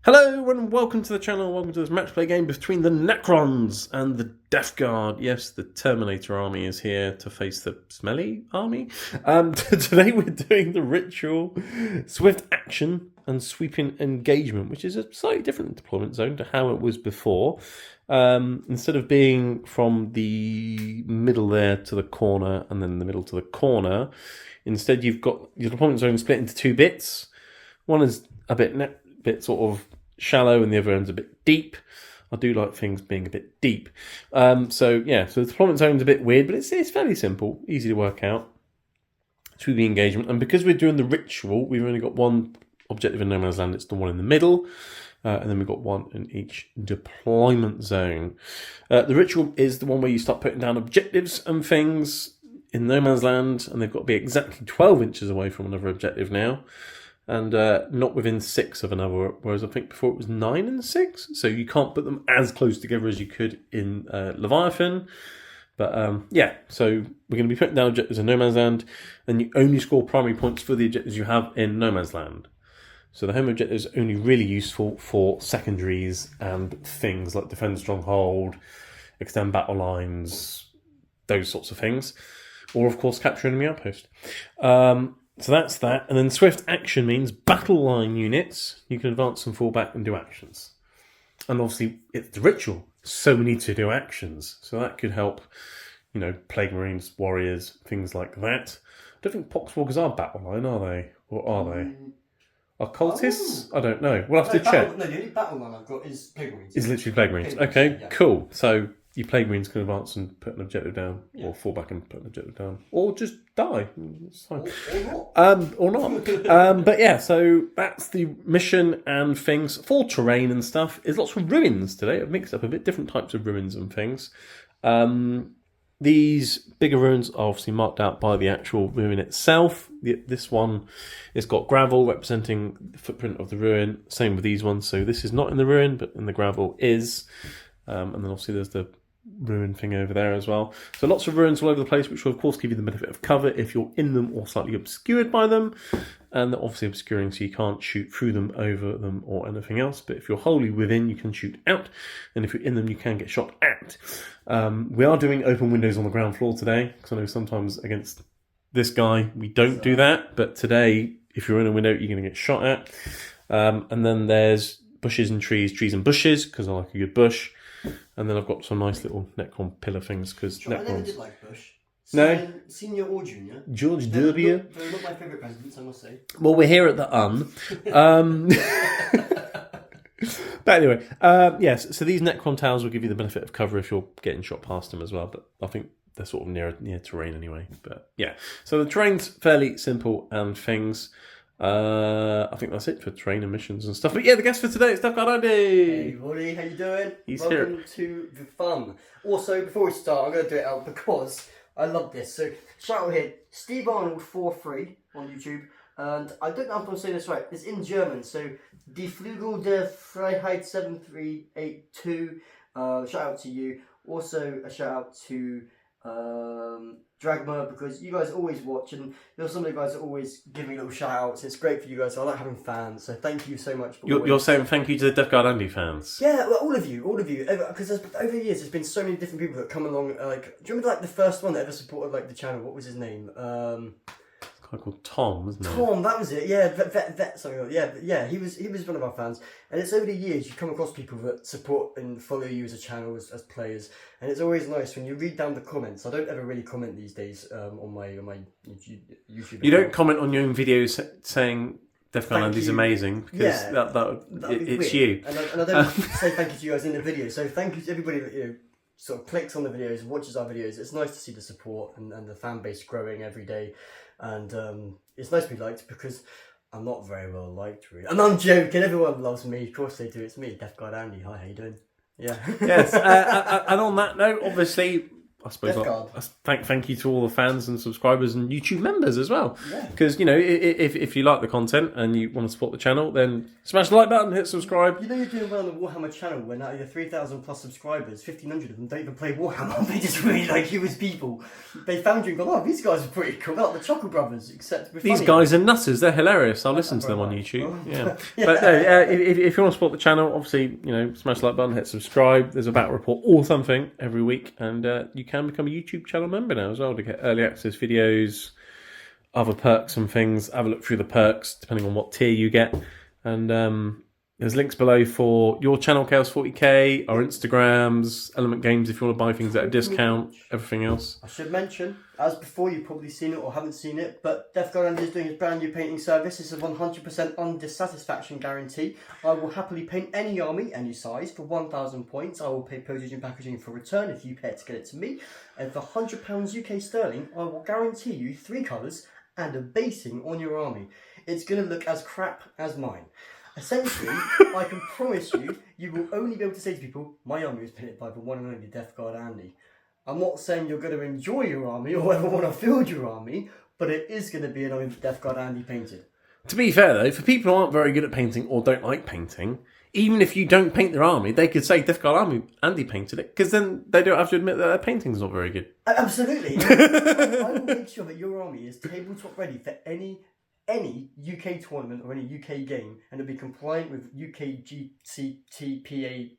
Hello and welcome to the channel, welcome to this match play game between the Necrons and the Death Guard. Yes, the Terminator army is here to face the Smelly army. Today we're doing the ritual, swift action and sweeping engagement, which is a slightly different deployment zone to how it was before. Instead of being from the middle there to the corner and then the middle to the corner, instead you've got your deployment zone split into two bits. One is a bit sort of shallow and the other end's a bit deep. I do like things being a bit deep. So the deployment zone's a bit weird, but it's fairly simple, easy to work out through the engagement. And because we're doing the ritual, we've only got one objective in no man's land. It's the one in the middle. And then we've got one in each deployment zone. The ritual is the one where you start putting down objectives and things in no man's land, and they've got to be exactly 12 inches away from another objective now. And not within 6 of another, whereas I think before it was 9 and 6. So you can't put them as close together as you could in Leviathan. But so we're going to be putting down objectives in No Man's Land, and you only score primary points for the objectives you have in No Man's Land. So the home objective is only really useful for secondaries and things like defend stronghold, extend battle lines, those sorts of things. Or, of course, capture enemy outpost. So that's that. And then swift action means battle line units. You can advance and fall back and do actions. And obviously, it's the ritual, so we need to do actions. So that could help, Plague Marines, Warriors, things like that. I don't think Poxwalkers are battle line, are they? Or are they? Occultists? I don't know. We'll have to check. The only battle line I've got is Plague Marines. Is literally Plague Marines. Okay, yeah. Cool. So your Plague Marines can advance and put an objective down, or fall back and put an objective down, or just die. It's fine. Or not. But yeah, so that's the mission and things. For terrain and stuff, there's lots of ruins today. I've mixed up a bit different types of ruins and things. These bigger ruins are obviously marked out by the actual ruin itself. This one has got gravel representing the footprint of the ruin. Same with these ones. So this is not in the ruin, but in the gravel is. And then obviously there's the ruin thing over there as well. So lots of ruins all over the place, which will of course give you the benefit of cover if you're in them or slightly obscured by them. And they're obviously obscuring, so you can't shoot through them, over them, or anything else. But if you're wholly within, you can shoot out. And if you're in them, you can get shot at. We are doing open windows on the ground floor today, because I know sometimes against this guy, we don't do that. But today, if you're in a window, you're going to get shot at. And then there's bushes and trees and bushes, because I like a good bush. And then I've got some nice little Necron pillar things, because Necrons... I never did like Bush. No. Senior or junior. George W. They're not my favourite presidents, I must say. Well, we're here at the But anyway, yes, so these Necron towers will give you the benefit of cover if you're getting shot past them as well, but I think they're sort of near terrain anyway. But yeah, so the terrain's fairly simple and things. I think that's it for terrain and missions and stuff. But yeah, the guest for today is Death Guard Andy. Hey everybody, how you doing? Welcome to the fun. Also, before we start, I'm going to do it out because I love this. So, shout out here, Steve Arnold 43 on YouTube. And I don't know if I'm going to say this right. It's in German. So, Die Flügel der Freiheit 7382. Shout out to you. Also, a shout out to Dragma, because you guys always watch, and you're some of the guys that always give me little shout outs. It's great for you guys. So I like having fans, so thank you so much. You're saying thank you to the Death Guard Andy fans? Yeah, well, all of you, because over the years there's been so many different people that come along. Like, do you remember like the first one that ever supported like the channel? What was his name? Called Tom, wasn't it? Tom, that was it. Yeah, vet something like that. Yeah. He was one of our fans, and it's over the years you come across people that support and follow you as a channel as players, and it's always nice when you read down the comments. I don't ever really comment these days on my YouTube. You don't comment on your own videos saying Death Guard Andy's amazing, because it's you. And I don't say thank you to you guys in the video. So thank you to everybody that sort of clicks on the videos and watches our videos. It's nice to see the support and the fan base growing every day. And it's nice to be liked, because I'm not very well liked, really. And I'm joking, everyone loves me. Of course they do. It's me, Death Guard Andy. Hi, how you doing? Yeah. Yes. And on that note, obviously, I suppose Death Guard. thank you to all the fans and subscribers and YouTube members as well. Yeah. Because, you know, if you like the content and you want to support the channel, then smash the like button, hit subscribe. You know you're doing well on the Warhammer channel when out of your 3,000 plus subscribers, 1,500 of them don't even play Warhammer. They just really like you as people. They found you and gone, oh, these guys are pretty cool. They're like the Chuckle Brothers, except we're These funny. guys are nutters. They're hilarious. I'll listen to them on YouTube. Yeah. But if you want to support the channel, obviously, you know, smash the like button, hit subscribe. There's a battle report or something every week, and you can become a YouTube channel member now as well to get early access videos, other perks and things. Have a look through the perks depending on what tier you get, and there's links below for your channel, Chaos 40k, our Instagrams, Element Games if you want to buy things at a discount, everything else. I should mention, as before, you've probably seen it or haven't seen it, but Death Guard Andy is doing his brand new painting service. It's a 100% undissatisfaction guarantee. I will happily paint any army, any size, for 1,000 points. I will pay postage and packaging for return if you pay to get it to me. And for £100 UK sterling, I will guarantee you 3 colours and a basing on your army. It's going to look as crap as mine. Essentially, I can promise you, you will only be able to say to people, my army was painted by the one and only Death Guard Andy. I'm not saying you're going to enjoy your army or ever want to field your army, but it is going to be an army that Death Guard Andy painted. To be fair though, for people who aren't very good at painting or don't like painting, even if you don't paint their army, they could say Death Guard Army Andy painted it, because then they don't have to admit that their painting's not very good. Absolutely. I will make sure that your army is tabletop ready for any UK tournament or any UK game, and it'll be compliant with UK GCTPA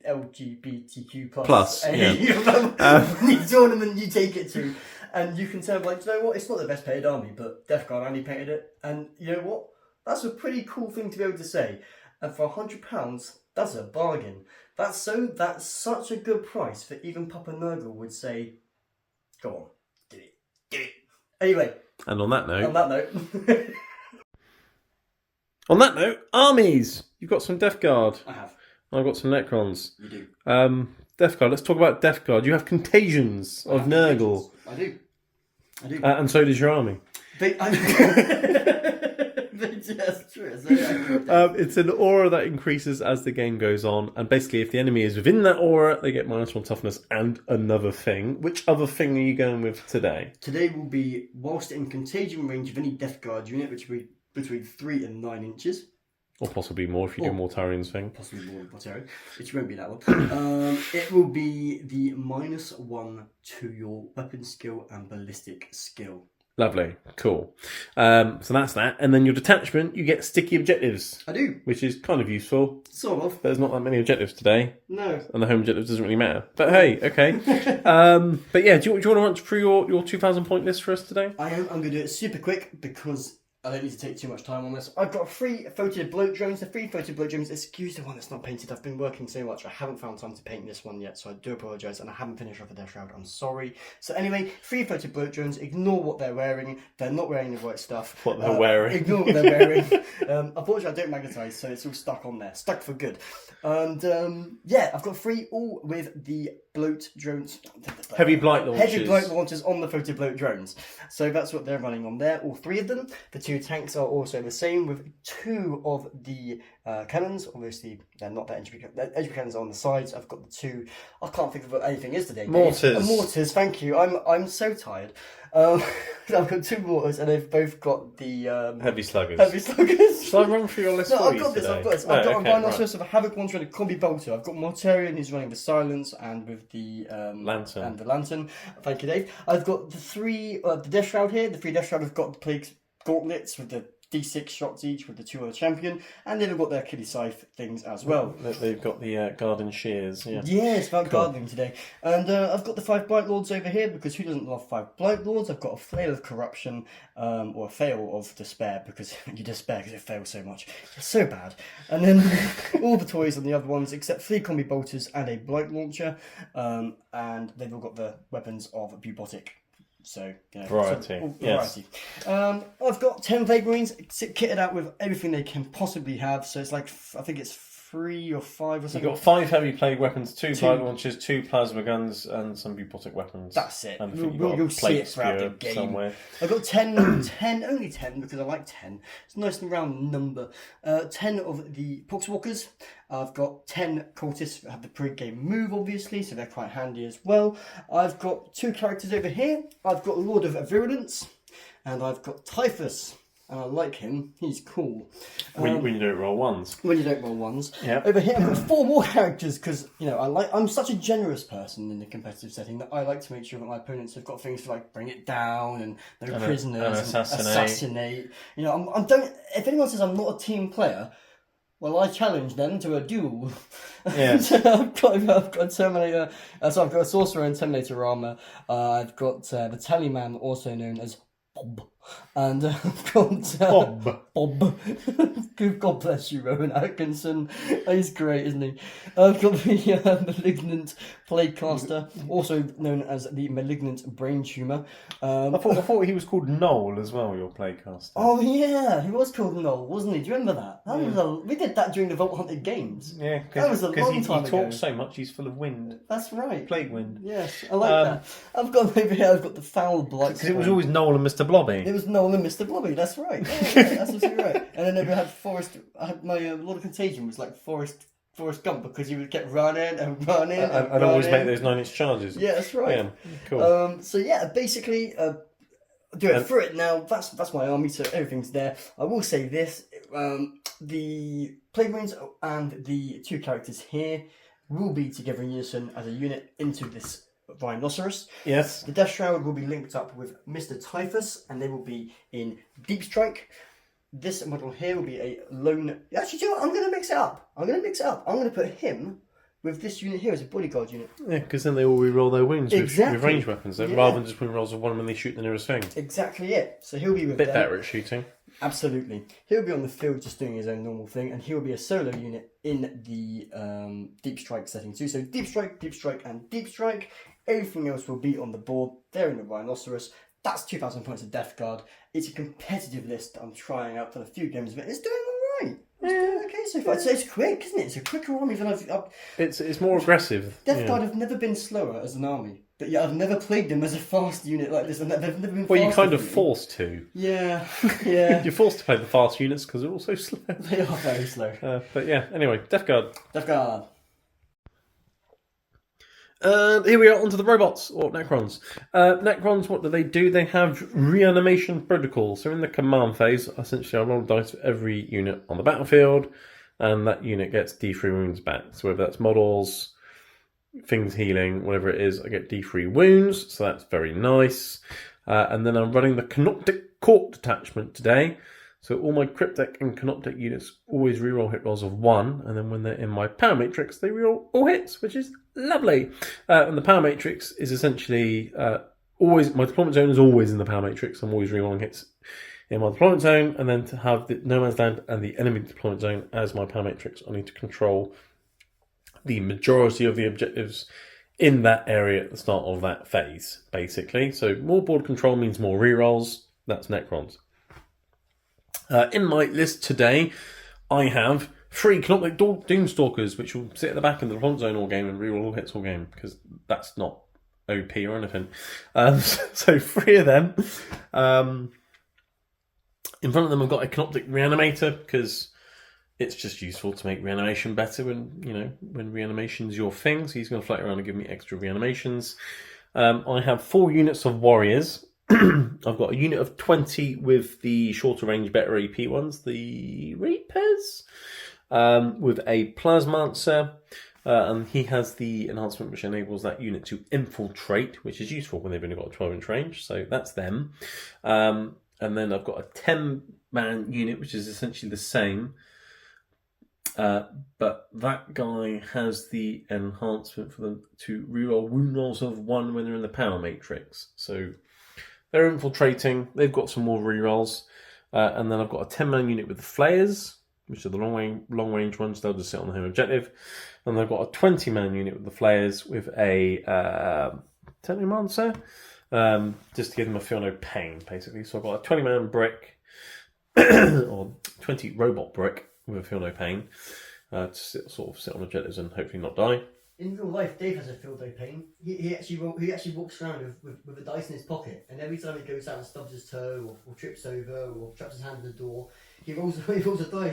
LGBTQ plus any tournament you take it to, and you can tell, like, you know what, it's not the best painted army, but Death Guard Andy painted it, and you know what, that's a pretty cool thing to be able to say. And for £100, that's a bargain. That's such a good price that even Papa Nurgle would say, go on, do it. Anyway. And on that note, armies. You've got some Death Guard. I have. I've got some Necrons. You do. Death Guard. Let's talk about Death Guard. You have contagions of Nurgle. I do. And so does your army. That's true. It's an aura that increases as the game goes on, and basically if the enemy is within that aura, they get -1 toughness and another thing. Which other thing are you going with today? Today will be, whilst in contagion range of any Death Guard unit, which will be between 3 and 9 inches. Or possibly more if you do Mortarion's thing. Possibly more than Mortarion, which won't be that one. It will be the -1 to your weapon skill and ballistic skill. Lovely, cool. So that's that. And then your detachment, you get sticky objectives. I do. Which is kind of useful. Sort of. There's not that many objectives today. No. And the home objective doesn't really matter. But hey, okay. But yeah, do you want to run through your 2,000 point list for us today? I am. I'm going to do it super quick because I don't need to take too much time on this. I've got 3 photoed bloat drones. The 3 photoed bloat drones, excuse the one that's not painted. I've been working so much. I haven't found time to paint this one yet, so I do apologise, and I haven't finished off a Death Shroud. I'm sorry. So anyway, 3 photoed bloat drones. Ignore what they're wearing. They're not wearing the right stuff. What they're wearing. Ignore what they're wearing. Unfortunately, I don't magnetise, so it's all stuck on there. Stuck for good. And yeah, I've got 3 all with the bloat drones. Heavy blight launchers. Heavy blight launchers on the photo bloat drones. So that's what they're running on there. All 3 of them. The 2 tanks are also the same, with 2 of the cannons. Obviously, they're not the entry cannons are on the sides. I've got the 2. I can't think of what anything is today. Mortars. Mortars. Thank you. I'm so tired. I've got 2 mortars, and they've both got the heavy sluggers. Heavy sluggers. Shall I run through your list No, for I've you got this. today? I've got this. I've got a Rhinoceros of a Havoc Launcher and a Combi Bolter. I've got Mortarion who's running the Silence and with the Lantern. And the Lantern. Thank you, Dave. I've got the 3 the Death Shroud here. The 3 Death Shroud have got the Plague Gauntlets with the D6 shots each with the 2 on the champion, and they've got their Achilles Scythe things as well. They've got the garden shears. Yeah. Yeah, it's about gardening today. And I've got the 5 Blight Lords over here, because who doesn't love 5 Blight Lords? I've got a Flail of Corruption, or a Fail of Despair, because you despair because it fails so much. It's so bad. And then all the toys on the other ones, except 3 Combi Bolters and a Blight Launcher, and they've all got the weapons of Bubotic. So, you know, variety. Yes. I've got 10 Vague Marines kitted out with everything they can possibly have. So it's like, I think it's 3 or 5 or You've something. got 5 heavy plague weapons, 2 light launchers, 2 plasma guns, and some bupotic weapons. That's it. And You'll see it throughout the game. Somewhere. I've got 10, only 10 because I like 10. It's a nice and round number. 10 of the Poxwalkers. I've got 10 cultists that have the pre-game move, obviously, so they're quite handy as well. I've got 2 characters over here. I've got Lord of Virulence, and I've got Typhus. And I like him. He's cool. When you don't roll ones. When you don't roll ones. Yep. Over here, I've got 4 more characters because I'm such a generous person in the competitive setting that I like to make sure that my opponents have got things to like bring it down and they're prisoners and assassinate. If anyone says I'm not a team player, well, I challenge them to a duel. Yeah. So I've got a Terminator. So I've got a Sorcerer and Terminator armor. I've got the Tallyman, also known as Bob. And I've got Bob. God bless you, Rowan Atkinson. He's great, isn't he? I've got the Malignant Plaguecaster, also known as the Malignant Brain Tumour. I thought he was called Noel as well, your Plaguecaster. Oh yeah, he was called Noel, wasn't he? Do you remember that? We did that during the Vault Hunted Games. Yeah, that was a long time ago. He talks so much, he's full of wind. That's right. Plague wind. Yes, I like that. I've got over here, I've got the Foul Blight. Because it was always Noel and Mr. Blobby. It was Noel and Mr. Blobby, that's right. Yeah, that's absolutely right. And then we had Forrest, I had my Lord of Contagion was like Forrest Gump because he would get running and running and always make those 9-inch charges. Yeah, that's right. Yeah, cool. So yeah, basically, do it through it now. That's my army, so everything's there. I will say this: the Plague Marines and the 2 characters here will be together in unison as a unit into this Rhinoceros. Yes. The Death Shroud will be linked up with Mr. Typhus, and they will be in Deep Strike. This model here will be a lone. Actually, do you know what? I'm going to mix it up. I'm going to put him with this unit here as a bodyguard unit. Yeah, because then they all re-roll their wounds with ranged weapons, rather than just win rolls of one when they shoot the nearest thing. Exactly it. So he'll be with bit better at shooting. Absolutely. He'll be on the field just doing his own normal thing, and he'll be a solo unit in the Deep Strike setting too. So Deep Strike, and Deep Strike. Everything else will be on the board. They're in the Rhinoceros. That's 2,000 points of Death Guard. It's a competitive list that I'm trying out for a few games of it. It's doing all right. It's doing okay so far. So it's quick, isn't it? It's a quicker army than I've... It's more aggressive. Death Guard have never been slower as an army. But yeah, I've never played them as a fast unit like this. And they've never been Well, you're kind of forced to. Yeah. You're forced to play the fast units because they're all so slow. They are very slow. But yeah, anyway, Death Guard. Death Guard. Here we are onto the robots, or Necrons. Necrons, what do? They have reanimation protocols. So in the command phase, essentially I roll dice for every unit on the battlefield, and that unit gets D3 wounds back. So whether that's models, things healing, whatever it is, I get D3 wounds, so that's very nice. And then I'm running the Canoptic Court detachment today. So all my Cryptek and Canoptek units always reroll hit rolls of 1, and then when they're in my Power Matrix, they reroll all hits, which is lovely. And the Power Matrix is essentially always, my deployment zone is always in the Power Matrix. I'm always rerolling hits in my deployment zone, and then to have the No Man's Land and the enemy deployment zone as my Power Matrix, I need to control the majority of the objectives in that area at the start of that phase, basically. So more board control means more rerolls. That's Necrons. In my list today, I have 3 Canoptic Doomstalkers, which will sit at the back in the deployment zone all game and reroll all hits all game, because that's not OP or anything. So 3 of them. In front of them, I've got a Canoptic Reanimator, because it's just useful to make reanimation better when reanimation's your thing. So he's going to float around and give me extra reanimations. I have 4 units of Warriors. I've got a unit of 20 with the shorter range, better AP ones, the Reapers, with a Plasmancer, and he has the enhancement which enables that unit to infiltrate, which is useful when they've only got a 12-inch range, so that's them. And then I've got a 10-man unit, which is essentially the same, but that guy has the enhancement for them to reroll wound rolls of 1 when they're in the Power Matrix, so they're infiltrating. They've got some more rerolls. And then I've got a 10-man unit with the Flayers, which are the long-range ones. They'll just sit on the home objective. And I've got a 20-man unit with the Flayers with a Telemancer, just to give them a feel no pain, basically. So I've got a 20-man brick, or 20 robot brick with a feel no pain. to sort of sit on objectives and hopefully not die. In real life, Dave has a field day pain. He actually walks around with a dice in his pocket, and every time he goes out and stubs his toe or trips over or traps his hand in the door, he rolls a dice,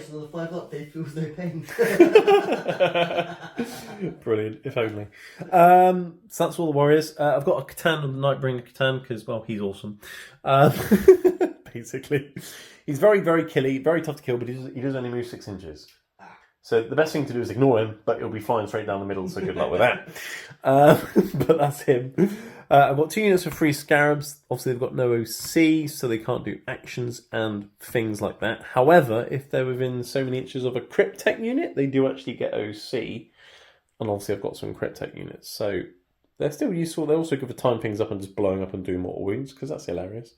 and on the 5 up, Dave feels no pain. Brilliant, if only. So that's all the warriors. I've got a Catan on the Nightbringer Catan because, well, he's awesome. Basically, he's very, very killy, very tough to kill, but he does only move 6 inches. So the best thing to do is ignore him, but he'll be flying straight down the middle, so good luck with that. But that's him. I've got 2 units of 3 scarabs. Obviously, they've got no OC, so they can't do actions and things like that. However, if they're within so many inches of a Cryptek unit, they do actually get OC. And obviously, I've got some Cryptek units, so they're still useful. They're also good for tying things up and just blowing up and doing mortal wounds, because that's hilarious.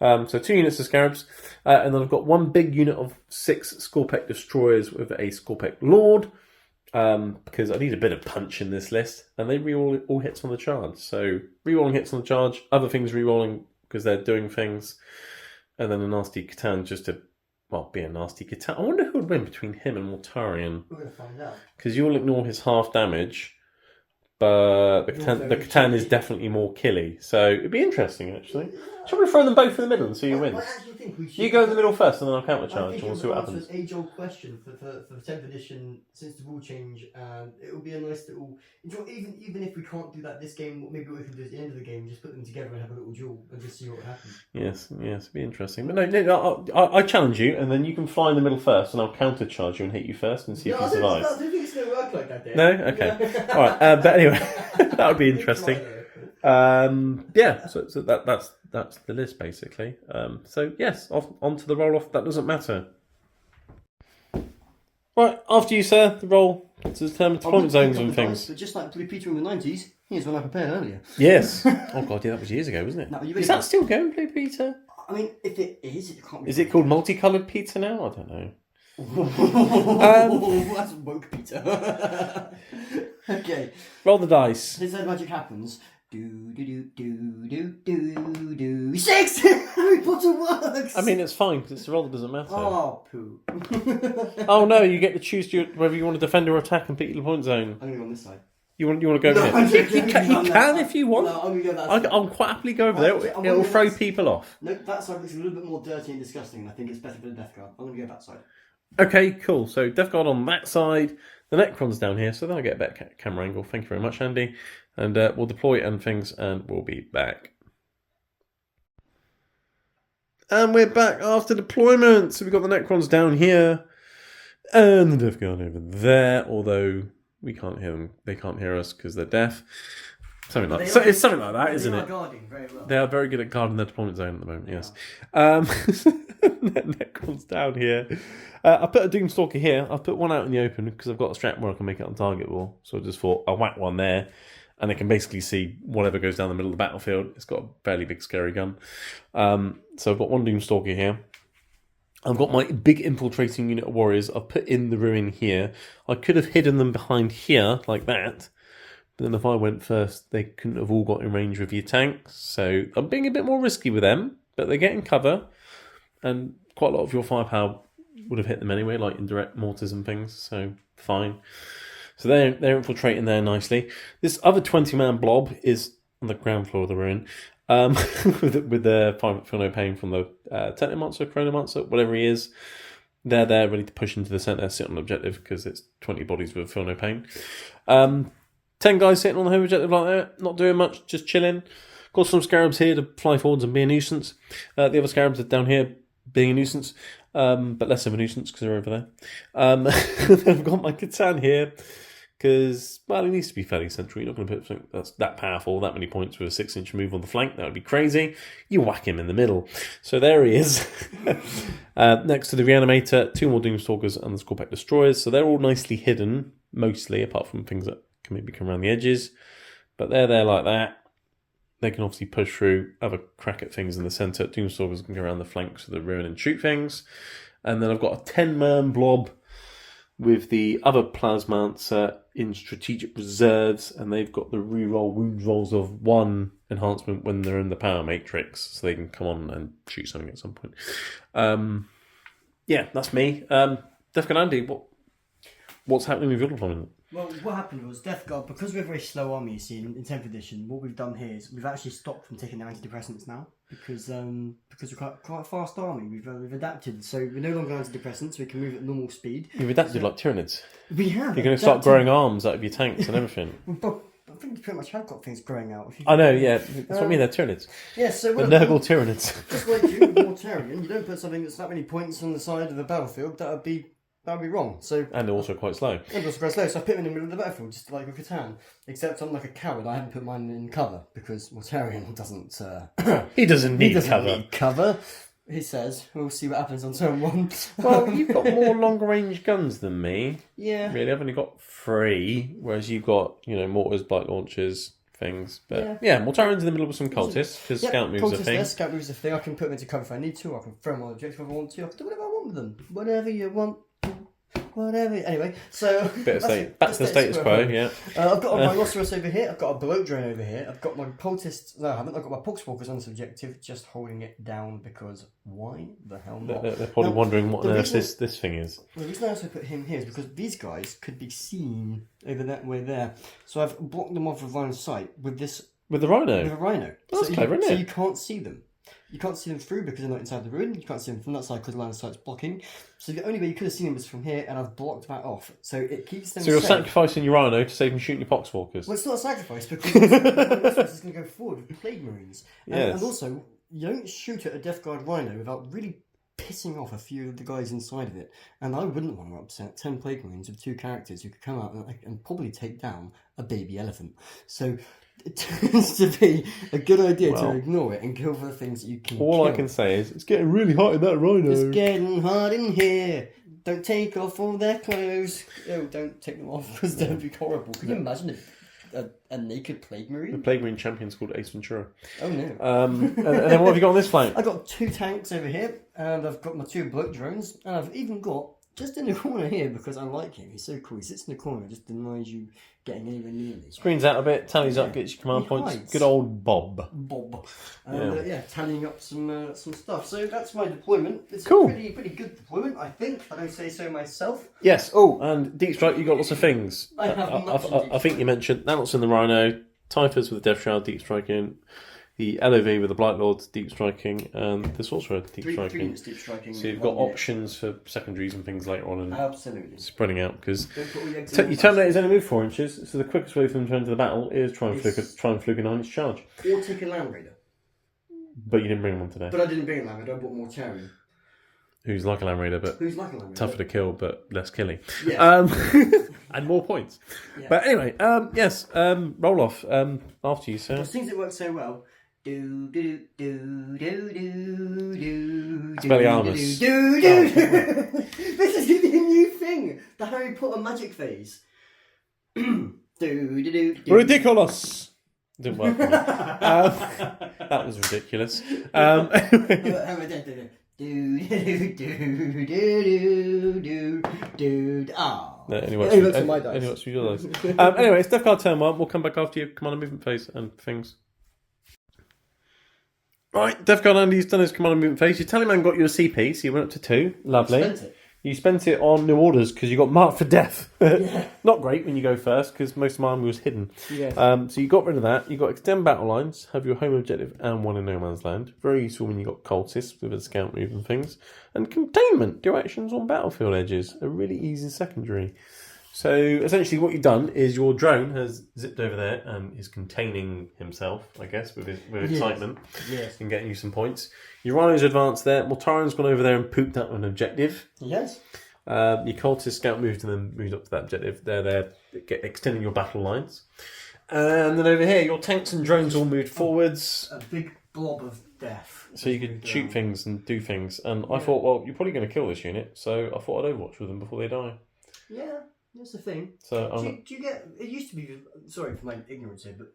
So 2 units of scarabs, and then I've got 1 big unit of 6 Scorpec destroyers with a Scorpec Lord, because I need a bit of punch in this list, and they reroll all hits on the charge. So rerolling hits on the charge, other things rerolling because they're doing things, and then a nasty Catan just to, well, be a nasty Catan. I wonder who would win between him and Mortarion. We're going to find out. Because you'll ignore his half damage, but the Catan is definitely more killy. So it'd be interesting, actually. Shall we throw them both in the middle and see who wins? I actually think we should. You go in the middle first, and then I'll counter charge, and we'll see what happens. It's an age-old question for 10th edition since the rule change, and it will be a nice little. Even if we can't do that this game, maybe what we can do at the end of the game, just put them together and have a little duel and just see what happens. Yes, it'd be interesting. But no, I challenge you, and then you can fly in the middle first, and I'll counter charge you and hit you first and see if you survive. I don't think it's going to work like that, Dave. No, okay, all right. But anyway, that would be interesting. Yeah, so that's the list basically. So yes, on to the roll off. That doesn't matter. Right, after you, sir, the roll to determine deployment zones and things. But just like Blue Peter in the 90s, here's one I prepared earlier. Yes. Oh god, yeah, that was years ago, wasn't it? Now, is that still going, Blue Peter? I mean, if it is, it can't be. Is it called multicoloured Peter now? I don't know. That's woke Peter. Okay. Roll the dice. Here's how magic happens. Do 6. Harry Potter works. I mean, it's fine because it's a roll that doesn't matter. Oh, poo. Oh no, you get to choose whether you want to defend or attack and beat your point zone. I'm gonna go on this side. You want to go over here? You can if you want. No, I'm gonna go that side. I'll quite happily go over there. It'll throw people off. No, that side looks a little bit more dirty and disgusting, and I think it's better for the Death Guard. I'm gonna go that side. Okay, cool. So Death Guard on that side. The Necrons down here, so then I get a better camera angle. Thank you very much, Andy. And we'll deploy and things, and we'll be back. And we're back after deployment. So we've got the Necrons down here, and the Death Guard over there. Although we can't hear them, they can't hear us because they're deaf. Something like that. It's something like that, isn't it? They are guarding very well. They are very good at guarding their deployment zone at the moment. Yes. Necrons down here. I put a Doomstalker here. I've put one out in the open because I've got a strat where I can make it on target wall. So I just thought I'll whack one there, and it can basically see whatever goes down the middle of the battlefield. It's got a fairly big, scary gun. So I've got one Doomstalker here. I've got my big infiltrating unit of warriors. I've put in the ruin here. I could have hidden them behind here like that. But then if I went first, they couldn't have all got in range with your tanks. So I'm being a bit more risky with them, but they're getting cover. And quite a lot of your firepower would have hit them anyway, like indirect mortars and things. So fine. So they're infiltrating there nicely. This other 20-man blob is on the ground floor of the ruin. With the Feel No Pain from the Technomancer, Chronomancer, whatever he is. They're there ready to push into the centre, sit on the objective, because it's 20 bodies with Feel No Pain. 10 guys sitting on the home objective like that, not doing much, just chilling. Got some scarabs here to fly forwards and be a nuisance. The other scarabs are down here being a nuisance, but less of a nuisance because they're over there. I've got my Catan here because, well, it needs to be fairly central. You're not going to put something that's that powerful, that many points with a 6-inch move on the flank. That would be crazy. You whack him in the middle. So there he is. Next to the Reanimator, 2 more Doomstalkers and the Scorpec Destroyers. So they're all nicely hidden, mostly, apart from things that can maybe come around the edges. But they're there like that. They can obviously push through, have a crack at things in the centre. Doomstalkers can go around the flanks of the ruin and shoot things. And then I've got a 10-man blob with the other Plasmancer in strategic reserves, and they've got the reroll wound rolls of 1 enhancement when they're in the power matrix, so they can come on and shoot something at some point. Yeah, that's me. Defcon Andy, what? What's happening with your deployment? Well, what happened was Death Guard, because we're a very slow army, you see, in 10th edition, what we've done here is we've actually stopped from taking their antidepressants now because we're quite a fast army. We've adapted, so we're no longer antidepressants. We can move at normal speed. You've adapted like Tyranids. We have. You're going to start growing arms out of your tanks and everything. I think you pretty much have got things growing out. I know, yeah. That's what I mean, they're Tyranids. Yeah, so... The Nurgle Tyranids. Just like you, with Mortarion, you don't put something that's that many points on the side of the battlefield, that would be wrong. So And they're also quite slow. And also quite slow, so I put him in the middle of the battlefield, just like a Catan. Except I'm like a coward, I haven't put mine in cover, because Mortarion doesn't... He doesn't need cover. Need cover. He says, we'll see what happens on turn 1. Well, you've got more longer range guns than me. Yeah. Really, I've only got 3, whereas you've got, mortars, blight launchers, things. But yeah, Mortarion's in the middle with some cultists, because scout moves a thing. There, scout moves a thing. I can put them into cover if I need to, I can throw them on objective if I want to, I can do whatever I want with them. Whatever you want. Whatever. Anyway, so back to the status quo. Yeah. I've got my rhinoceros over here. I've got a bloat drone over here. I've got my cultists. No, I haven't. I've got my poxwalkers on this objective, just holding it down because why the hell not? They're probably wondering what on earth this thing is. The reason I also put him here is because these guys could be seen over that way there. So I've blocked them off of line of sight with this. With the rhino. With a rhino. That's clever, isn't it? So you can't see them. You can't see them through because they're not inside the ruin. You can't see them from that side because the line of sight's blocking. So the only way you could have seen them is from here, and I've blocked that off. So it keeps them So you're safe. sacrificing your rhino to save them shooting your poxwalkers. Well, it's not a sacrifice because it's going to go forward with the Plague Marines. Yes. And also, you don't shoot at a Death Guard rhino without really pissing off a few of the guys inside of it. And I wouldn't want to upset 10 Plague Marines with 2 characters who could come out and probably take down a baby elephant. So it tends to be a good idea to ignore it and go for the things that you can All kill. I can say is, it's getting really hot in that rhino. It's getting hot in here. Don't take off all their clothes. Oh, don't take them off because that would be horrible. Can you imagine a naked Plague Marine? The Plague Marine champion's called Ace Ventura. Oh no. And then what have you got on this flank? I've got 2 tanks over here, and I've got my 2 bloat drones, and I've even got, just in the corner here, because I like him, he's so cool, he sits in the corner, just denies you getting anywhere near me. Screens out a bit, tallies up, gets your command points. hides. Good old Bob. And tallying up some stuff. So that's my deployment. It's Cool. a pretty good deployment, I think, if I don't say so myself. Yes. Oh, and Deep Strike, you got lots of things. I have much in Deep I think you mentioned Nanots in the Rhino, Typhus with the Death Shroud, Deep Striking, the LOV with the Blight Lords, Deep Striking, and the Sorcerer, Deep Three Striking. units deep striking. So you've got options for secondaries and things later on, and Absolutely. spreading out because Don't put all your eggs in your one Terminators only move 4 inches. So the quickest way for them to enter the battle is try and fluke a 9-inch charge. basket. Or take a Land Raider. But you didn't bring one today. But I didn't bring a Land Raider, I bought Mortarion. Who's like a Land Raider, but Who's like a Land Raider? tougher to kill, but less killy. Yeah. And more points. Yeah. But anyway, yes, roll off. After you, sir. Those things that work so well. Do do do do do do. Expelliarmus. Do do. This is the new thing. The Harry Potter magic phase. Do do do. Ridiculous. Didn't work. That was ridiculous. Anyway. Do do do do do do. Ah. Anyway, Anyway, that's my dice. Anyway, that's your dice. Anyway, it's Death Guard turn 1. We'll come back after your command and movement phase and things. Right, Death Guard Andy's done his command and movement phase. Your Tallyman got you a CP, so you went up to 2. Lovely. Spent it. You spent it on new orders because you got marked for death. Yeah. Not great when you go first because most of my army was hidden. Yeah. So you got rid of that. You got extend battle lines, have your home objective and one in no man's land. Very useful when you got cultists with a scout move and things. And containment, do actions on battlefield edges. A really easy secondary. So essentially what you've done is your drone has zipped over there and is containing himself, I guess, with excitement. Yes. And getting you some points. Your Rhino's advanced there. Mortarion's gone over there and pooped out an objective. Yes. Your cultist scout moved and then moved up to that objective. They're there extending your battle lines. And then over here, your tanks and drones all moved forwards. A big blob of death. So you could shoot things and do things. And I thought, well, you're probably going to kill this unit. So I thought I'd overwatch with them before they die. Yeah. That's the thing. So do you get? It used to be. Sorry for my ignorance here, but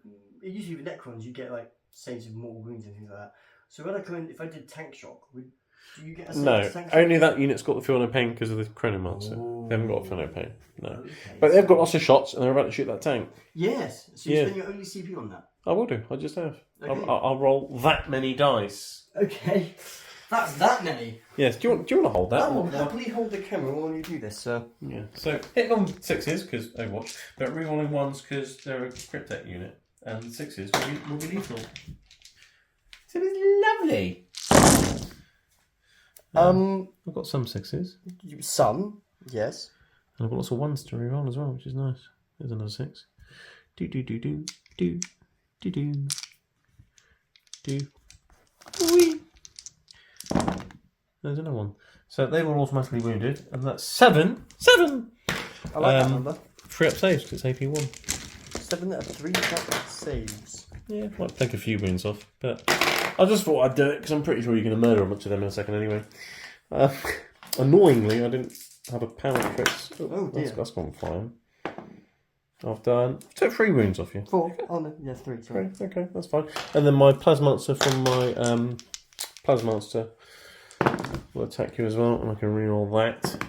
it used to be with Necrons. You get like saves of mortal wounds and things like that. So when I come in, if I did tank shock, do you get a save no, to tank shock? only that unit's got the feel no pain because of the Chronomancer. They haven't got a feel no pain. No, Okay. but they've got lots of shots and they're about to shoot that tank. Yes. So you spend your only CP on that. I will do. I just have. Okay. I'll roll that many dice. Okay. That's that many. Yes. Do you want to hold that? I will happily hold the camera while you do this, sir. Yeah. So hitting on 6s because Overwatch, but rerolling 1s because they're a cryptech unit, and 6s will be lethal. So it's lovely. I've got some 6s. Some, yes. And I've got lots of 1s to reroll as well, which is nice. There's another 6. Do. Whee. There's another one. So they were automatically wounded, and that's 7. 7! I like that number. 3 up saves, because it's AP 1. 7 out of 3 up saves. Yeah, might take a few wounds off, but I just thought I'd do it, because I'm pretty sure you're going to murder a bunch of them in a second anyway. Annoyingly, I didn't have a power tricks. Oh dear. That's gone fine. I've took 3 wounds off you. 4. Oh no, yeah, 3. Sorry. Okay, that's fine. And then my Plasmonster from my Plasmonster will attack you as well, and I can reroll that.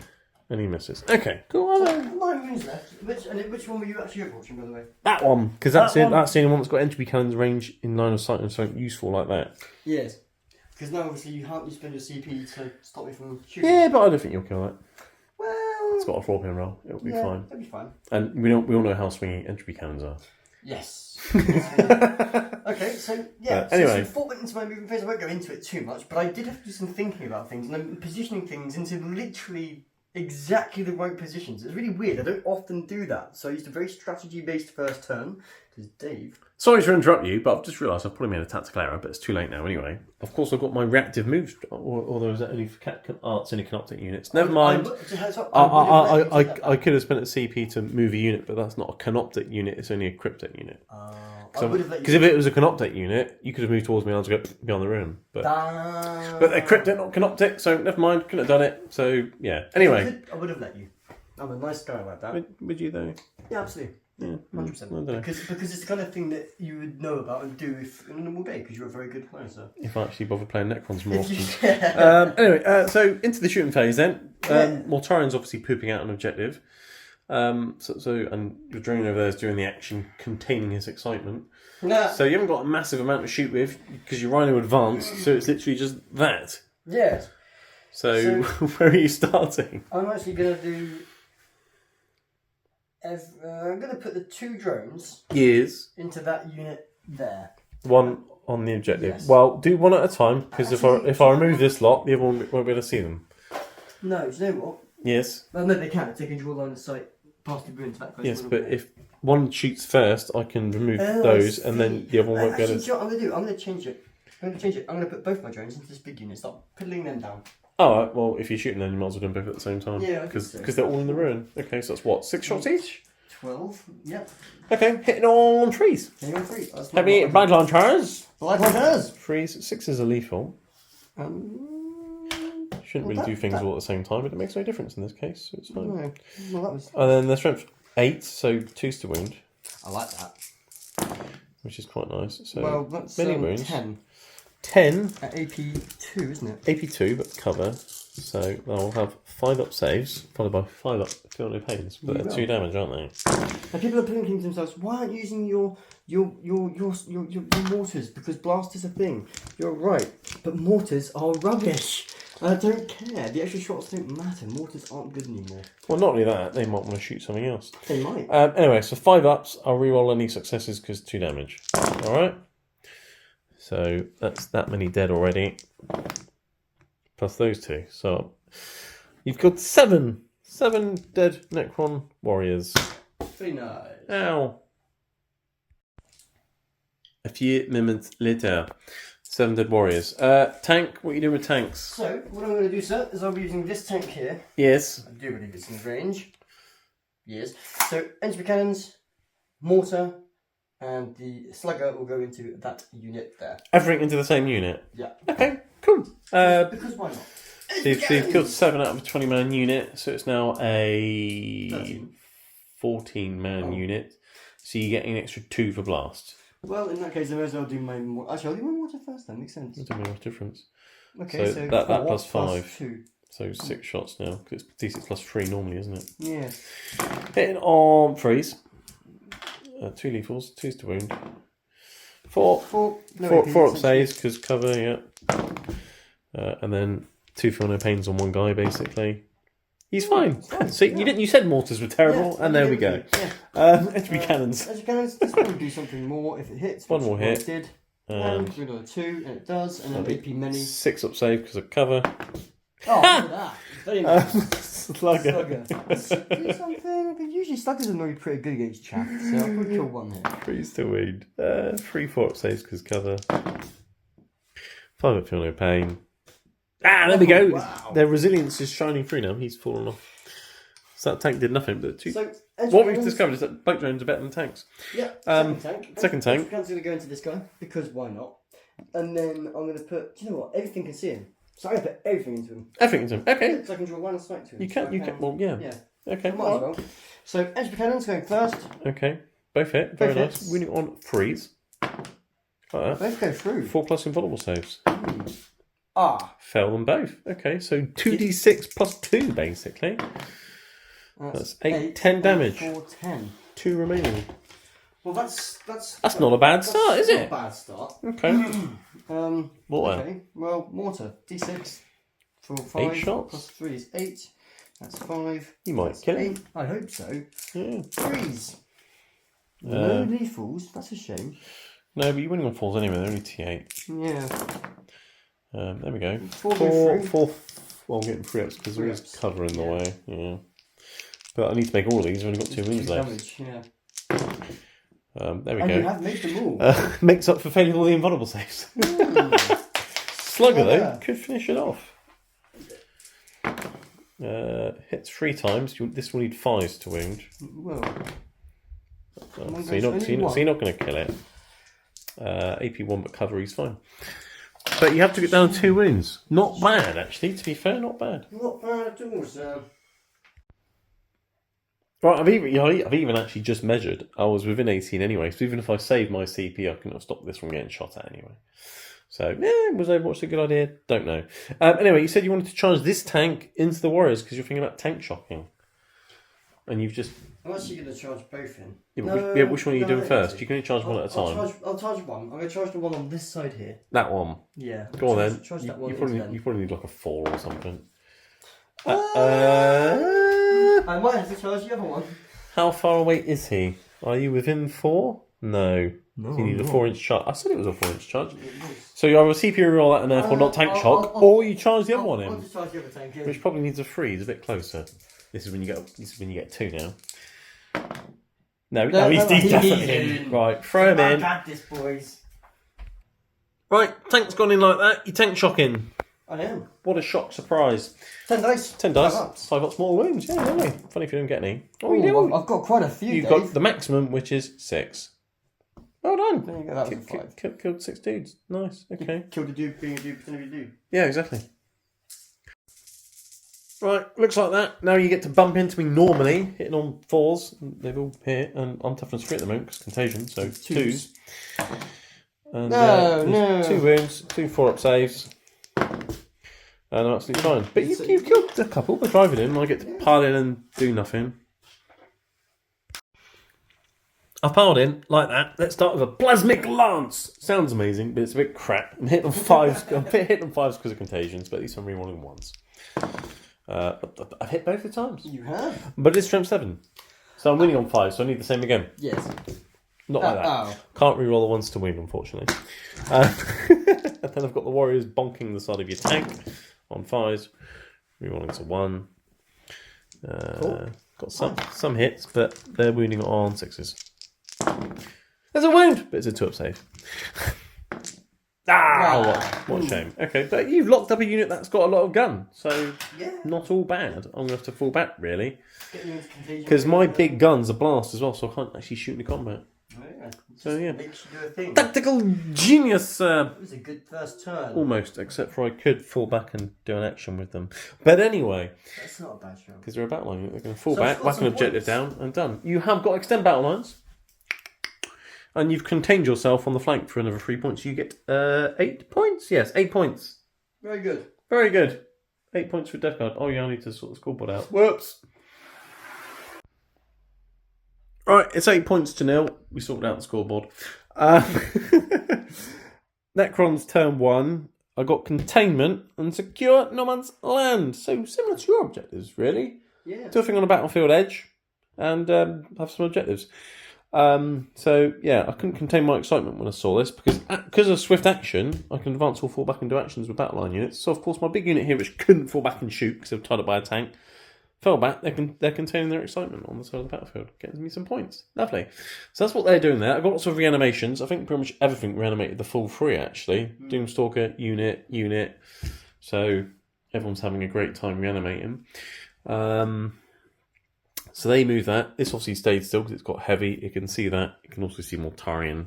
And he misses. Okay, cool. 9 wounds left. Which one were you actually watching, by the way? That one, because that's the only one that's got entry cannons range in line of sight and something useful like that. Yes. Because now obviously you can't spend your CP to stop me from shooting. Yeah, but I don't think you'll kill that. Well, It's got a 4-pin roll. It'll be fine. It'll be fine. And we all know how swingy entry cannons are. Yes. Okay, so yeah. Anyway. So 4 went into my moving phase. I won't go into it too much, but I did have to do some thinking about things, and I'm positioning things into literally exactly the right positions. It's really weird. I don't often do that. So I used a very strategy-based first turn, because Dave... Sorry to interrupt you, but I've just realised I've probably made a tactical error, but it's too late now anyway. Of course, I've got my reactive moves, or there was only for arts in Canoptic units. Never mind. I could have spent a CP to move a unit, but that's not a Canoptic unit, it's only a Cryptic unit. Because if it was a Canoptic unit, you could have moved towards me and I was going to go on the room. But they're Cryptic, not Canoptic, so never mind, couldn't have done it. So, yeah. Anyway. I would have let you. I'm a nice guy like that. Would you, though? Yeah, absolutely. Yeah, 100%. Because it's the kind of thing that you would know about and do if in a normal day, because you're a very good player, so. If I actually bother playing Necrons more often. Anyway, so into the shooting phase then. Mortarion's obviously pooping out an objective. And your drone over there is doing the action containing his excitement. Nah. So you haven't got a massive amount to shoot with because your Rhino advanced, so it's literally just that. Yes. So where are you starting? I'm actually going to do... I'm going to put the 2 drones into that unit there. One on the objective. Yes. Well, do one at a time, because if I remove this lot, the other one won't be able to see them. No, do you know what? Yes. Well, no, they can. They can draw line of sight past the ruins that close. Yes, but if one shoots first, I can remove those, and then the other one won't be able to... You know what I'm going to do? I'm going to change it. I'm going to put both my drones into this big unit, start piddling them down. Oh, well, if you're shooting them, you might as well do them both at the same time. Yeah, because they're all in the ruin. Okay, so that's what, 6 shots each? 12, yep. Okay, hitting on 3s. Hitting on 3. Heavy blind launchers. Blind launchers. 3s, 6s are lethal. Shouldn't really do things all at the same time, but it makes no difference in this case, so it's fine. No. Well, that was... And then the strength 8, so 2s to wound. I like that. Which is quite nice. So well, that's many wounds. 10. 10. At AP2, isn't it? AP2, but cover. So they'll have 5 up saves, followed by 5 up feel no pains. But they're 2 damage, aren't they? And people are thinking to themselves, why aren't you using your mortars? Because blast is a thing. You're right. But mortars are rubbish. I don't care. The extra shots don't matter. Mortars aren't good anymore. Well, not only that, they might want to shoot something else. They might. Anyway, so 5 ups. I'll reroll any successes because 2 damage. Alright? So that's that many dead already. Plus those 2. So you've got 7 dead Necron warriors. Very nice. Ow. A few minutes later. 7 dead warriors. Tank, what are you doing with tanks? So, what I'm going to do, sir, is I'll be using this tank here. Yes. I do believe it's in range. Yes. So, entry cannons, mortar, and the slugger will go into that unit there. Everything into the same unit? Yeah. Okay, cool. Because why not? So you've killed 7 out of a 20-man unit, so it's now a 14-man unit. So you're getting an extra 2 for blast. Well, in that case, I may as well do my mortar. Actually, I'll do my mortar first then, makes sense. It doesn't make much difference. Okay, so that plus 5. 2. So 6 shots now, because it's D6 plus 3 normally, isn't it? Yeah. Hitting on 3s. 2 lethals, 2s to wound. 4 up saves, because cover, yeah. And then 2 feel no pains on one guy, basically. He's fine. So you said mortars were terrible, and there we go. Entry cannons. Entry cannons. This one will do something more if it hits. One more hit. Did. And we got a 2, and it does, and then AP many. 6 up save because of cover. Oh, look at that! Very nice. Slugger. Let's do something. But usually sluggers are normally pretty good against chaff, so I'll probably kill 1 here. Freeze to wound. 3, 4 up saves because cover. 5 up feel no pain. There we go. Wow. Their resilience is shining through now. He's fallen off. So that tank did nothing. But So, what we've discovered is that boat drones are better than tanks. Yeah, second tank. I'm going to go into this guy, because why not? And then I'm going to put, do you know what? Everything can see him. So I'm going to put everything into him. Everything into him. Okay. So I can draw 1 strike to him. You can. Well, yeah. Okay. Might as well. So entry cannons going first. Okay. Both hit. Very Both nice. hits. Winning on freeze. Like that. Both go through. 4+ invulnerable saves. Fell them both. Okay, so 2d6 plus 2, basically. That's 8, 10 damage. 4, 10. 2 remaining. Well, that's not a bad start, is it? Not a bad start. Okay. Mortar. Okay. Well, mortar. D6 for 5. 8 shots. Plus 3 is 8. That's 5. You might kill him. 8. I hope so. Yeah. Freeze. No lethals. That's a shame. No, but you're winning on 4s anyway. They're only T8. Yeah. There we go. 4. Well, I'm getting 3 ups because there is cover in the way. Yeah. But I need to make all of these. I've only got 2 wounds left. Damage, yeah. There we And go. you have made them all. Makes up for failing all the invulnerable saves. Slugger, though, could finish it off. Hits 3 times. This will need 5s to wound. Well. So you're not going to kill it. AP 1, but cover, he's fine. But you have to get down 2 wounds. Not bad, actually. To be fair, not bad. Not bad at all, sir. Right, I've even actually just measured. I was within 18 anyway, so even if I saved my CP, I couldn't have stopped this from getting shot at anyway. So, was Overwatch a good idea? Don't know. Anyway, you said you wanted to charge this tank into the Warriors because you're thinking about tank shocking. And you've just... I'm actually going to charge both in. Yeah, which one are you doing first? You can only charge one at a time. I'll charge 1. I'm going to charge the one on this side here. That one? Yeah. Go on then. Charge that one you probably need like a 4 or something. I might have to charge the other one. How far away is he? Are you within 4? No. No. You need a 4-inch charge. I said it was a 4-inch charge. So you either CPU roll that and therefore not tank shock, or you charge the other one in. I'll just charge the other tank in. Which probably needs a freeze a bit closer. This is when you get 2 now. No, he's definitely in. Right, throw him in. Got this, boys. Right, tank's gone in like that. You tank shocking. I am. What a shock surprise. 10 dice. 10 dice. 5 up small wounds. Yeah, lovely. Funny if you don't get any. Oh, you do? I've got quite a few. You've got the maximum, which is 6. Well done. There you go. That was 5. Killed 6 dudes. Nice. Okay. Killed a dude, being a dude, pretending to be a dude. Yeah, exactly. Right, looks like that. Now you get to bump into me normally, hitting on 4s. They've all hit, and I'm tough and straight at the moment because contagion, so 2s. And, no. 2 wounds, 2 4-up saves. And I'm absolutely fine. But you've killed a couple by driving in, and I get to pile in and do nothing. I've piled in like that. Let's start with a plasmic lance. Sounds amazing, but it's a bit crap. I'm hitting on 5s. I'm hitting on 5s because of contagions, but at least I'm rerolling 1s. I've hit both the times. You have? But it's strength 7. So I'm winning on 5, so I need the same again. Yes. Not like that. Oh. Can't reroll the 1s to win, unfortunately. And then I've got the Warriors bonking the side of your tank on 5s. Rerolling to 1. Cool. Got some hits, but they're wounding on 6s. There's a wound, but it's a 2-up save. What a shame. Okay, but you've locked up a unit that's got a lot of gun, so not all bad. I'm going to have to fall back, really. Because my big gun's a blast as well, so I can't actually shoot into combat. Oh, yeah. So, yeah. Makes you do a thing. Tactical genius! It was a good first turn. Almost, except for I could fall back and do an action with them. But anyway, That's not a bad show. because they're a battle line, they're going to fall So back, it's got whack an some objective points. down, and done. You have got extend battle lines. And you've contained yourself on the flank for another 3 points. You get 8 points? Yes, 8 points. Very good. Very good. 8 points for Death Guard. Oh, yeah, I need to sort the scoreboard out. Whoops. Right, it's 8 points to 0. We sorted out the scoreboard. Necrons turn 1. I got containment and secure no man's land. So similar to your objectives, really. Yeah. Do a thing on a battlefield edge and have some objectives. So yeah, I couldn't contain my excitement when I saw this because of swift action, I can advance or fall back and do actions with battle line units. So of course my big unit here, which couldn't fall back and shoot because they were tied up by a tank, fell back. They're containing their excitement on the side of the battlefield, getting me some points. Lovely. So that's what they're doing there. I've got lots of reanimations. I think pretty much everything reanimated the full 3 actually. Doomstalker, unit. So everyone's having a great time reanimating. So they move that. This obviously stayed still because it's got heavy. You can see that. You can also see Mortarion.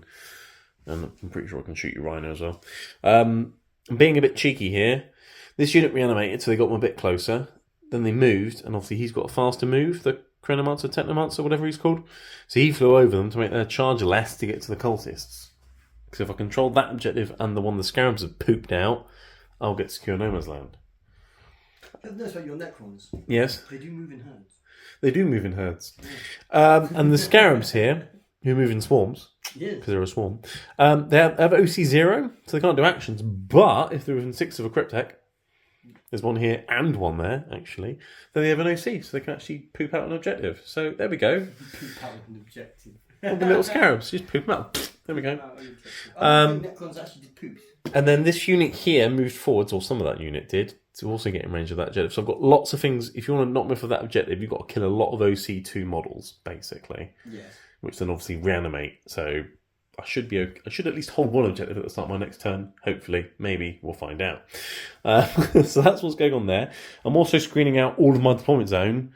And I'm pretty sure I can shoot your Rhino as well. I'm being a bit cheeky here. This unit reanimated, so they got them a bit closer. Then they moved, and obviously he's got a faster move, the Chronomancer, Technomancer, whatever he's called. So he flew over them to make their charge less to get to the cultists. Because if I control that objective and the one the Scarabs have pooped out, I'll get secure no man's land. I've noticed about your Necrons. Yes? They do move in herds. They do move in herds. And the Scarabs here, who move in swarms, because they're a swarm, they have OC0, so they can't do actions. But if they're within 6 of a Cryptek, there's one here and one there, actually, then they have an OC, so they can actually poop out an objective. So there we go. Poop out an objective. All the little Scarabs, just poop them out. There we go. Necrons actually did poops. And then this unit here moved forwards, or some of that unit did, to also get in range of that objective. So I've got lots of things. If you want to knock me off of that objective, you've got to kill a lot of OC2 models, basically. Yes. Which then obviously reanimate. So I should be. I should at least hold one objective at the start of my next turn. Hopefully, maybe we'll find out. So that's what's going on there. I'm also screening out all of my deployment zone.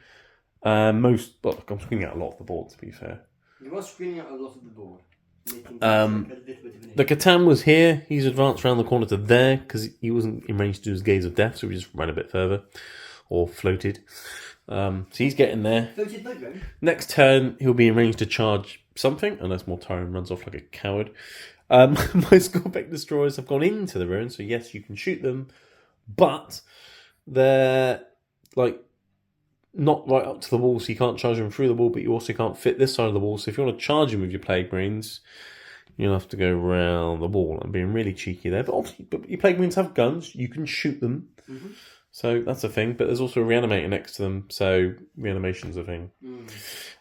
I'm screening out a lot of the board, to be fair. You are screening out a lot of the board. The Catan was here. He's advanced around the corner to there because he wasn't in range to do his Gaze of Death, so we just ran a bit further or floated. So he's getting there. Floated boat going. Next turn, he'll be in range to charge something, unless Mortarion runs off like a coward. My Scorpec destroyers have gone into the ruin, so yes, you can shoot them, but they're like not right up to the wall, so you can't charge them through the wall, but you also can't fit this side of the wall. So if you want to charge them with your Plague Marines, you'll have to go around the wall. I'm being really cheeky there, but obviously, your Plague Marines have guns. You can shoot them, so that's a thing. But there's also a reanimator next to them, so reanimation's a thing.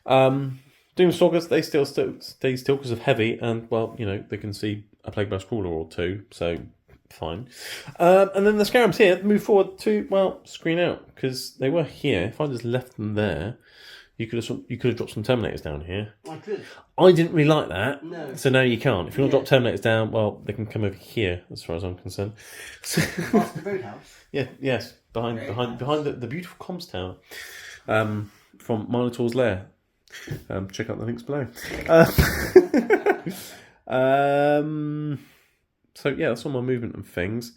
Doomstalkers, they still stay still because of heavy, and well, they can see a Plague Blast Crawler or two, so fine. And then the Scarabs here move forward to screen out because they were here. If I just left them there, you could have dropped some Terminators down here. I could. I didn't really like that. No. So now you can't. If you want to drop Terminators down, well, they can come over here, as far as I'm concerned. Past the roadhouse. Yeah. Yes. Behind the beautiful comms tower, from Minotaur's Lair. Check out the links below. So yeah, that's all my movement and things.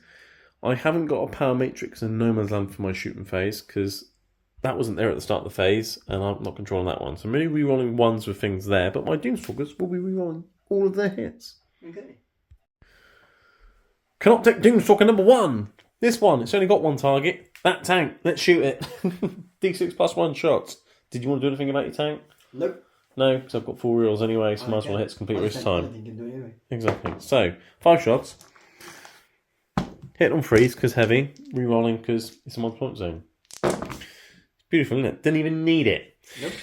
I haven't got a power matrix and no man's land for my shooting phase because that wasn't there at the start of the phase, and I'm not controlling that one. So I'm really re-rolling ones with things there, but my Doomstalkers will be re-rolling all of their hits. Okay. Canoptek Doomstalker number 1. This one, it's only got one target. That tank. Let's shoot it. D6 plus 1 shots. Did you want to do anything about your tank? Nope. No, because I've got 4 rerolls anyway, so might as well hit complete risk time. Anyway. Exactly. So, 5 shots. Hit on freeze because heavy. Rerolling because it's a multiple zone. It's beautiful, isn't it? Didn't even need it. Nope.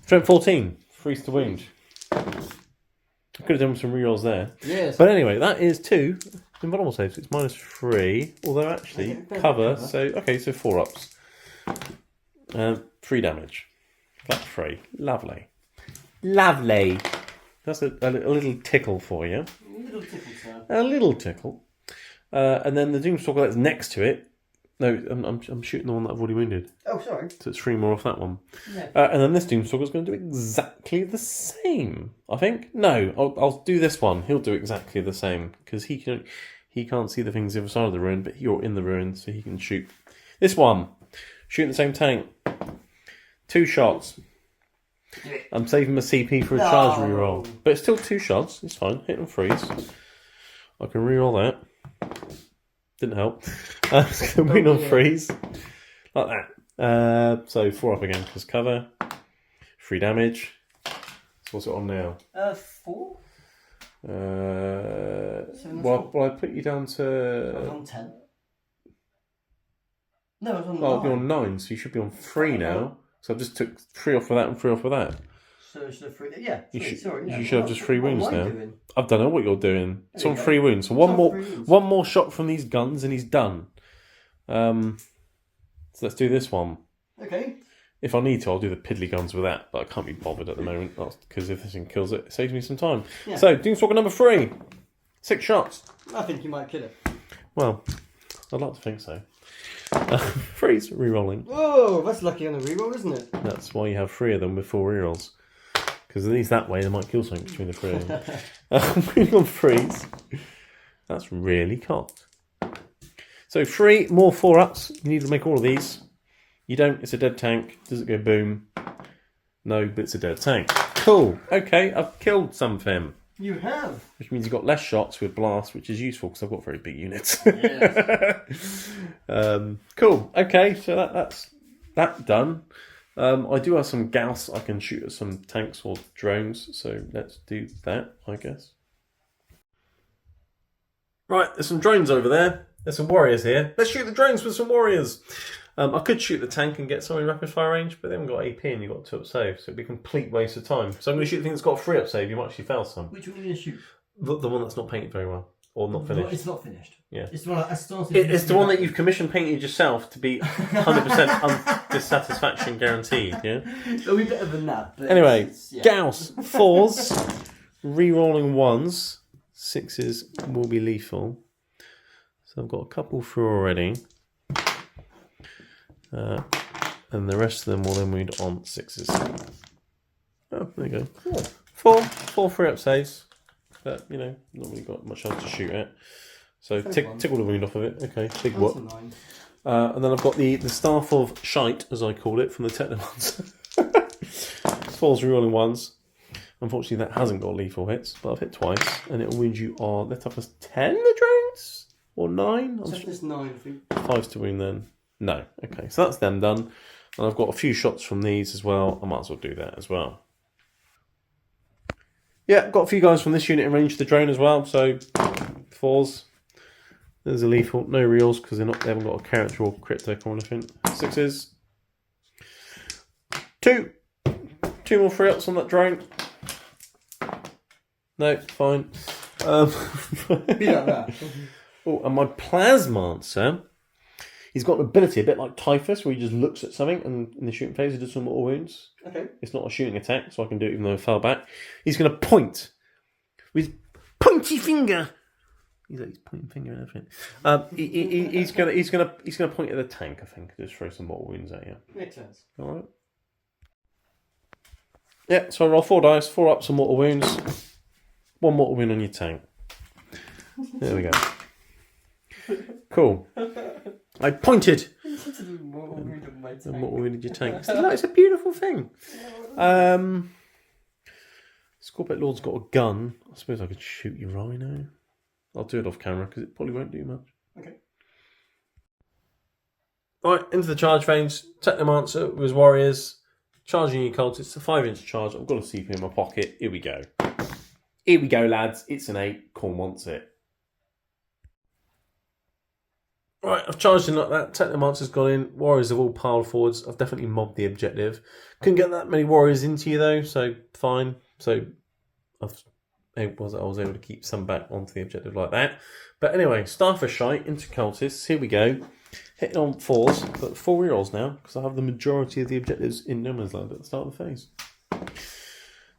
Strength 14. Freeze to wound. I could have done some rerolls there. Yes. But anyway, that is 2 invulnerable saves. It's -3. Although actually, cover. So 4 ups. 3 damage. Flat 3. Lovely. Lovely. That's a little tickle for you. A little tickle, sir. A little tickle. And then the Doomstalker that's next to it. No, I'm shooting the one that I've already wounded. Oh, sorry. So it's 3 more off that one. Yeah. And then this Doomstalker is going to do exactly the same. I think. No, I'll do this one. He'll do exactly the same because he can't see the things the other side of the ruin, but you're in the ruin, so he can shoot. This one, shooting the same tank. 2 shots. I'm saving my CP for a charge reroll. But it's still 2 shots. It's fine. Hit and freeze. I can reroll that. Didn't help. It's going to win on freeze. Like that. So 4 up again because cover. 3 damage. So what's it on now? 4? Well, I put you down to... I'm on 10. No, it's on Well, I'll be 9. on 9, so you should be on 3 now. So I've just took 3 off of that and 3 off of that. So it should have 3. Yeah, You 3. should, Sorry. Yeah. you should have just 3 wounds what am I now. doing? I don't know what you're doing. It's There on you go. 3 wounds. So It's on 3 wounds. one more shot from these guns and he's done. So let's do this one. Okay. If I need to, I'll do the piddly guns with that, but I can't be bothered at the moment because if this thing kills it, it saves me some time. Yeah. So, Doomstalker number 3. 6 shots. I think you might kill it. Well, I'd like to think so. 3's re-rolling. Whoa, that's lucky on a reroll, isn't it? That's why you have 3 of them with 4 rerolls. Because at least that way they might kill something between the 3 of them. Moving on 3s. That's really cocked. So 3 more 4-ups. You need to make all of these. You don't, it's a dead tank. Does it go boom? No, but it's a dead tank. Cool. Okay, I've killed something. You have. Which means you've got less shots with blast, which is useful because I've got very big units. Yes. Cool. Okay, so that's that done. I do have some Gauss I can shoot at some tanks or drones, so let's do that, I guess. Right, there's some drones over there. There's some warriors here. Let's shoot the drones with some warriors. I could shoot the tank and get someone in rapid fire range, but they haven't got AP and you've got 2 up save, so it'd be a complete waste of time. So I'm going to shoot the thing that's got a 3 up save. You might actually fail some. Which one are you going to shoot? The one that's not painted very well, or not finished. It's not finished. Yeah. It's the one I started. It's the one that you've commission painted yourself to be 100% dissatisfaction guaranteed. Yeah. It'll be better than that. But Anyway, yeah. Gauss 4s, re-rolling 1s, 6s will be lethal. So I've got a couple through already. And the rest of them will then wound on 6s. Oh, there you go. 4 free up saves. But, you know, not really got much else to shoot at. So tickle the wound off of it. Okay, big what? And then I've got the Staff of Shite, as I call it, from the Technomons. 4s rerolling 1s. Unfortunately, that hasn't got lethal hits, but I've hit twice. And it'll wound you on the toughest 10, the drones? Or 9? Toughest 9, I think. 5s to wound then. No. Okay, so that's them done. And I've got a few shots from these as well. I might as well do that as well. Yeah, got a few guys from this unit in range of the drone as well. So 4s. There's a lethal. No reels because they haven't got a character or cryptic or anything. 6s. 2 more free ups on that drone. No, fine. Be like that. Oh, and my Plasmancer. He's got an ability, a bit like Typhus, where he just looks at something and in the shooting phase he does some mortal wounds. Okay. It's not a shooting attack, so I can do it even though I fell back. He's going to point with his pointy finger. He's like his pointing finger and everything. He's going to point at the tank, I think, just throw some mortal wounds at you. Makes sense. All right. Yeah, so I roll 4 dice, 4 ups and mortal wounds. 1 mortal wound on your tank. There we go. Cool. I pointed. The mortal wound your tank. It's a beautiful thing. Scorpet Lord's got a gun. I suppose I could shoot your rhino. I'll do it off camera because it probably won't do much. Okay. Right, into the charge phase. Technomancer with his warriors. Charging your cultists. It's a 5-inch charge. I've got a CP in my pocket. Here we go. Here we go, lads. It's an 8. Corn wants it. Right, I've charged in like that. Technomancer's gone in. Warriors have all piled forwards. I've definitely mobbed the objective. Couldn't get that many warriors into you though, so fine. So I was able to keep some back onto the objective like that. But anyway, Staff of Shite into cultists. Here we go. Hitting on 4s, but 4 rerolls now because I have the majority of the objectives in No Man's Land at the start of the phase.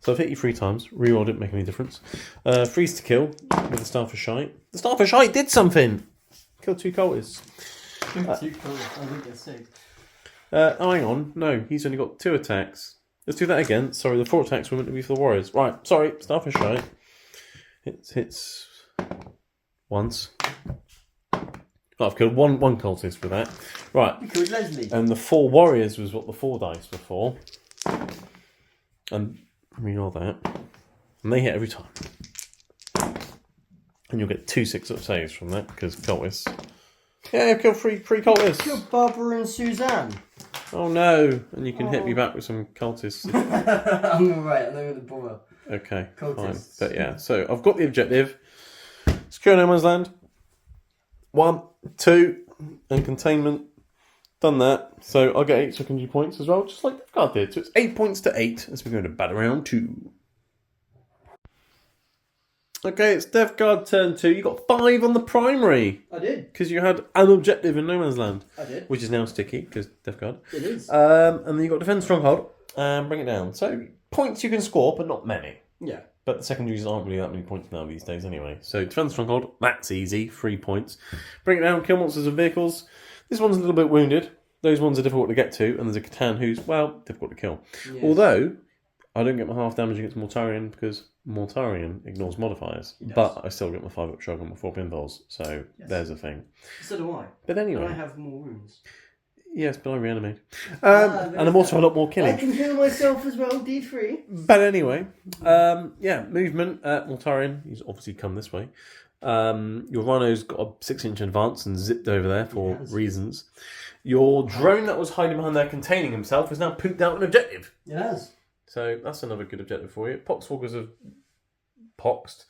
So I've hit you 3 times. Reroll didn't make any difference. Freeze to kill with the Staff of Shite. The Staff of Shite did something. Killed 2 cultists. 2 cultists. I think there's 6. Oh, hang on. No, he's only got 2 attacks. Let's do that again. Sorry, the 4 attacks were meant to be for the warriors. Right, sorry. Staff of Shite. Hits once. Oh, I've killed one cultist with that. Right. You killed Leslie. And the 4 warriors was what the 4 dice were for. And reroll that. And they hit every time. And you'll get 2 6-up saves from that because cultists. Yeah, I've killed 3 cultists. Killed Barbara and Suzanne. Oh no! And you can hit me back with some cultists. I'm alright, I'm not going to bother. Okay, Cultists. fine. But yeah, so I've got the objective. Secure No Man's Land. 1, 2, and containment. Done that. So I'll get 8 secondary points as well, just like Death Guard did. So it's 8 points to 8 as we go to battle round 2. Okay, it's Death Guard turn 2. You got 5 on the primary. I did. Because you had an objective in No Man's Land. I did. Which is now sticky, because Death Guard. It is. And then you got Defend Stronghold and bring it down. So points you can score, but not many. Yeah. But the secondaries aren't really that many points now these days anyway. So Defend Stronghold, that's easy. 3 points. Bring it down, kill monsters and vehicles. This one's a little bit wounded. Those ones are difficult to get to. And there's a Catan who's, well, difficult to kill. Yes. Although, I don't get my half damage against Mortarion because Mortarion ignores modifiers. But I still get my 5-up shrug and my 4 pinfalls. So there's a thing. So do I. But anyway. And I have more wounds. Yes, but I reanimate. And I'm also a lot more killing. I can heal myself as well, D3. But anyway, movement. Mortarion, he's obviously come this way. Your Rhino's got a 6-inch advance and zipped over there for reasons. Your drone that was hiding behind there containing himself has now pooped out an objective. It has. So that's another good objective for you. Poxwalkers have poxed.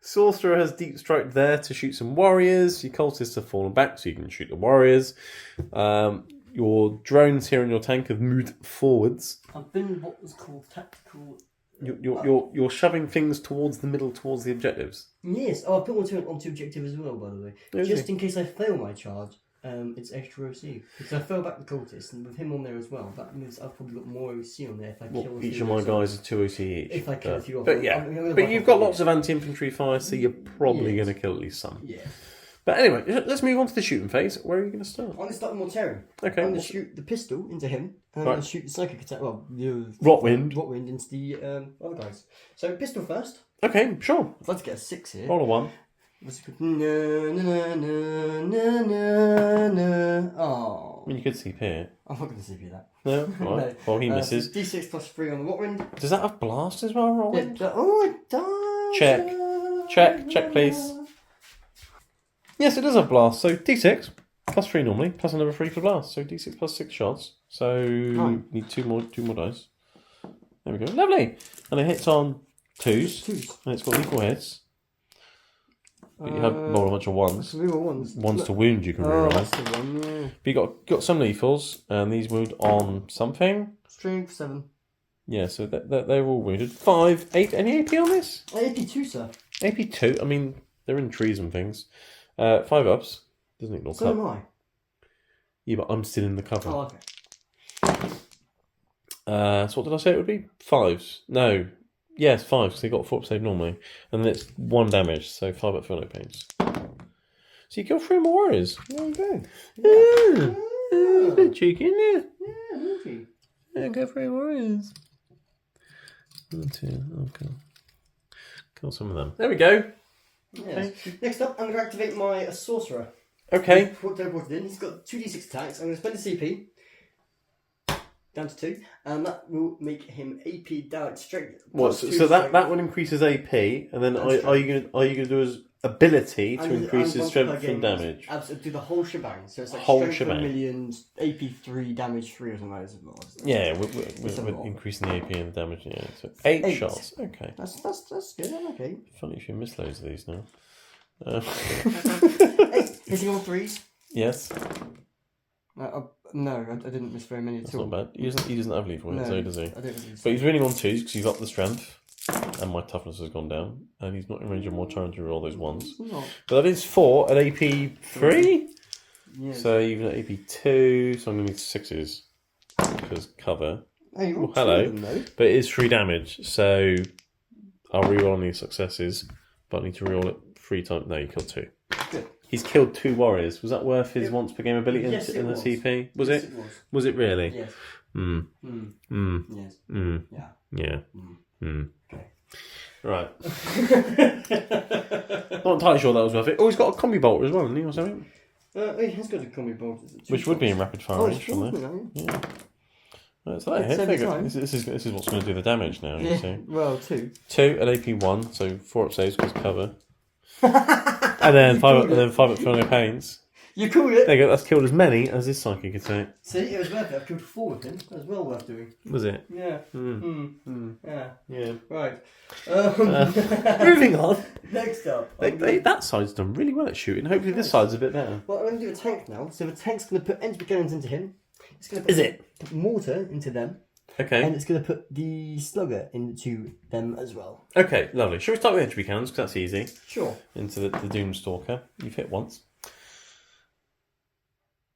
Sorcerer has deep strike there to shoot some warriors. Your cultists have fallen back so you can shoot the warriors. Your drones here in your tank have moved forwards. I've been what was called tactical. You're shoving things towards the middle, towards the objectives. Yes. Oh, I put one onto objective as well, by the way. Just in case I fail my charge, it's extra OC. Because I fell back the cultist, and with him on there as well, that means I've probably got more OC on there if I kill a few. Each of my guys is 2 OC each. If I kill a few of them. them. But yeah, but you've got lots of anti-infantry fire, so you're probably going to kill at least some. Yeah. But anyway, let's move on to the shooting phase. Where are you going to start? I'm going to start with Mortarion. Okay. I'm going to shoot the pistol into him, and I'm going to shoot the psychic attack. Well, the Rotwind into the other guys. So pistol first. Okay, sure. I'd like to get a 6 here. Roll a 1. Oh. I mean, you could CP it. I'm not going to CP that. No? Right. No. Well, he misses. D6 plus 3 on the Rotwind. Does that have blast as well, Rotwind? It does. Check, please. Yes, it does have blast. So D6 plus 3 normally, plus another 3 for blast. So D6 plus 6 shots. So you need two more dice. There we go. Lovely. And it hits on 2s. And it's got equal hits. But you have roll a bunch of 1s. Ones to wound, you can reroll. That's the one, yeah. But you got some lethals, and these wound on something. Strength 7. Yeah, so they're all wounded. 5, 8. Any AP on this? AP2, sir. AP2. I mean, they're in trees and things. 5 ups. Doesn't ignore so cover. am I. Yeah, but I'm still in the cover. Oh, okay. So what did I say it would be? 5s. No. Yes, 5, because they got 4 up save normally. And then it's 1 damage, so 5 up for no pains. So you kill 3 more warriors. There you go. Yeah. A bit cheeky, isn't it? Yeah, movie. Yeah, go 3 warriors. 1, 2, okay. Kill some of them. There we go. Yes. Next up, I'm going to activate my sorcerer. Okay. He's got 2d6 attacks. I'm going to spend a CP down to 2, and that will make him AP down strength. What? So that one increases AP, and then are you gonna do his ability to increase his strength and damage? Absolutely, do the whole shebang. So it's like whole strength shebang. 1 million, AP 3, damage 3 or something like that. Yeah, we're increasing the AP and the damage. Yeah, so 8 shots. Okay. That's good. I'm okay. Funny if you miss loads of these now. 8 hitting all 3s. Yes. No, I didn't miss very many at all. That's not bad. He doesn't have lethal hits, so does he? I don't but he's winning on 2s because he's up the strength, and my toughness has gone down, and he's not in range of more turn to roll those 1s. But that is 4 at AP 3. Yes. So even at AP 2, so I'm going to need 6s because cover. Hey, hello. But it is 3 damage, so I'll reroll any successes, but I need to reroll it 3 times. No, you killed 2. Good. He's killed 2 warriors. Was that worth his once per game ability yes, in the was. CP? Was yes, it? Was. Was it really? Yes. Yes. Yeah. Yeah. Okay. Right. Not entirely sure that was worth it. Oh, he's got a combi bolter as well, hasn't he, or something? He has got a combi bolter. Which would be in rapid fire range from there. Yeah. Right, so that hit figure. This is what's going to do the damage now, you see. Well, 2. 2 at AP 1, so 4 up saves because cover. And then 5 up for no pains. You called it. There you go. That's killed as many as this psychic attack. See, it was worth it. I've killed 4 with him. That was well worth doing. Was it? Yeah. Yeah. Yeah. Right. Moving on. Next up. That side's done really well at shooting. Hopefully this side's a bit better. Well, I'm going to do a tank now. So the tank's going to put entry cannons into him. It's going to put mortar into them. Okay. And it's going to put the slugger into them as well. Okay, lovely. Shall we start with entry cannons, because that's easy. Sure. Into the Doomstalker. You've hit once.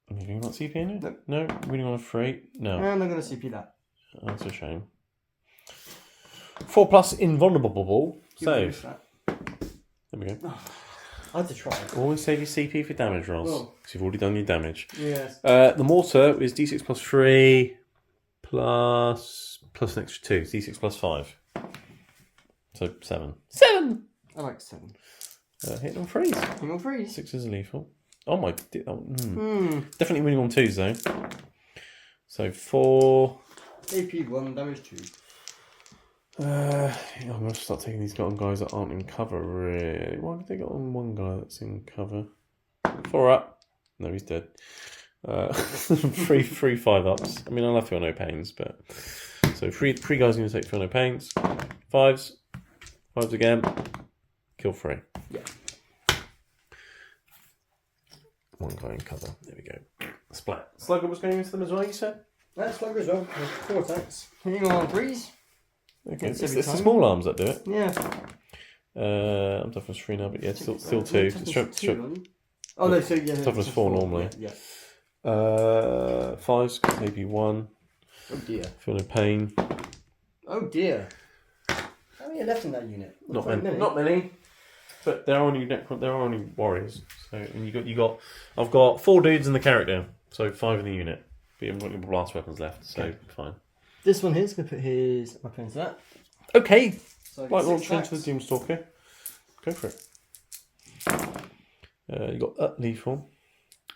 Have you got CP in it? No. Winning on a 3? No. I'm not going to CP that. That's a shame. 4+ invulnerable. Save. There we go. I had to try. Always save your CP for damage rolls, because you've already done your damage. Yes. The mortar is D6 plus 3 plus an extra 2. D6 plus 5. So 7. 7! I like 7. Hit on 3s. Hit on 3s. 6 is lethal. Oh my... Definitely winning on 2s though. So 4... AP 1, damage 2. I'm going to start taking these guys that aren't in cover, really. Why did they get on one guy that's in cover? 4 up. No, he's dead. 3 5-ups. I mean, I'll have feel no pains, but... So 3 guys are going to take feel no pains. 5s. 5s again. Kill 3. Yeah. 1 guy in cover. There we go. Splat. Slugger was going into them as well, you said? That's slugger as well. 4 attacks. Hitting on 3s. Okay, it's the small arms that do it. Yeah. I'm toughness 3 now, but yeah, still 2. Oh no, so yeah. Toughness 4 normally. Yeah. 5s, maybe 1. Oh dear. Feel no pain. Oh dear. How many are left in that unit? Not many. But there are only warriors. So and I've got 4 dudes in the character, so 5 in the unit. But you haven't got any blast weapons left, so fine. This one here is going to put his weapon into that. Okay. So Light launcher into the Doomstalker. Go for it. You got lethal,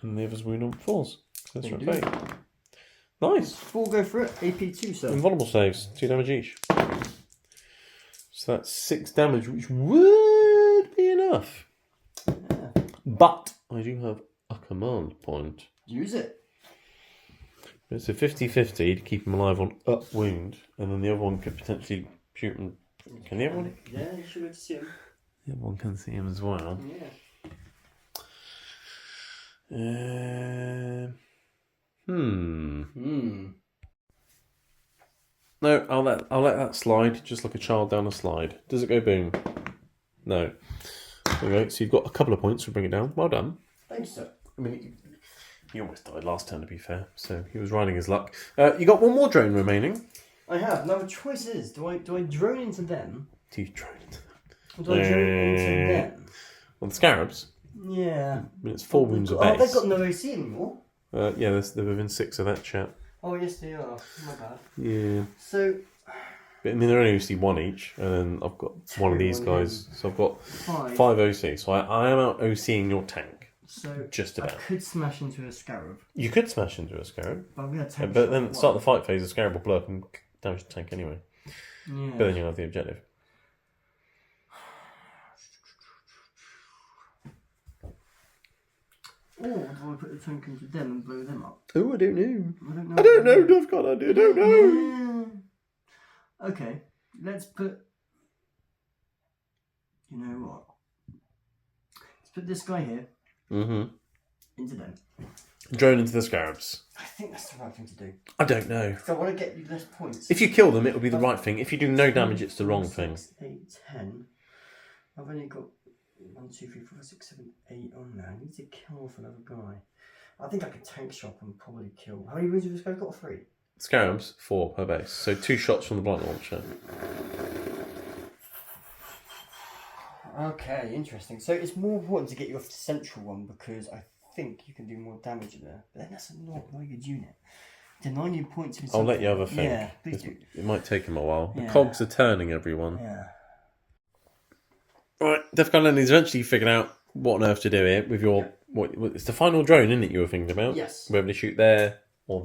and the others wound on 4s. So that's right. Nice. 4 go for it. AP 2, sir. Invulnerable saves, 2 damage each. So that's 6 damage, which would be enough. Yeah. But I do have a command point. Use it. It's a 50-50 to keep him alive on up wound, and then the other one could potentially shoot him. Can the other one? Yeah, you should be able to see him. The other one can see him as well. Yeah. No, I'll let that slide, just like a child down a slide. Does it go boom? No. Okay, so you've got a couple of points to bring it down. Well done. Thanks, sir. I mean, he almost died last turn, to be fair, so he was riding his luck. You got 1 more drone remaining. I have. Now the choice is, do I drone into them? Do you drone into them? Or do I drone into them? Well, the scarabs. Yeah. I mean, it's 4 wounds a base. Oh, they've got no AC anymore. Yeah, they're within 6 of that chap. Oh, yes, they are. My bad. Yeah. So... But, I mean, they're only OC 1 each, and then I've got 1 of these guys. So I've got 5 OC. So I am out OCing your tank. So just about. I could smash into a scarab. You could smash into a scarab. But I'm going to take but then start the fight phase, the scarab will blow up and damage the tank anyway. Yeah. But then you'll have the objective. Or do I put the tank into them and blow them up? Oh, I don't know. I don't know. I've got an idea. I don't know. Yeah. Okay, let's put... You know what? Let's put this guy here into them. Drone into the scarabs. I think that's the right thing to do. I don't know. So I want to get you less points. If you kill them, it will be the right thing. If you do no damage, it's the wrong thing. 6, 8, 10. I've only got 1, 2, 3, 4, 5, 6, 7, 8 on there. I need to kill off another guy. I think I could tank shot and probably kill. How many wounds have this guy got? 3. Scarabs, 4 per base. So 2 shots from the blight launcher. Okay, interesting. So it's more important to get you off the central one because I think you can do more damage there. But then that's not a very good unit. To 90 points. I'll let you have a think. Yeah, please do. It might take him a while. Yeah. The cogs are turning, everyone. Yeah. Right, Defcon Landing's eventually figured out what on earth to do here with your... What, it's the final drone, isn't it, you were thinking about? Yes. Whether to shoot there, or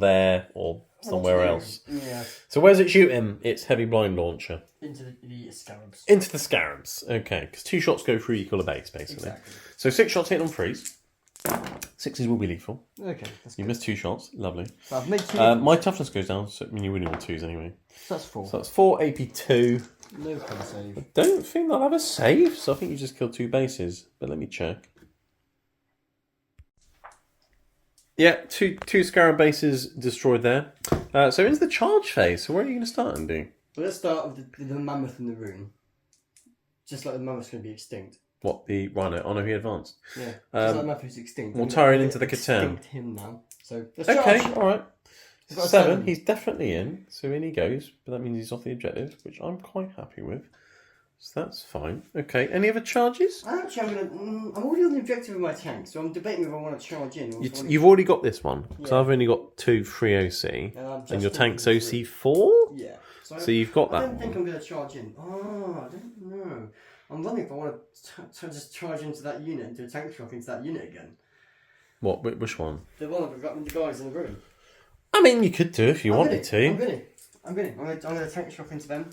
somewhere else. Yeah. So where's it shooting? It's heavy blind launcher. Into the scarabs. Into the scarabs. Okay, because 2 shots go through equal a base, basically. Exactly. So 6 shots hit on 3s. 6s will be lethal. Okay, that's You good. missed 2 shots. Lovely. So I've made 2. My toughness goes down, so I mean, you win all 2s anyway. So that's 4. So that's 4 AP2. No pen save. I don't think they'll have a save, so I think you just killed 2 bases. But let me check. Yeah, two Scarab bases destroyed there. So into the charge phase. So where are you going to start, Andy? Well, let's start with the mammoth in the room. Just like the mammoth's going to be extinct. What, the Rhino? Oh no, he advanced. Yeah, just like the mammoth is extinct. We'll tie it into the Catan. Extinct him now. So let's Okay, charge. alright. He's got a 7, he's definitely in. So in he goes. But that means he's off the objective, which I'm quite happy with. So that's fine. Okay, any other charges? Actually, I'm already on the objective of my tank, so I'm debating if I want to charge in. Or You've already got this one. Because Yeah. I've only got 2 free OC. And your tank's thinking OC4? Yeah. So you've got I that don't think one. I'm going to charge in. Oh, I don't know. I'm wondering if I want to just charge into that unit and do a tank shock into that unit again. What? Which one? The one I've got with the guys in the room. I mean, you could do if you wanted to. I'm going to tank shock into them.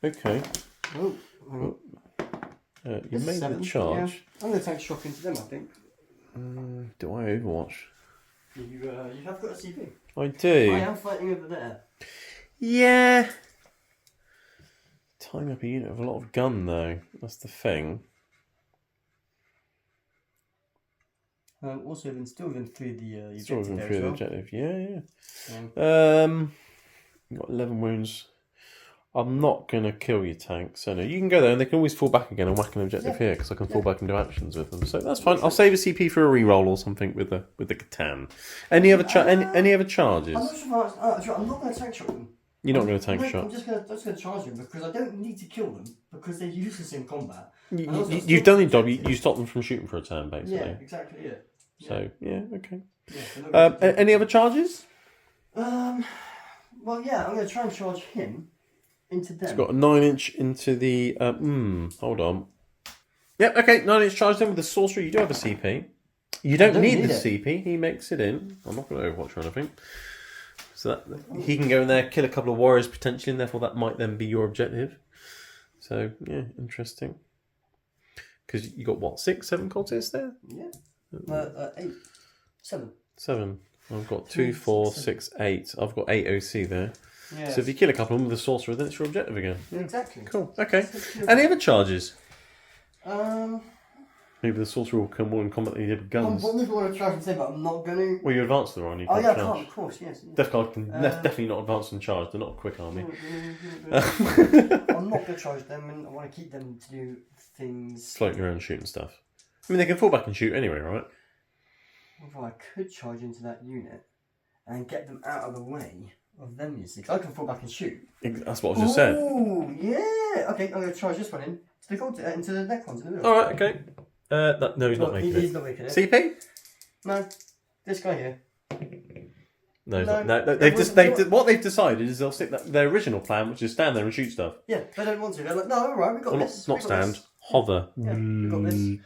Okay. Oh, You this is made 7, the charge. Yeah. I'm going to tank shock into them, I think. Do I Overwatch? You have got a CP. I do. I am fighting over there. Yeah. Tying up a unit with a lot of gun, though. That's the thing. Also, still within 3 of the Still objective within there 3 as of the well. objective. Yeah. Yeah. You got 11 wounds. I'm not going to kill your tank. So no, you can go there and they can always fall back again and whack an objective here because I can fall back and do actions with them. So that's fine. I'll save a CP for a reroll or something with the Catan. Any other any other charges? I'm not sure if I'm not going to tank shot them. You're not going to tank I'm shot. just going to charge them because I don't need to kill them because they're useless in combat. You've done your job. You stopped them from shooting for a turn, basically. Yeah, exactly. Yeah. So yeah, okay. Yeah, Any other charges? well, yeah, I'm going to try and charge him into them. It's got a 9-inch into the. Hold on. Yep. Okay. 9-inch charge then with the sorcery. You do have a CP. You don't need the CP. He makes it in. I'm not going to Overwatch or anything. So that he can go in there, kill a couple of warriors potentially, and therefore that might then be your objective. So yeah, interesting. Because you got what, 6, 7 cultists there? Yeah. 8, 7. 7. I've got 2, 4, 6, 8. I've got 8 OC there. Yeah. So if you kill a couple of them with a sorcerer, then it's your objective again. Exactly. Cool. Okay. Any other charges? Um. Maybe the sorcerer will come more in combat than he did with guns. I'm wondering if I want to charge and say, but I'm not going to. Well, you advance the Rhino. Oh yeah, I charge. can't. Of course, yes. Death Guard can definitely not advance and charge. They're not a quick army. I'm not going to charge them, and I want to keep them to do things. Floating around shooting stuff. I mean, they can fall back and shoot anyway, right? Although I could charge into that unit and get them out of the way of them, you see. 'Cause I can fall back and shoot. That's what I just said. Oh, yeah. Okay, I'm going to charge this one in into the Necrons in the middle. Alright, okay. No, he's not making He's it. not making it. CP? No, this guy here. No, he's No. not. No, what they've decided is they'll stick their original plan, which is stand there and shoot stuff. Yeah, they don't want to. They're like, no, alright, we got Or this. not we got stand, this. hover. Yeah, we got this.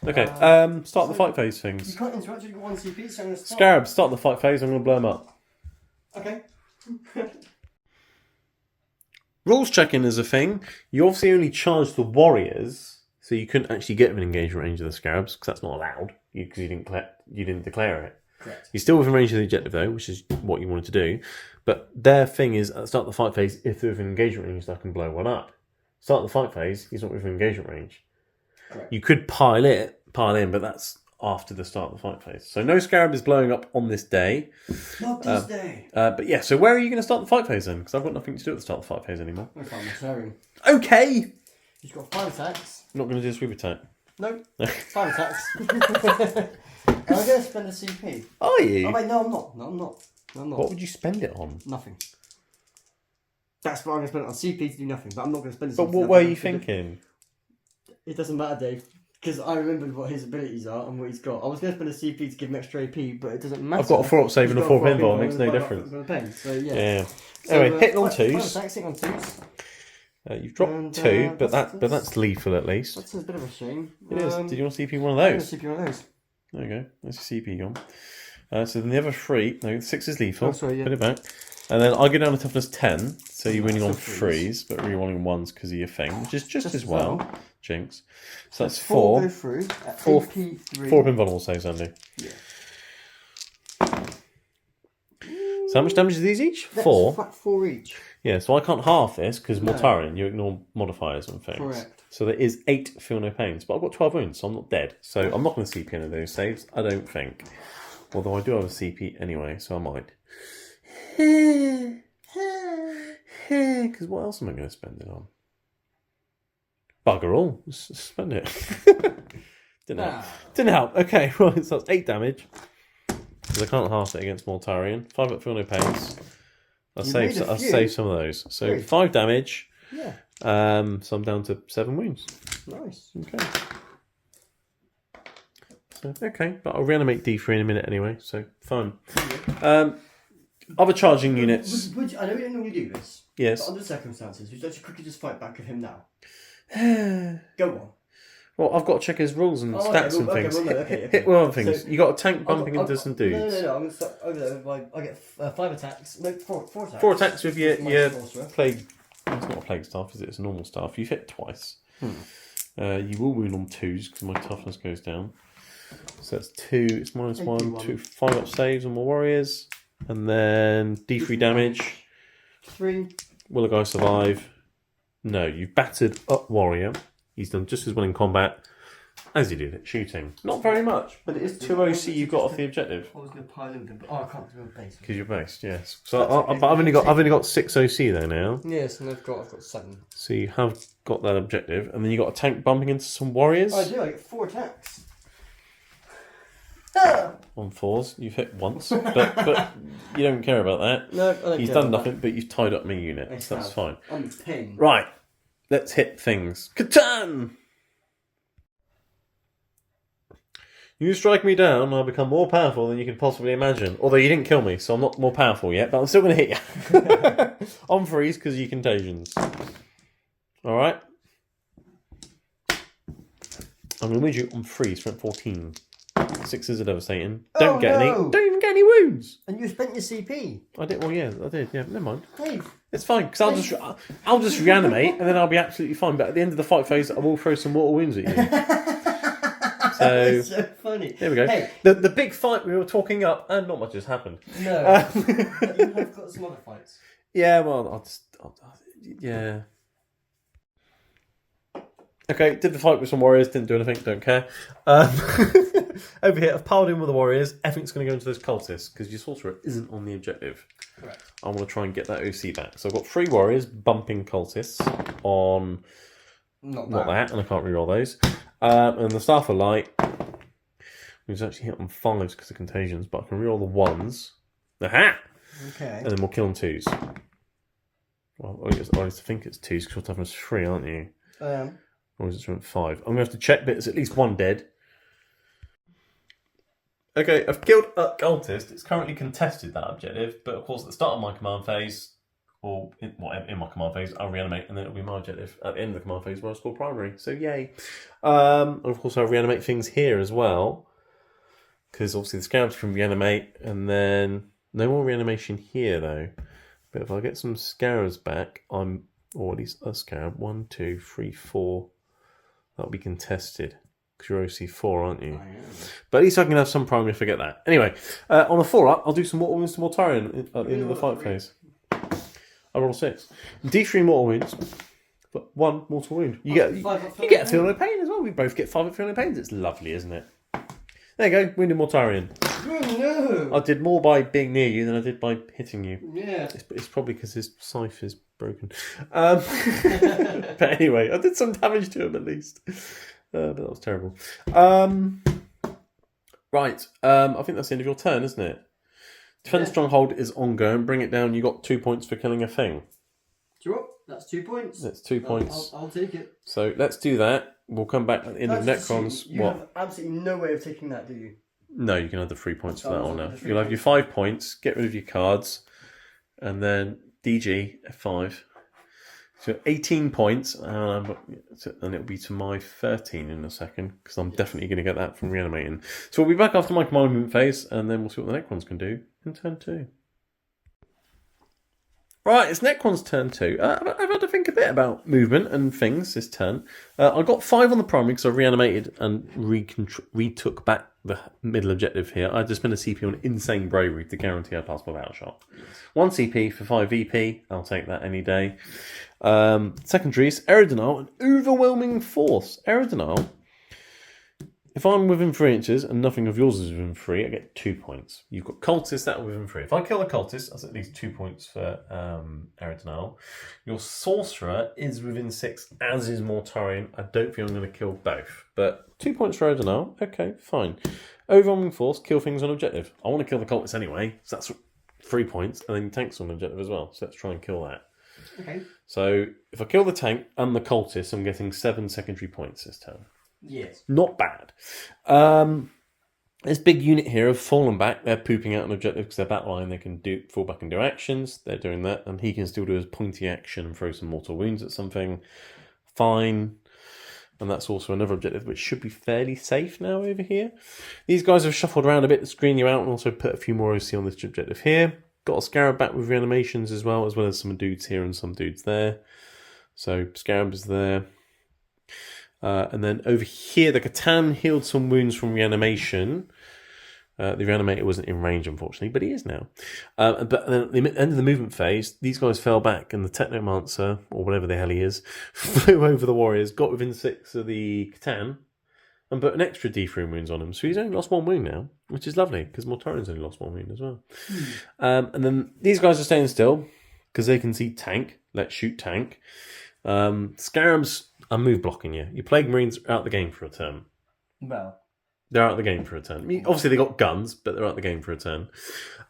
Okay, start the fight phase You things. can't interrupt, you've got 1 CP, so I'm going to start. Scarab, start the fight phase, I'm going to blow them up. Okay. Rules checking is a thing. You obviously only charge the warriors, so you couldn't actually get within engagement range of the scarabs because that's not allowed because you didn't declare it. Correct. You're still within range of the objective though, which is what you wanted to do. But their thing is at the start of the fight phase, if they're within engagement range, they can blow one up. Start the fight phase, he's not within engagement range. Correct. You could pile in, but that's after the start of the fight phase. So no scarab is blowing up on this day. Not this day. But yeah, so where are you going to start the fight phase then? Because I've got nothing to do at the start of the fight phase anymore. I'm fine with sharing. Okay! He's got 5 attacks. I'm not going to do a sweep attack. No, 5 attacks. I'm going to spend a CP. Are you? Oh wait, no, I'm not. No, I'm not. What would you spend it on? Nothing. That's what I'm going to spend it on. CP to do nothing, but I'm not going to spend it. But what were you thinking? It doesn't matter, Dave. Because I remembered what his abilities are and what he's got. I was going to spend a CP to give him extra AP, but it doesn't matter. I've got a 4-up save and a He's got 4 pinball. It pinball makes no and difference. So yeah. Yeah. So, Anyway, hitting on 5 2s. attacks, hitting on 2s. You've dropped And, 2, but that's- that's lethal at least. That's a bit of a shame. It is. Did you want to CP one of I'm going those? to CP one of those. There you go. That's your CP gone. So then the other 3, no, 6 is lethal. Oh, sorry, yeah. Put it back. And then I go down to toughness 10, so you're winning on Threes. threes, but re-rolling ones because of your thing, which is just as well. Jinx. So that's Four 4. go through. At Four- AP 3. 4 invulnerable saves, Andy. Yeah. So how much damage are these each? That's 4. flat 4 each. Yeah, so I can't half this because No. Mortarion, you ignore modifiers and things. Correct. So there is 8 feel no pains, but I've got 12 wounds, so I'm not dead. So I'm not going to CP any of those saves, I don't think. Although I do have a CP anyway, so I might. Because what else am I going to spend it on? Bugger all. Just spend it. Didn't help. Didn't help. Okay, right, so that's 8 damage. Because I can't half it against Mortarion. 5 at feel no pains. I'll save some of those. So Great. 5 damage. Yeah. So I'm down to 7 wounds. Nice. Okay. So, okay, but I'll reanimate D3 in a minute anyway, so fun. Other charging units. I know we don't normally do this. Yes. But under circumstances, would you actually quickly just fight back with him now? Go on. Well, I've got to check his rules and stats and things. Okay. Hit one things. So, you got a tank bumping into some dudes. No. I'm going to start over there. I get 5 attacks. No, 4 attacks. 4 attacks with your sorcerer. plague. It's not a plague staff, is it? It's a normal staff. You've hit twice. You will wound on 2s because my toughness goes down. So that's 2. It's -1. 2, 5 up saves on my warriors, and then D3 damage. 3. Will a guy survive? No, you've battered up warrior. He's done just as well in combat as he did at shooting. Not very much, but it is 2 OC you've got off the objective. I was going to pile in them, but I can't do a base. Because you're based, yes. So but I've only got 6 OC there now. Yes, and I've got 7. So you have got that objective, and then you got a tank bumping into some warriors. I do. I get 4 attacks. On 4s, you've hit once, but you don't care about that. No, I don't He's care done about nothing, but you've tied up my unit, that. so that's fine. I'm in pain. Right, let's hit things. Catan! You strike me down, and I'll become more powerful than you can possibly imagine. Although you didn't kill me, so I'm not more powerful yet, but I'm still going to hit you. On freeze because of your contagions. Alright? I'm going to wound you on freeze for 14. 6s are devastating. Don't even get any wounds. And you spent your CP. I did. Well, yeah, I did. Yeah, never mind. Dave. It's fine because I'll just reanimate and then I'll be absolutely fine. But at the end of the fight phase, I will throw some mortal wounds at you. That's so funny. There we go. Hey. The big fight we were talking up, and not much has happened. No. You have got some other fights. Yeah. Well, yeah. Okay, did the fight with some warriors, didn't do anything, don't care. Over here, I've piled in with the warriors. Everything's going to go into those cultists because your sorcerer isn't on the objective. Correct. I want to try and get that OC back. So I've got 3 warriors bumping cultists on not that, and I can't reroll those. And the Staff of Light, we've actually hit on 5s because of contagions, but I can reroll the 1s. Aha! Okay. And then we'll kill on 2s. Well, I think it's 2s because you're toughness 3, aren't you? I am. Or is it 5? I'm going to have to check, but it's at least 1 dead. Okay, I've killed a cultist. It's currently contested, that objective. But of course, at the start of my command phase, or in my command phase, I'll reanimate, and then it'll be my objective at the end of the command phase where I score primary. So yay. And of course, I'll reanimate things here as well. Because obviously the scarabs can reanimate, and then no more reanimation here, though. But if I get some scarabs back, or at least a scarab, 1, 2, 3, 4... That'll be contested. Because you're OC4, aren't you? I am. But at least I can have some primary, forget that. Anyway, on a 4-up, I'll do some mortal wounds to Mortarion at the end of the fight phase. I roll 6. D3 mortal wounds, but 1 mortal wound. You get a feel no pain as well. We both get 5 at feel no pains. It's lovely, isn't it? There you go, wounded Mortarion. Oh, no. I did more by being near you than I did by hitting you. Yeah. It's probably because his scythe is broken. But anyway, I did some damage to him at least. But that was terrible. Right, I think that's the end of your turn, isn't it? Defend Stronghold is ongoing. Bring it down. You got 2 points for killing a thing. Sure, that's 2 points. That's 2 points. I'll take it. So let's do that. We'll come back at the end of Necrons. You have absolutely no way of taking that, do you? No, you can have the 3 points for that one now. the 3 You'll have your 5 points, get rid of your cards, and then DG, F5. So 18 points, and it'll be to my 13 in a second, because I'm definitely going to get that from reanimating. So we'll be back after my command movement phase, and then we'll see what the Necrons can do in turn 2. Right, it's Necron's turn too. I've had to think a bit about movement and things this turn. I got 5 on the primary because I reanimated and retook back the middle objective here. I had to spend a CP on insane bravery to guarantee I pass my battle shot. 1 CP for 5 VP. I'll take that any day. Secondaries, Aerodynal, and overwhelming force. Aerodynal. If I'm within 3 inches and nothing of yours is within 3, I get 2 points. You've got cultists that are within 3. If I kill a cultist, that's at least 2 points for Aerodynal. Your sorcerer is within 6, as is Mortarion. I don't think I'm going to kill both. But 2 points for Aerodynal. Okay, fine. Overwhelming force, kill things on objective. I want to kill the cultist anyway, so that's 3 points. And then tanks on objective as well. So let's try and kill that. Okay. So if I kill the tank and the cultist, I'm getting 7 secondary points this turn. Yes. Not bad. This big unit here have fallen back. They're pooping out an objective because they're backline. They can fall back and do actions. They're doing that. And he can still do his pointy action and throw some mortal wounds at something. Fine. And that's also another objective which should be fairly safe now over here. These guys have shuffled around a bit to screen you out and also put a few more OC on this objective here. Got a Scarab back with reanimations as well as some dudes here and some dudes there. So Scarab is there. And then over here, the Catan healed some wounds from reanimation. The reanimator wasn't in range, unfortunately, but he is now. But then at the end of the movement phase, these guys fell back, and the Technomancer, or whatever the hell he is, flew over the warriors, got within 6 of the Catan, and put an extra D3 wounds on him. So he's only lost 1 wound now, which is lovely, because Mortarion's only lost 1 wound as well. And then these guys are staying still, because they can see tank. Let's shoot tank. Scarabs are move blocking you. Your Plague Marines are out the game for a turn. Well, they're out the game for a turn. I mean, obviously, they got guns, but they're out the game for a turn.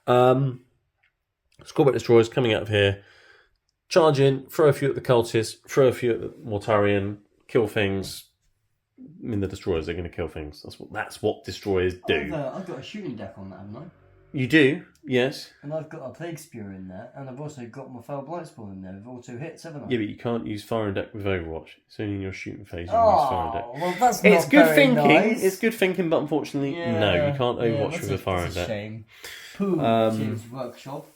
Scoreboat Destroyers coming out of here. Charge in, throw a few at the cultists, throw a few at the Mortarion, kill things. I mean, the Destroyers, they're going to kill things. That's what Destroyers do. I've got a shooting deck on that, haven't I? You do, yes. And I've got a Plague Spear in there, and I've also got my Foul Blightspawn in there with all 2 hits, haven't I? Yeah, but you can't use Fire and Deck with Overwatch. It's only in your shooting phase you can use Fire and Deck. Well, that's It's not good very thinking. nice. It's good thinking, but unfortunately, no, you can't Overwatch that's with a Fire and that's a Deck. shame. Pooh, James Workshop.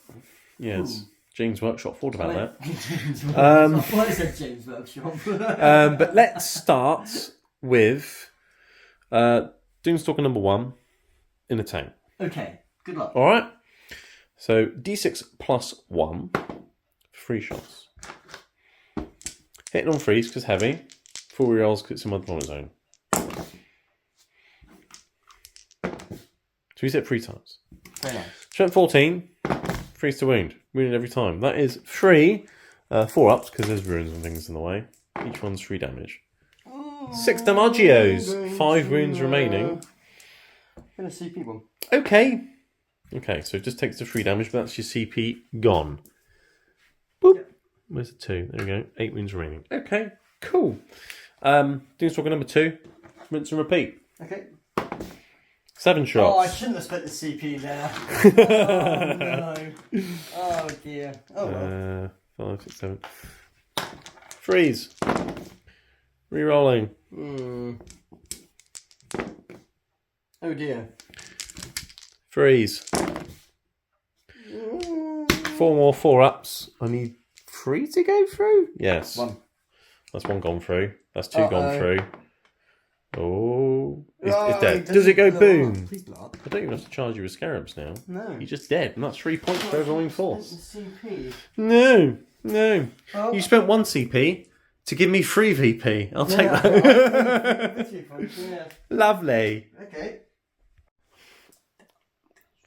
Yes, Ooh. James Workshop thought about that. James Workshop. Why is that James Workshop? But let's start with Doomstalker number 1 in a tank. Okay, good luck. All right. So D6 plus 1 for 3 shots. Hitting on 3s because heavy. 4 rerolls because it's in mud on his own. So he's hit 3 times. Very nice. Strength 14, 3s to wound. Wounded every time. That is 3 4-ups because there's ruins and things in the way. Each one's 3 damage. 6 damagios. 5 wounds remaining. I'm going to CP one. Okay. Okay, so it just takes the 3 damage, but that's your CP gone. Boop. Yep. Where's the 2? There we go. 8 wounds remaining. Okay, cool. Doomstalker number 2. Rinse and repeat. Okay. 7 shots. Oh, I shouldn't have spent the CP there. Oh, no. Oh, dear. Oh, well. 5, 6, 7. Freeze. Rerolling. Oh, dear. Freeze. 4 more 4-ups. I need 3 to go through? Yes. 1. That's 1 gone through. That's 2 gone through. Oh. It's Oh, dead. Does it go boom? Please blow up. I don't even have to charge you with scarabs now. No. You're just dead. And that's 3 points for overwhelming force. CP. No. No. Oh. You spent 1 CP to give me 3 VP. I'll take that. Yeah. Lovely. Okay.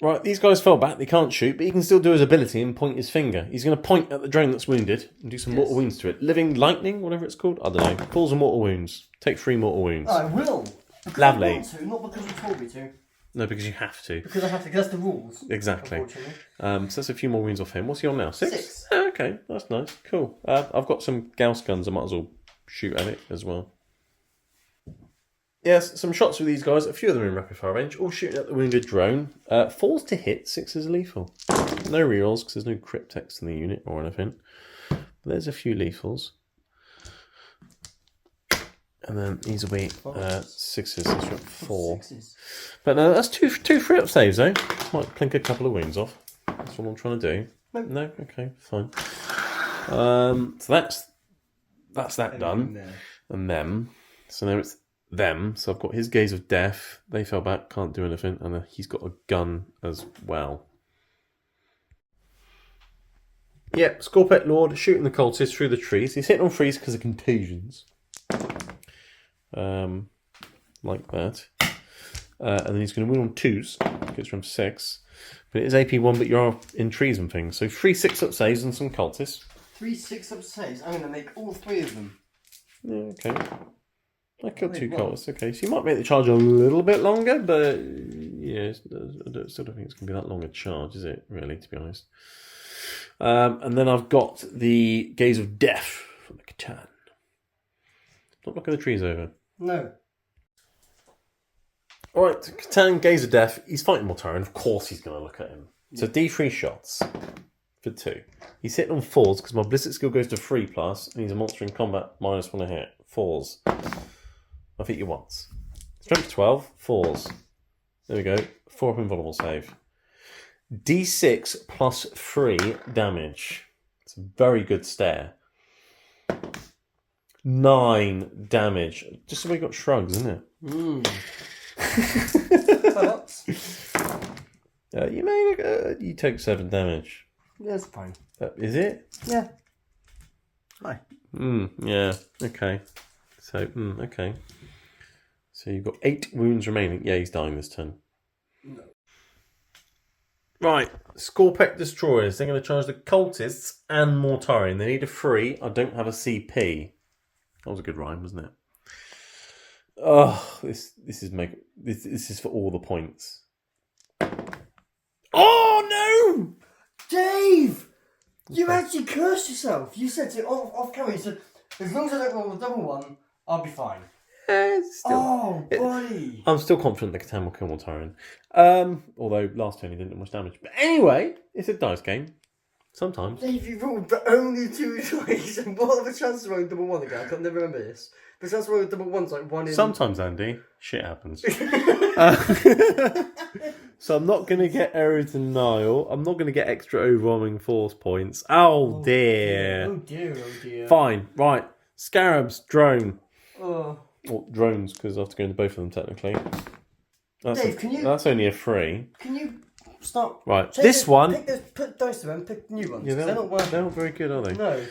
Right, these guys fell back. They can't shoot, but he can still do his ability and point his finger. He's going to point at the drone that's wounded and do some mortal wounds to it. Living lightning, whatever it's called. I don't know. Calls them mortal wounds. Take 3 mortal wounds. I will. Because Lovely. I want to, not because you told me to. No, because you have to. Because I have to. Because that's the rules. Exactly. Unfortunately. So that's a few more wounds off him. What's he on now? 6? 6. Oh, okay, that's nice. Cool. I've got some Gauss guns. I might as well shoot at it as well. Yes, some shots with these guys. A few of them in rapid fire range. All shooting at the wounded drone. 4s to hit. 6 lethal. No rerolls because there's no crit text in the unit or anything. But there's a few lethals. And then these will be 6s. That's 4. 6s. But no, that's two 3-up saves though. Might plink a couple of wounds off. That's what I'm trying to do. No? Okay, fine. So that's that done. And them. So now it's them. So I've got his Gaze of Death. They fell back, can't do anything. And he's got a gun as well. Yep, Scorpet Lord shooting the cultists through the trees. He's hitting on threes because of contusions. Like that. And then he's going to win on twos. Gets from 6. But it is AP1, but you're in trees and things. So 3 6-up saves and some cultists. 3 6-up saves? I'm going to make all 3 of them. Yeah, okay. I killed 2 cultists. Okay, so you might make the charge a little bit longer, but yeah, I still don't think it's going to be that long a charge, is it, really, to be honest? And then I've got the Gaze of Death from the Catan. Not knocking the trees over. No. Alright, Catan, Gaze of Death. He's fighting Mortarion. Of course he's going to look at him. So D3 shots for 2. He's hitting on 4s because my ballistic skill goes to 3+, and he's a monster in combat -1 a hit. 4s. I've hit you once. Strength 12, 4s. There we go. 4 up invulnerable save. D6 plus 3 damage. It's a very good stare. 9 damage. Just so we got shrugs, isn't it? You made you take 7 damage. Yeah, that's fine. Is it? Yeah. Hi. Yeah. Okay. So okay. So you've got 8 wounds remaining. Yeah, he's dying this turn. No. Right, Scorpec Destroyers. They're going to charge the cultists and Mortarion. They need a 3. I don't have a CP. That was a good rhyme, wasn't it? Oh, this is for all the points. Oh no, Dave! You actually cursed yourself. You said to off camera. You said, as long as I don't roll a double 1, I'll be fine. Buddy! I'm still confident that Catan will kill Mortarion. Although last turn he didn't do much damage. But anyway, it's a dice game. Sometimes. Dave, you rolled but only 2 dice. And what are the chances of rolling double 1 again? I can't never remember this. The chances of rolling double 1's like 1 in... Sometimes, Andy, shit happens. So I'm not going to get error denial. I'm not going to get extra overwhelming force points. Oh dear. Oh dear. Fine. Right. Scarabs, drone. Oh. Or drones, because I have to go into both of them technically. Dave, can you... That's only a 3. Can you stop... Right, this one... Put dice to them, pick new ones. Yeah, they're not working. They're not very good, are they? No.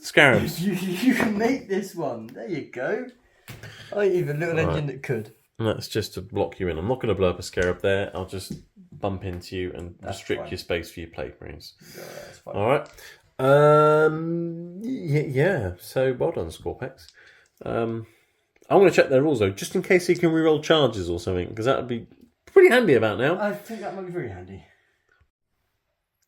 Scarabs. You can make this one. There you go. I ain't even a little engine that could. And that's just to block you in. I'm not going to blow up a scarab there. I'll just bump into you and restrict your space for your plague marines. Yeah, that's fine. All right. Yeah. So well done, Scorpex. I'm going to check their rules though, just in case you can reroll charges or something, because that would be pretty handy about now. I think that might be very handy.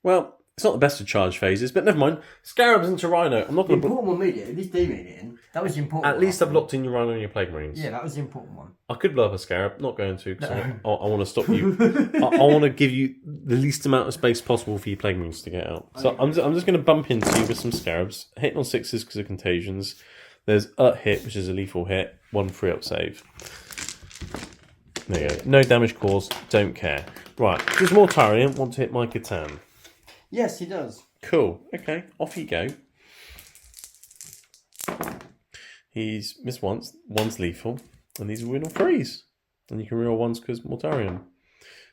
Well, it's not the best of charge phases, but never mind. Scarabs into Rhino. I'm not going to. The important one made it. At least they made it in. That was the important one. At least I've locked in your Rhino and your Plague Marines. Yeah, that was the important one. I could blow up a Scarab. Not going to, because I want to stop you. I want to give you the least amount of space possible for your Plague Marines to get out. So I'm just going to bump into you with some Scarabs. Hitting on 6s because of contagions. There's a hit, which is a lethal hit. 1 3-up save. There you go. No damage caused. Don't care. Right. Does Mortarion want to hit my Catan? Yes, he does. Cool. Okay. Off you go. He's missed once. One's lethal. And these are win on 3s. And you can reroll 1s because Mortarion.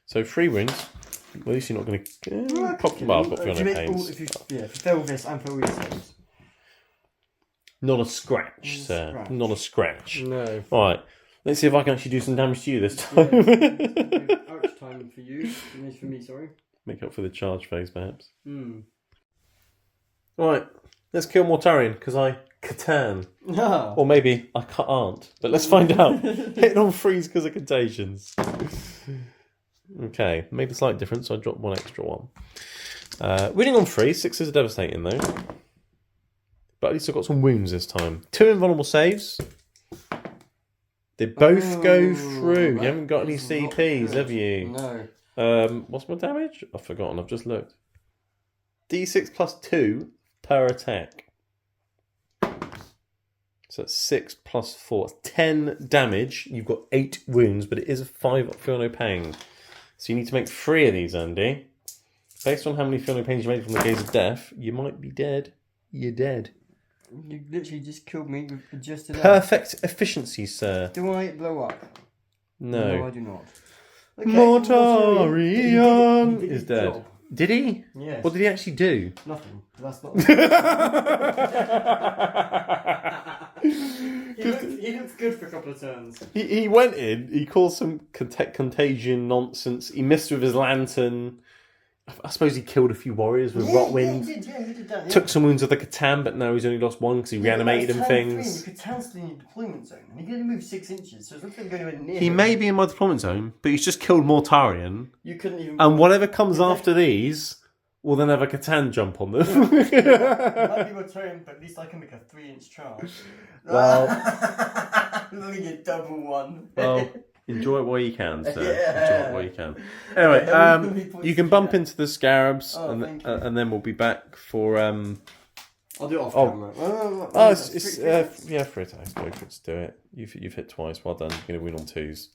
So 3 wins. Well, at least you're not going to... pop them up. If you fail this and fail these things. Not a scratch, sir. Not a scratch. No. Right. Let's see if I can actually do some damage to you this time. Ouch time for you. For me, sorry. Make up for the charge phase, perhaps. Right. Let's kill Mortarion, because I Catan. No. Or maybe I can't. But let's find out. Hitting on 3s because of contagions. Okay. Made a slight difference, so I dropped 1 extra one. Winning on 3. 6s are devastating, though. But at least I've got some wounds this time. 2 invulnerable saves. They both go through. You haven't got any CPs, have you? No. What's my damage? I've forgotten. I've just looked. D6 plus 2 per attack. So that's 6 plus 4. 10 damage. You've got 8 wounds, but it is a 5 feel no pain. So you need to make 3 of these, Andy. Based on how many feel no pains you made from the Gaze of Death, you might be dead. you're dead. You literally just killed me with adjusted. Perfect efficiency, sir. Do I blow up? No. I do not. Okay, Mortarion he did is his dead. job. Did he? Yes. What did he actually do? Nothing. That's not. he looked good for a couple of turns. He went in, he caused some contagion nonsense, he missed with his lantern. I suppose he killed a few warriors with Rotwind. He did that. Took some wounds with the Catan, but now he's only lost one because he reanimated and things. Catan's still in your deployment zone, and he can only move 6 inches, so it's not going anywhere near He him. may be in my deployment zone, but he's just killed Mortarion. You couldn't even. And whatever comes after these will then have a Catan jump on them. Might be Mortarion, but at least I can make a 3-inch charge. Well, let me get double one. well, enjoy it while you can, sir. Yeah. Enjoy it while you can. Anyway, you can bump into the scarabs, thank you. and then we'll be back for. I'll do it off camera. It's yeah, for it. Go for it to do it. You've hit twice. Well done. You're gonna win on 2s.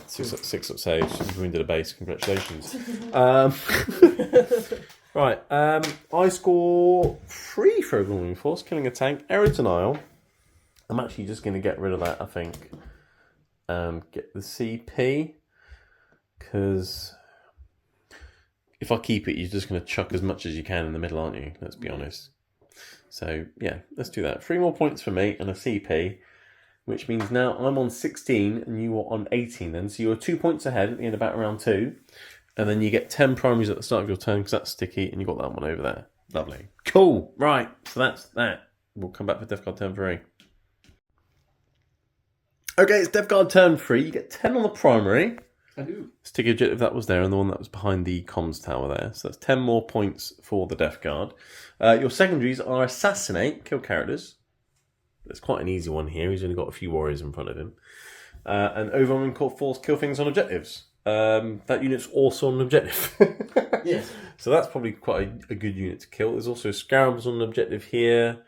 6 up saves. You've wounded a base. Congratulations. Right. I score 3 for overwhelming force, killing a tank. Error denial. I'm actually just going to get rid of that, I think. Get the CP. Because if I keep it, you're just going to chuck as much as you can in the middle, aren't you? Let's be honest. So, yeah, let's do that. 3 more points for me and a CP. Which means now I'm on 16 and you are on 18 then. So you're 2 points ahead at the end of about round 2. And then you get 10 primaries at the start of your turn because that's sticky. And you got that one over there. Lovely. Cool. Right. So that's that. We'll come back for Death Guard turn 3. Okay, it's Death Guard turn 3. You get 10 on the primary. I do. Sticky objective that was there and the one that was behind the comms tower there. So that's 10 more points for the Death Guard. Your secondaries are Assassinate, kill characters. It's quite an easy one here. He's only got a few warriors in front of him. And overwhelming force, kill things on objectives. That unit's also on an objective. Yes. So that's probably quite a good unit to kill. There's also scarabs on an objective here.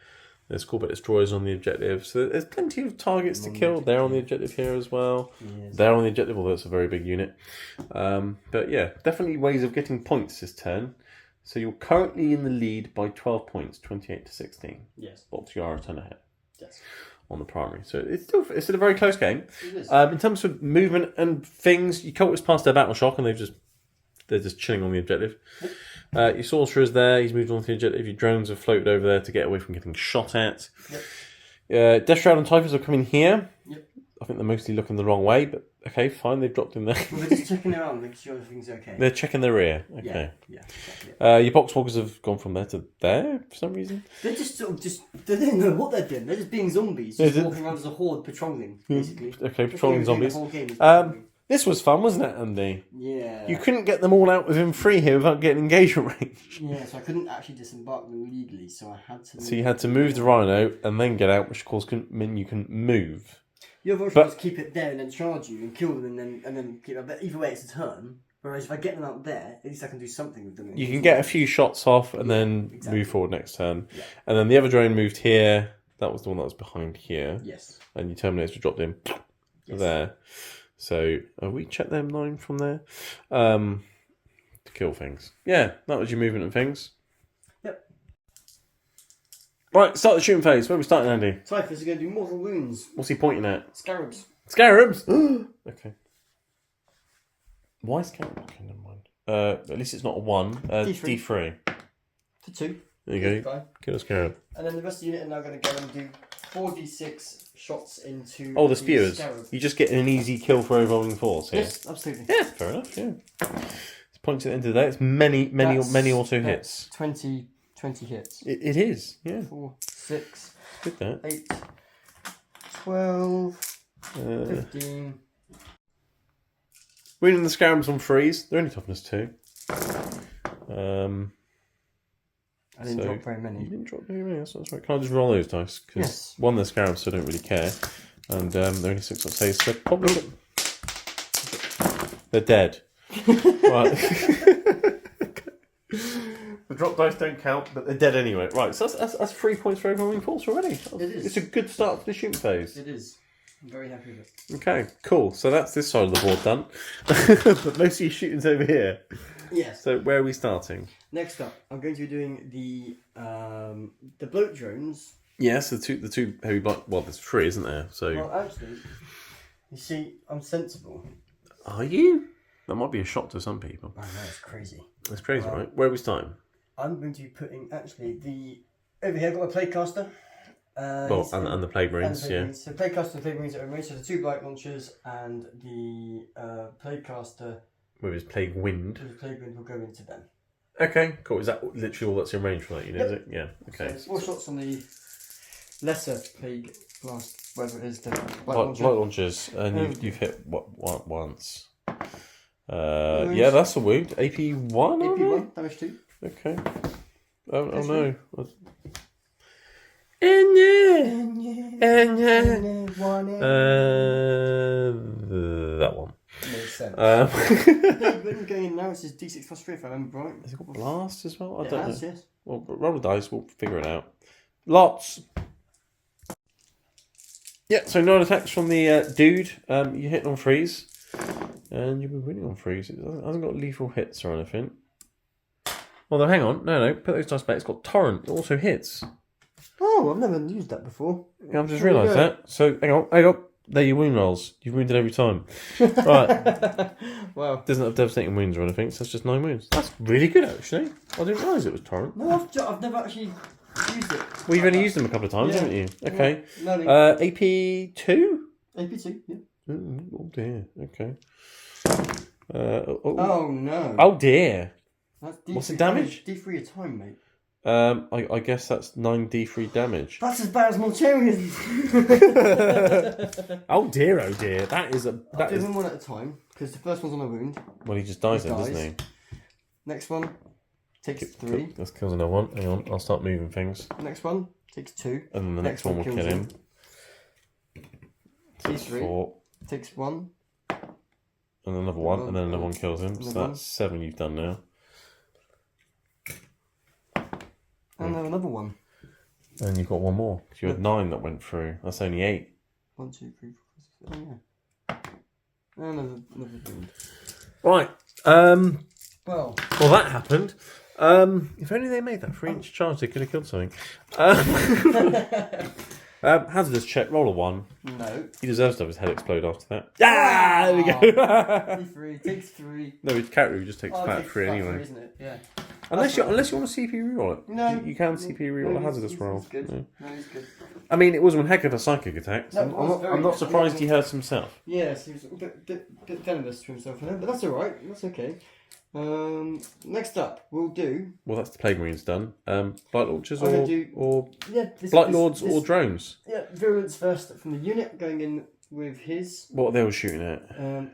There's Corvette destroyers on the objective. So there's plenty of targets to kill. They're on the objective here as well. Yes. They're on the objective, although it's a very big unit. But yeah, definitely ways of getting points this turn. So you're currently in the lead by 12 points, 28 to 16. Yes. But you are a turn ahead. Yes. On the primary. So it's still a very close game. It is. In terms of movement and things, your cultists passed their battle shock and they're just chilling on the objective. Your sorcerer's there, he's moved on to the objective. Your drones have floated over there to get away from getting shot at. Yep. Death Shroud and Typhus are coming here. Yep. I think they're mostly looking the wrong way, but okay, fine, they've dropped in there. We're just checking around, making sure everything's okay. They're checking their rear. Okay. Yeah, exactly. Your boxwalkers have gone from there to there for some reason. They're just they don't know what they're doing. They're just being zombies, just walking around as a horde, patrolling, basically. Okay, patrolling zombies. The whole game is patrolling. This was fun, wasn't it, Andy? Yeah. You couldn't get them all out within 3 here without getting engagement range. Yeah, so I couldn't actually disembark them legally, so I had to... So you had to move the rhino and then get out, which of course meant you couldn't move. Your other option was keep it there and then charge you and kill them and then keep it. But either way, it's a turn. Whereas if I get them out there, at least I can do something with them. You can get a few shots off and then move forward next turn. Yeah. And then the other drone moved here. That was the one that was behind here. Yes. And your Terminators were dropped in there. So we checked them 9 from there to kill things. Yeah, that was your movement and things. Yep. Right, start the shooting phase. Where are we starting, Andy? Typhus is going to do mortal wounds. What's he pointing at? Scarabs. Scarabs? Okay. Why scarabs? Okay, never mind. At least it's not a 1. D3. To 2. There you go. Kill a scarab. And then the rest of the unit are now going to go and do 4d6 shots into the spewers. Scarab. You just get an easy kill for overwhelming force here. Yes, absolutely. Yeah, fair enough, yeah. It's points at the end of the day. It's many auto hits. 20 hits. It is, yeah. 4, 6, Good that. 8, 12, 15. Winning the scarabs on freeze. They're only toughness 2. I didn't drop very many. You didn't drop very many, that's right. Can I just roll those dice? Because yes. One, they're scarabs, so I don't really care. And they're only 6 up saves, so probably... They're dead. Right. The drop dice don't count, but they're dead anyway. Right, so that's 3 points for overwhelming force already. It is. It's a good start to the shooting phase. It is. I'm very happy with it. Okay, cool. So that's this side of the board done. But most of your shooting's over here. Yes. So where are we starting? Next up, I'm going to be doing the the bloat drones. Yes, the two heavy blight. Well, there's 3, isn't there? So. Well, actually, you see, I'm sensible. Are you? That might be a shock to some people. I know, it's crazy. It's crazy, right? Where are we starting? I'm going to be putting over here. I've got a Plaguecaster. Well, and the Plague Marines, yeah. So Plaguecaster and Plague Marines are removed. So the 2 Blight Launchers and the Plaguecaster with his Plague Wind. With the Plague Wind will go into them. Okay, cool. Is that literally all that's in range for that unit, is it? Yeah, okay. So 4 shots on the lesser Plague Blast, whatever it is, the Blight Launchers, and you've hit what once. Yeah, that's a wound. AP1? AP1, damage 2. Okay. Oh no. That one. Makes sense. Has going in now, it's his D6 plus 3 if I remember right. it got blast as well? I It don't has, know. yes. Well, roll the dice, we'll figure it out. Lots! Yeah, so 9 attacks from the dude. You're hitting on freeze. And you'll be winning on freeze. It hasn't got lethal hits or anything. Well, then hang on. No. Put those dice back. It's got torrent. It also hits. Oh, I've never used that before. Yeah, I've just realised that. So, hang on. There your wound rolls. You've wounded every time. Right. Wow. Doesn't have devastating wounds or anything, so it's just 9 wounds. That's really good, actually. I didn't realise it was torrent. No, I've never actually used it. Well, you've only used them a couple of times, haven't you? Okay. No. AP2? AP2, yeah. Oh, dear. Okay. Oh, no. Oh, dear. That's D3 What's the damage? D3 a time, mate. I guess that's 9d3 damage. That's as bad as Mortarians. Oh dear, oh dear. That is a. I'll do them one at a time because the first one's on a wound. Well, he just dies then, doesn't he? Next one takes 3. Let's kill another one. Hang on, I'll start moving things. Next one takes 2. And then the next one will kill him. Takes 3. 4. Takes 1. And another one, and then another one kills him. So that's 7 you've done now. And then another one. And you've got one more. You had 9 that went through. That's only 8. 1, 2, 3, 4, 5, 6. Oh yeah. Another wound. Right. Well, that happened. If only they made that 3-inch charge, they could have killed something. Hazardous check. Roll a 1. No. He deserves to have his head explode after that. Ah, there we go. D3 takes 3. No, his character just takes flat 3 anyway. 3, isn't it? Yeah. Unless you want to CP reroll it. No. You can CP reroll a hazardous roll. He's good. Yeah. No, he's good. I mean, it was one heck of a psychic attack. So No, I'm not surprised he hurts himself. Yes, he was a bit venomous to himself, but that's alright. That's okay. Next up, we'll do. Well, that's the Plague Marines done. Blight Launchers or Blight Blight Lords or drones. Yeah, Virulence first from the unit, going in with his. What are they all shooting at?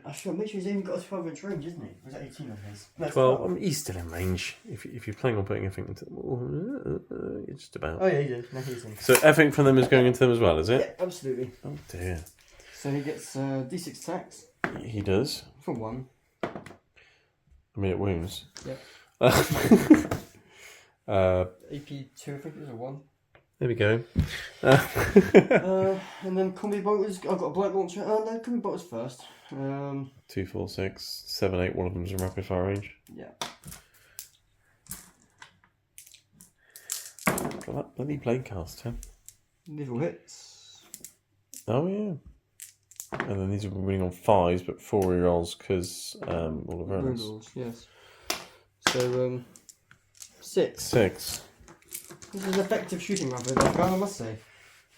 I should make sure he's even got a 12-inch range, isn't he? Or is that 18 on his? No, 12. I mean, he's still in range. If you're planning on putting anything into it's just about. Oh yeah, he did. No, he's in. So everything from them is going into them as well, is it? Yeah, absolutely. Oh dear. So he gets D6 attacks. He does. For 1. I mean, it wounds. Yeah. AP2, AP2, I think it was a 1. There we go. And then combi bolters. I've got a blight launcher. No, combi bolters first. 2, 4, 6, 7, 8. One of them's in rapid fire range. Yeah. Got that bloody blade caster. Little hits. Oh yeah. And then these will be winning on 5s, but 4 rerolls because all of those. Rerolls, yes. So 6. 6. This is effective shooting rather than I must say.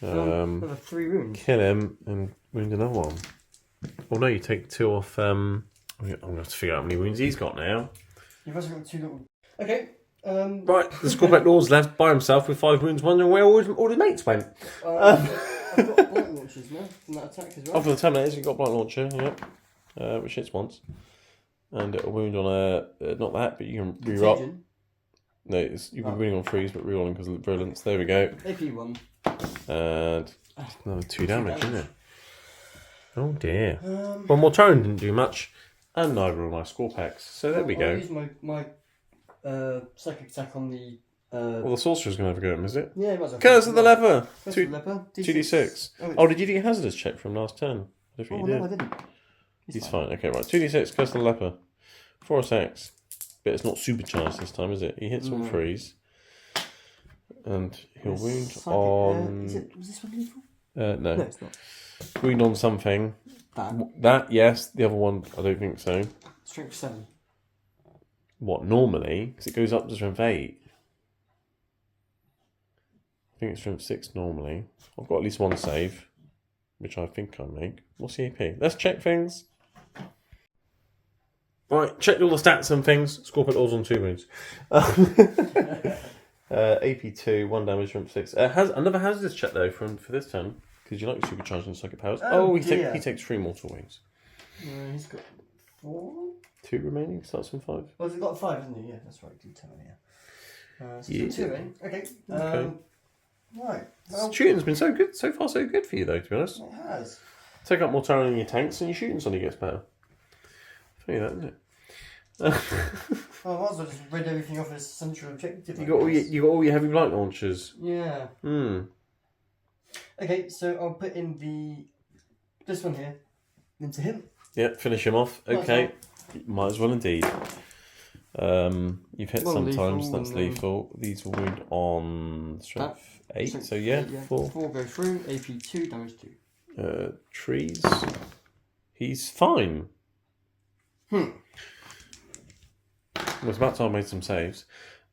Another 3 wounds. Kill him and wound another one. Well, no, you take 2 off. I'm going to have to figure out how many wounds he's got now. You've also got 2 little. Okay. Right, the Scorpion Lord's left by himself with 5 wounds, wondering where all his mates went. I've got blight launchers now from that attack as well. Oh, for the Terminators, you've got Blight Launcher, yep. Which hits once. And a wound on a. Not that, but you can reroll. Contagion. No, you'll be winning on 3s, but rerolling because of the virulence. There we go. AP1. And another 2 damage, isn't it? Oh dear. Well, Mortarion didn't do much, and neither of my score packs. So there we go. I'll use my psychic attack on the. Well, the Sorcerer's going to have a go at him, is it? Yeah, it was. Curse of the Leper! Curse of the Leper. 2d6. Oh, did you do your hazardous check from last turn? I don't think you did. No, I didn't. He's fine. Okay, right. 2d6, Curse of the Leper. 4 attacks. But it's not supercharged this time, is it? He hits all 3s. And he'll wound Psychic, on... was this one lethal? No. No, it's not. Wound on something. That. That, yes. The other one, I don't think so. Strength 7. What, normally? Because it goes up to strength 8. I think it's strength 6 normally. I've got at least one save, which I think I make. What's the AP? Let's check things. Right, checked all the stats and things. Scorpion Lord's on 2 wounds. AP2, 1 damage, strength 6. Another hazardous check though for this turn. Because you like supercharging psychic powers. He takes 3 mortal wounds. He's got 4? 2 remaining, starts from 5. Well, he's got 5, hasn't he? Yeah, that's right. Do tell me, yeah. So Yeah. 2 in. Okay. Right. Well, Shooting's been so good, so far so good for you though, to be honest. it has. Take up more time in your tanks and your shooting suddenly gets better. Funny that, isn't it? Well, I might as well just read everything off as central objective. You got all your heavy blight launchers. Yeah. Okay, so I'll put in this one here into him. Yeah, finish him off. Okay. Might as well indeed. You've hit sometimes, lethal, that's lethal. These will wound on strength 8, so yeah, 4. 4 go through, AP 2, damage 2. Trees. He's fine. Well, it's about time I made some saves.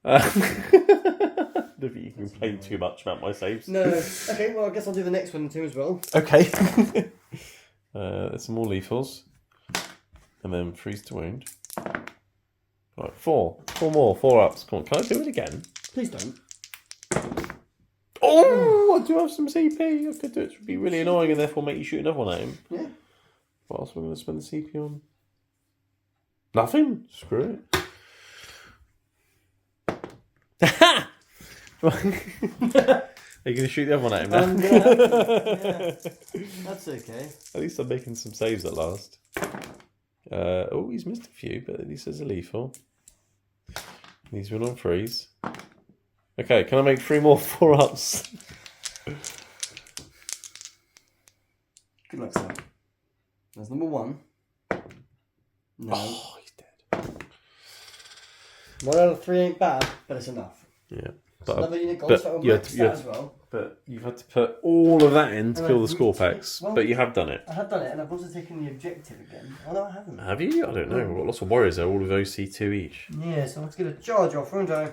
Don't think you can complain too much about my saves. No. Okay, well, I guess I'll do the next one too as well. Okay. There's some more lethals. And then freeze to wound. Right, 4. 4 more. 4 ups. Come on, can I do it again? Please don't. Oh, I do have some CP. I could do it. It would be really annoying and therefore make you shoot another one at him. Yeah. What else am I going to spend the CP on? Nothing. Screw it. Are you going to shoot the other one at him now? Yeah. That's okay. At least I'm making some saves at last. He's missed a few, but at least there's a lethal. He's been on freeze. Okay, can I make 3 more 4-ups? Good luck, sir. There's number 1. No. Oh, he's dead. 1 out of 3 ain't bad, but it's enough. Yeah. But another unit goes for as well. But you've had to put all of that in to kill the Scorpex. Well, but you have done it. I have done it, and I've also taken the objective again. Oh, no, I haven't. Have you? I don't know. We've got lots of warriors there, all with OC2 each. Yeah, so let's get a charge off, won't I?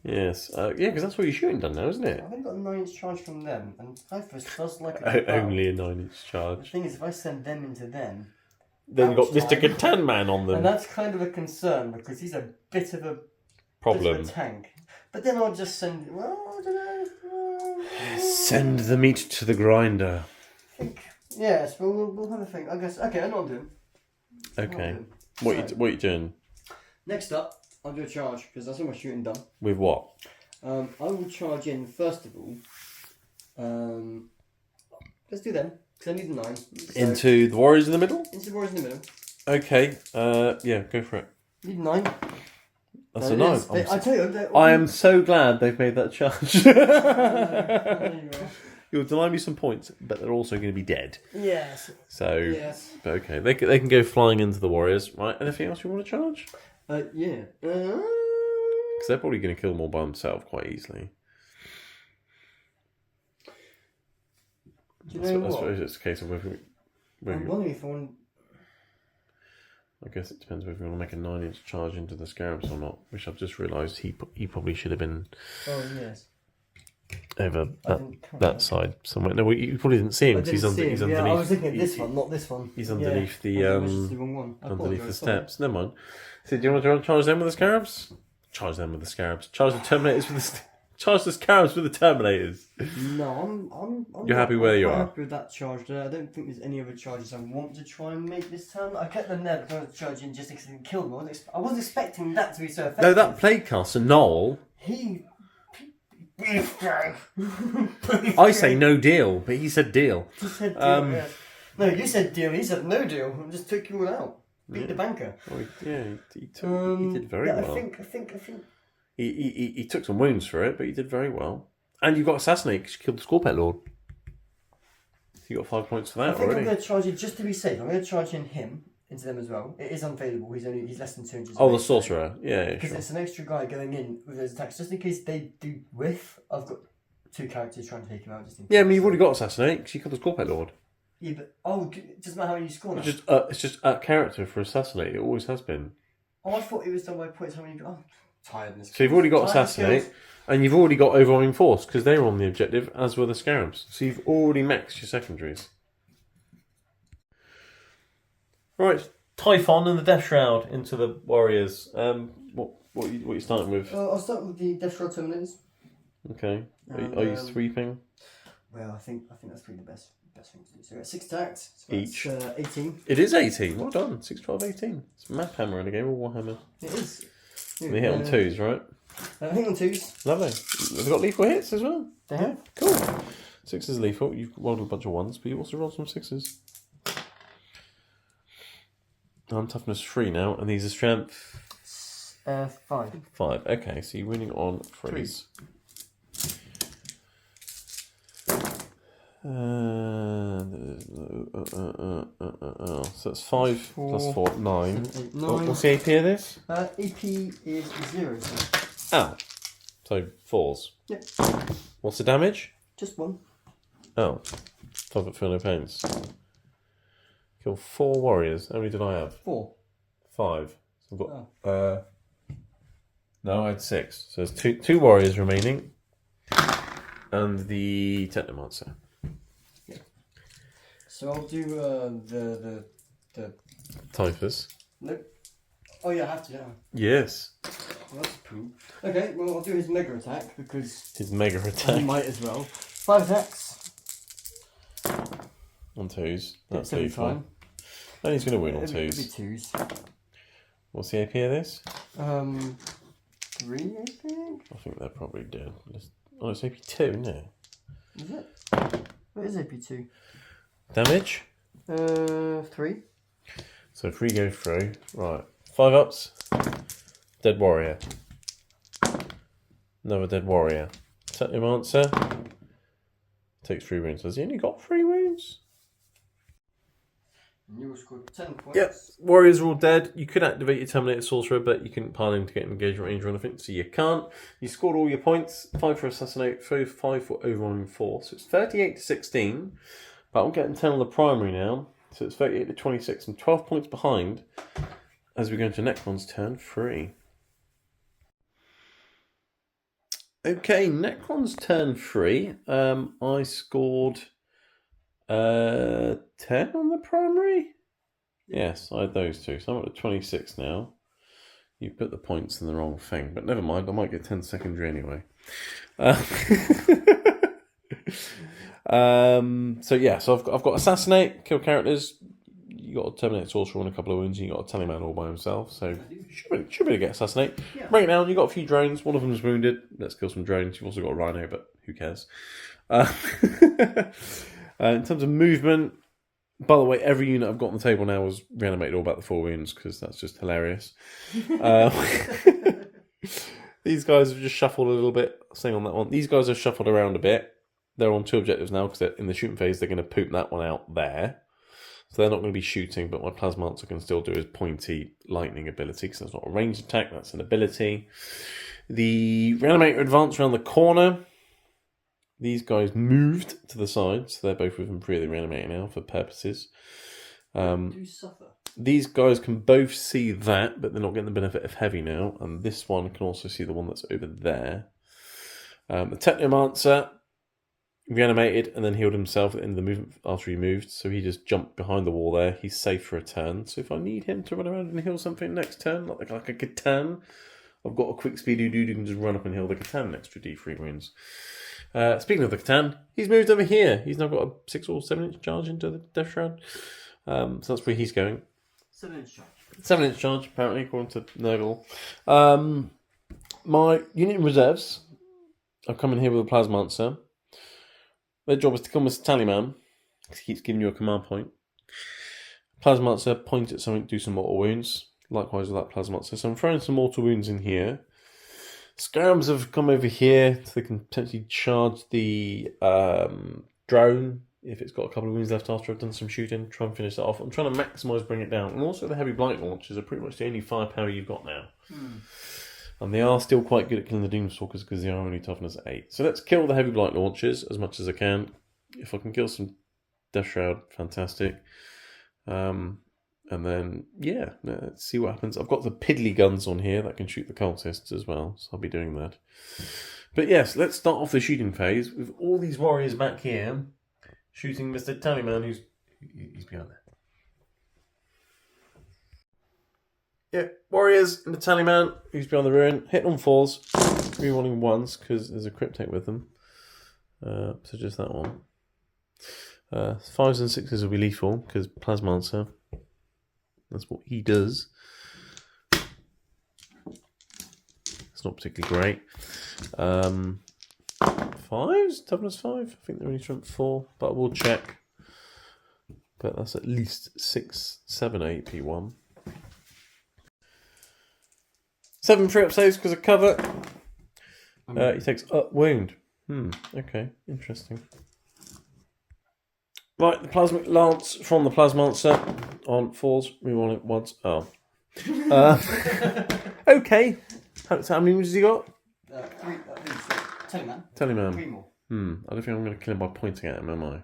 Yes. Yeah, because that's what you're shooting done now, isn't it? I've only got a 9-inch charge from them, and Typhus does like a Only a 9-inch The charge. thing is, if I send them into them... Then you've got Mr. Catan Man on them. And that's kind of a concern, because he's a bit of a Problem. tank. But then I'll just send... Well, I don't know. Send the meat to the grinder. I think... Yes, but we'll have a think. I guess... Okay, I know what I'm doing. Okay. What are you doing? Next up, I'll do a charge, because that's all my shooting done. With what? I will charge in, first of all... let's do them, because I need the 9. So, Into the warriors in the middle? into the warriors in the middle. Okay. Yeah, go for it. Need 9. That's a 9. I tell you... I am so glad they've made that charge. There you are. You'll deny me some points, but they're also going to be dead. Yes. So, Yes. but okay, they can go flying into the warriors. Right, anything else you want to charge? Yeah. Because they're probably going to kill them all by themselves quite easily. Do you know I what? suppose it's a case of whether I'm wondering if I want... I guess it depends whether you want to make a 9-inch charge into the scarabs or not, which I've just realised he probably should have been Oh, yes. over that side somewhere. No, you probably didn't see him because he's underneath. Yeah, I was looking at this one, not this one. He's underneath wrong one. underneath the steps. Never mind. So do you want to charge them with the scarabs? Charge them with the scarabs. Charge the terminators with the charge the scarabs with the terminators. No, I'm You're happy where you are? happy with that charge there. I don't think there's any other charges I want to try and make this turn. I kept them there because I was charging just because they killed them. I wasn't expecting that to be so effective. No, that plaguecaster Noel. He I say no deal, but he said deal. He said deal, yeah. No, you said deal. He said no deal. I just took you all out. Beat the banker. Oh, yeah, he did very well. I think. He took some wounds for it, but he did very well. And you got assassinated because you killed the Scorpet Lord. So you got 5 points for that I think already. I'm going to charge it just to be safe. I'm going to charge in him, into them as well. It is unfadable. He's less than 2 inches. Oh, away, the sorcerer. Yeah, because sure. it's an extra guy going in with those attacks, just in case they do whiff. I've got 2 characters trying to take him out. Just in case. Yeah, I mean, you've already got Assassinate because you got the Scorpio Lord. Yeah, but it doesn't matter how you score now. It's just a character for Assassinate. It always has been. Oh, I thought it was done by points. How many? Oh, tiredness. So you've already got Assassinate, and you've already got Overwhelming Force because they were on the objective, as were the Scarabs. So you've already maxed your secondaries. Right, Typhon and the Death Shroud into the Warriors. What are you starting with? I'll start with the Death Shroud Terminators. Okay. Are you sweeping? Well, I think that's probably the best thing to do. So 6 attacks. So Each. 18. It is 18. Well done. 6, 12, 18. It's Map Hammer in a game or Warhammer. It is. And they hit on 2s, right? I hit on 2s. Lovely. They've got lethal hits as well. They have. Cool. 6 is lethal. You've rolled a bunch of 1s, but you also rolled some 6s. I'm toughness 3 now, and these are strength 5. 5. Okay, so you're winning on 3s. So that's 5 plus 4, 9. 7, 8, 9. What's the AP of this? AP is 0. Oh. So 4s. Yep. What's the damage? Just 1. Oh. 5 foot feel no pains. Kill 4 warriors. How many did I have? 4. 5. So I've got, no, I had 6. So there's 2 warriors remaining. And the Technomancer. Yeah. So I'll do the Typhus. Nope. Oh yeah, I have to, don't I? Yes. Well, that's cool. Okay, well I'll do his mega attack because His mega attack. I might as well. 5 attacks. On 2s. That's every lethal. time. And he's going to win on It'll be 2s. 2s. What's the AP of this? 3, I think. I think they're probably dead. Oh, it's AP 2, isn't it? Is it? What is AP 2? Damage? 3. So 3 go through. Right. 5 ups. Dead warrior. Another dead warrior. Technomancer. Takes 3 wounds. Has he only got 3 wounds? You scored 10 points. Yep. Warriors are all dead. You could activate your Terminator Sorcerer, but you couldn't pile him to get an engagement range or anything, so you can't. You scored all your points. 5 for Assassinate, 5 for Overwhelming Force. So it's 38 to 16, but I'm getting 10 on the primary now. So it's 38 to 26 and 12 points behind as we go into Necron's turn 3. Okay, Necron's turn 3. I scored 10 on the primary? Yes, I had those 2. So I'm at 26 now. You put the points in the wrong thing, but never mind, I might get 10 secondary anyway. So yeah, so I've got Assassinate, kill characters. You got a Terminator Sorcerer and a couple of wounds, and you got a Teleman all by himself, so should be able to get Assassinate. Yeah. Break it down, you got a few drones, one of them's wounded. Let's kill some drones. You've also got a Rhino, but who cares? In terms of movement, by the way, every unit I've got on the table now was reanimated all about the 4 wounds because that's just hilarious. These guys have just shuffled a little bit. Staying on that one. These guys have shuffled around a bit. They're on 2 objectives now because in the shooting phase they're going to poop that one out there. So they're not going to be shooting, but my Plasmancer can still do his pointy lightning ability because that's not a ranged attack, that's an ability. The Reanimator advanced around the corner. These guys moved to the side, so they're both within 3 of the Reanimator now for purposes. Do suffer. These guys can both see that, but they're not getting the benefit of heavy now. And this one can also see the one that's over there. The Technomancer reanimated and then healed himself at the end of the movement after he moved. So he just jumped behind the wall there. He's safe for a turn. So if I need him to run around and heal something next turn, like a Catan, I've got a quick speedy dude who can just run up and heal the Catan an extra D3 wounds. Speaking of the Catan, he's moved over here. He's now got a 6 or 7 inch charge into the Death Shroud. So that's where he's going. 7-inch charge. 7-inch charge, apparently, according to Nurgle. My unit in reserves, I've come in here with a Plasmancer. Their job is to come with Tallyman, because he keeps giving you a command point. Plasmancer, point at something, do some mortal wounds. Likewise with that Plasmancer. So I'm throwing some mortal wounds in here. Scarabs have come over here, so they can potentially charge the drone if it's got a couple of wounds left after I've done some shooting, try and finish that off. I'm trying to maximise bring it down. And also the heavy blight launchers are pretty much the only firepower you've got now. And they are still quite good at killing the Doomstalkers because they are only toughness 8. So let's kill the heavy blight launchers as much as I can. If I can kill some Death Shroud, fantastic. And then, yeah, let's see what happens. I've got the piddly guns on here that can shoot the cultists as well, so I'll be doing that. But yes, let's start off the shooting phase with all these warriors back here shooting Mr. Tallyman, he's behind there. Yeah, warriors and the Tallyman, who's behind the ruin, hit on 4s, rerolling 1s because there's a cryptek with them. So just that one. 5s and 6s will be lethal because Plasmancer. That's what he does. It's not particularly great. 5s? Toughness 5? I think they're only strength 4, but we'll check. But that's at least 6, 7, 8 P1. 7 free up saves because of cover. He takes up wound. Okay, interesting. Right, the Plasmic Lance from the Plasmancer on 4s. We want it once. Oh. Okay. How many wounds has he got? 3. Tallyman. Tallyman. 3 more. I don't think I'm going to kill him by pointing at him, am I?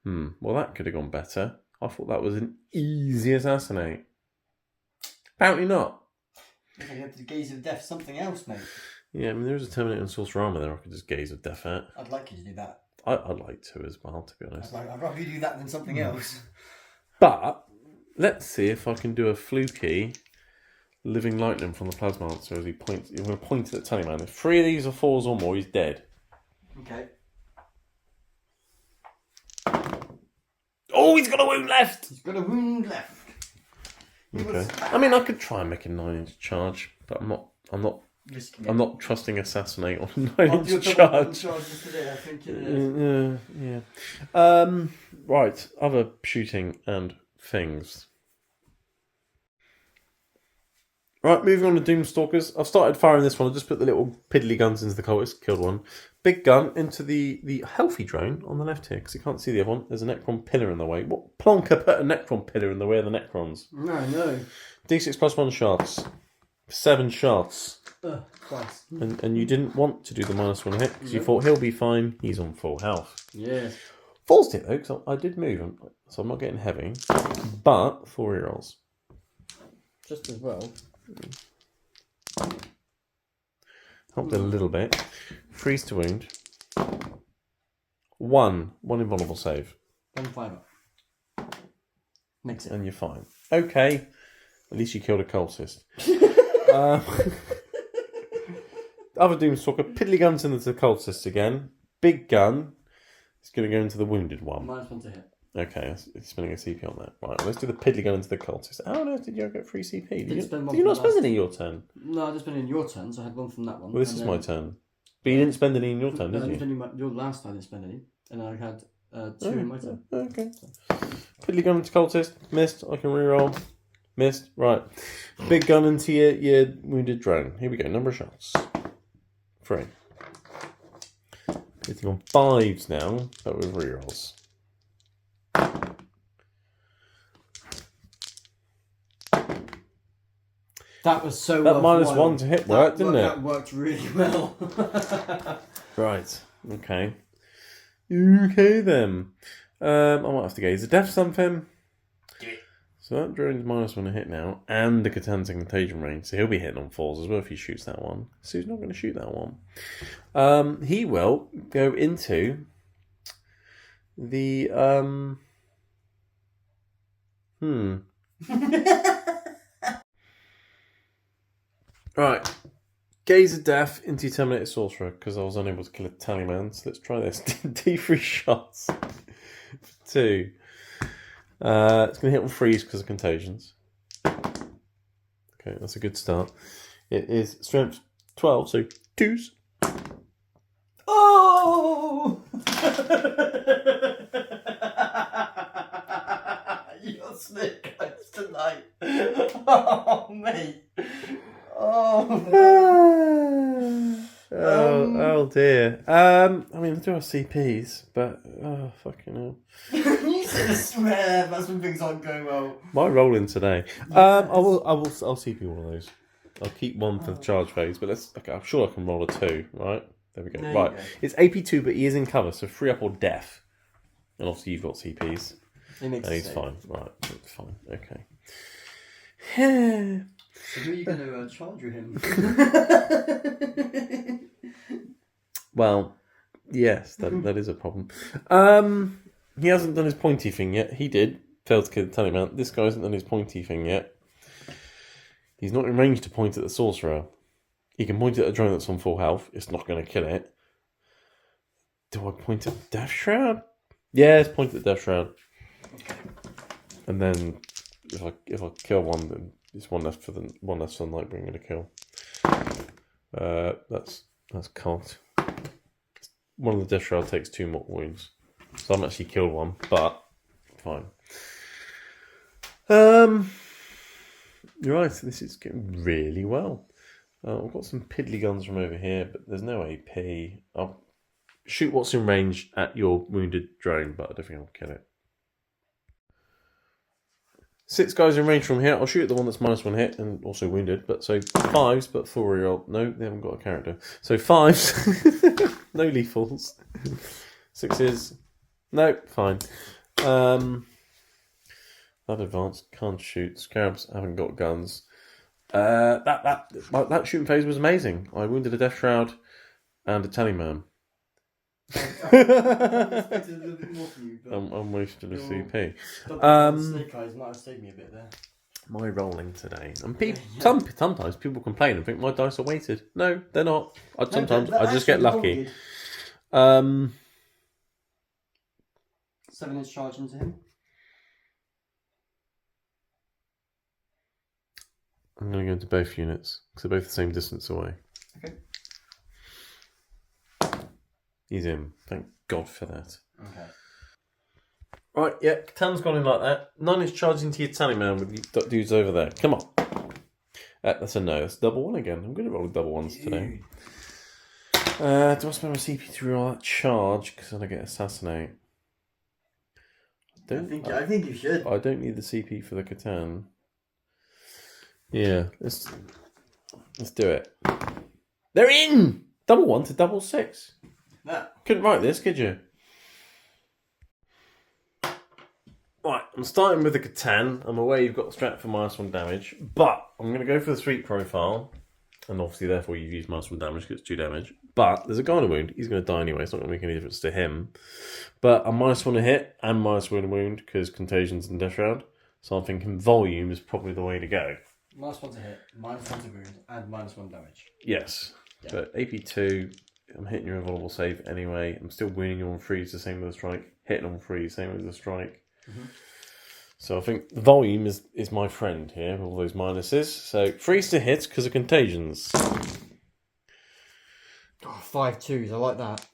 No. Well, that could have gone better. I thought that was an easy assassinate. Apparently not. You have to gaze of death something else, mate. Yeah, I mean, there is a Terminator and Sorcerer Armour there I could just gaze of death at. I'd like you to do that. I'd like to as well, to be honest. I'd rather you do that than something else. But let's see if I can do a fluky living lightning from the Plasmancer as he points. I'm going to point it at Tallyman. If 3 of these are 4s or more, he's dead. Okay. Oh, he's got a wound left! He's got a wound left. Okay. I mean, I could try and make a 9-inch charge, but I'm not trusting Assassinate on a 9-inch charge. Today, I think it is. Yeah. Right, other shooting and things. Right, moving on to Doomstalkers. I've started firing this one. I just put the little piddly guns into the cultist, killed one. Big gun into the healthy drone on the left here, because you can't see the other one. There's a Necron pillar in the way. What plonker put a Necron pillar in the way of the Necrons? No. D6 plus 1 shots. 7 shots. Christ. And you didn't want to do the -1 hit, because you thought he'll be fine, he's on full health. Yeah. Forced it though, because I did move him, so I'm not getting heavy. But 4 rerolls. Just as well. Helped a little bit. Freeze to wound. 1 invulnerable save. 1 5 up. Makes it. And you're fine. Okay. At least you killed a cultist. Other Doomstalker. Piddly guns into the cultist again. Big gun. It's going to go into the wounded one. -1 to hit. Okay, it's spending a CP on that. Right, let's do the piddly gun into the cultist. How on earth did you get free CP? Did you not spend any in your turn? No, I just spent it in your turn, so I had 1 from that one. Well, this is my turn. But you didn't spend any in your turn, did you? Your last time I didn't spend any, and I had 2 in my turn. Okay. Piddly gun into cultist. Missed. I can reroll. Missed. Right. Big gun into your wounded drone. Here we go. Number of shots. 3. Hitting on 5s now, but with rerolls. That was so that worthwhile. -1 to hit worked, didn't it? That worked really well. Right. Okay. Okay then. I might have to gaze a death something. Do it. So that drone's -1 to hit now, and the Catan's contagion range, so he'll be hitting on 4s as well if he shoots that one. So he's not going to shoot that one. He will go into the Right. Gaze of Death into Terminator Sorcerer, because I was unable to kill a Tallyman. So let's try this. D3 shots. 2. It's going to hit on freeze because of contagions. Okay, that's a good start. It is strength 12, so 2s. Oh! You're snake eyes tonight. Oh, mate. Oh, Oh dear. I mean, I do have CPs, but oh fucking hell. You said I swear. That's when things aren't going well. My rolling today. I'll CP one of those. I'll keep one for the charge phase, but okay. I'm sure I can roll a 2. Right, there we go. There Right, you go. it's AP2, but he is in cover, so 3 up or death. And obviously you've got CPs. It makes And he's sense. fine. Right, it's fine. Okay. So who are you going to charge with him? Well, yes, that is a problem. He hasn't done his pointy thing yet. He did. Failed to kill the Tallyman. This guy hasn't done his pointy thing yet. He's not in range to point at the sorcerer. He can point at a drone that's on full health. It's not going to kill it. Do I point at Death Shroud? Yes, point at the Death Shroud. And then if I kill one, then it's one less for the Nightbringer to kill. That's cocked. One of the Death Shroud takes 2 more wounds. So I'm actually killed one, but fine. You're right, this is going really well. I've got some piddly guns from over here, but there's no AP. I'll shoot what's in range at your wounded drone, but I don't think I'll kill it. 6 guys in range from here. I'll shoot at the one that's -1 hit and also wounded. But so 5s, but 4-year-old. No, they haven't got a character. So 5s, no lethals. 6s, no, fine. That advanced, can't shoot. Scarabs haven't got guns. That shooting phase was amazing. I wounded a Death Shroud and a Tallyman. I'm wasting a CP. Snake eyes might have saved me a bit there. My rolling today, and sometimes people complain and think my dice are weighted. No, they're not. Sometimes I just get lucky. 7-inch charge into him. I'm going to go into both units because they're both the same distance away. Okay. He's in. Thank God for that. Okay. Right, yeah, Catan's gone in like that. 9-inch charge into your Tallyman with the dudes over there. Come on. That's a no. That's double 1 again. I'm going to roll double 1s today. Do I spend my CP to roll that charge because then I get assassinate? I think you should. I don't need the CP for the Catan. Yeah, let's do it. They're in! Double 1 to double 6. No. Couldn't write this, could you? Right, I'm starting with the Catan. I'm aware you've got the strat for -1 damage, but I'm going to go for the sweep profile. And obviously, therefore, you've used -1 damage because it's 2 damage. But there's a guy on a wound. He's going to die anyway. It's not going to make any difference to him. But I'm -1 to hit and -1 to wound because Contagion's in Death Shroud. So I'm thinking volume is probably the way to go. -1 to hit, -1 to wound, and -1 damage. Yes. Yeah. But AP2, I'm hitting your invulnerable save anyway. I'm still wounding you on freeze, the same with a strike. Hitting on freeze, same with a strike. Mm-hmm. So I think the volume is my friend here, with all those minuses. So freeze to hit because of contagions. 5 2s, I like that.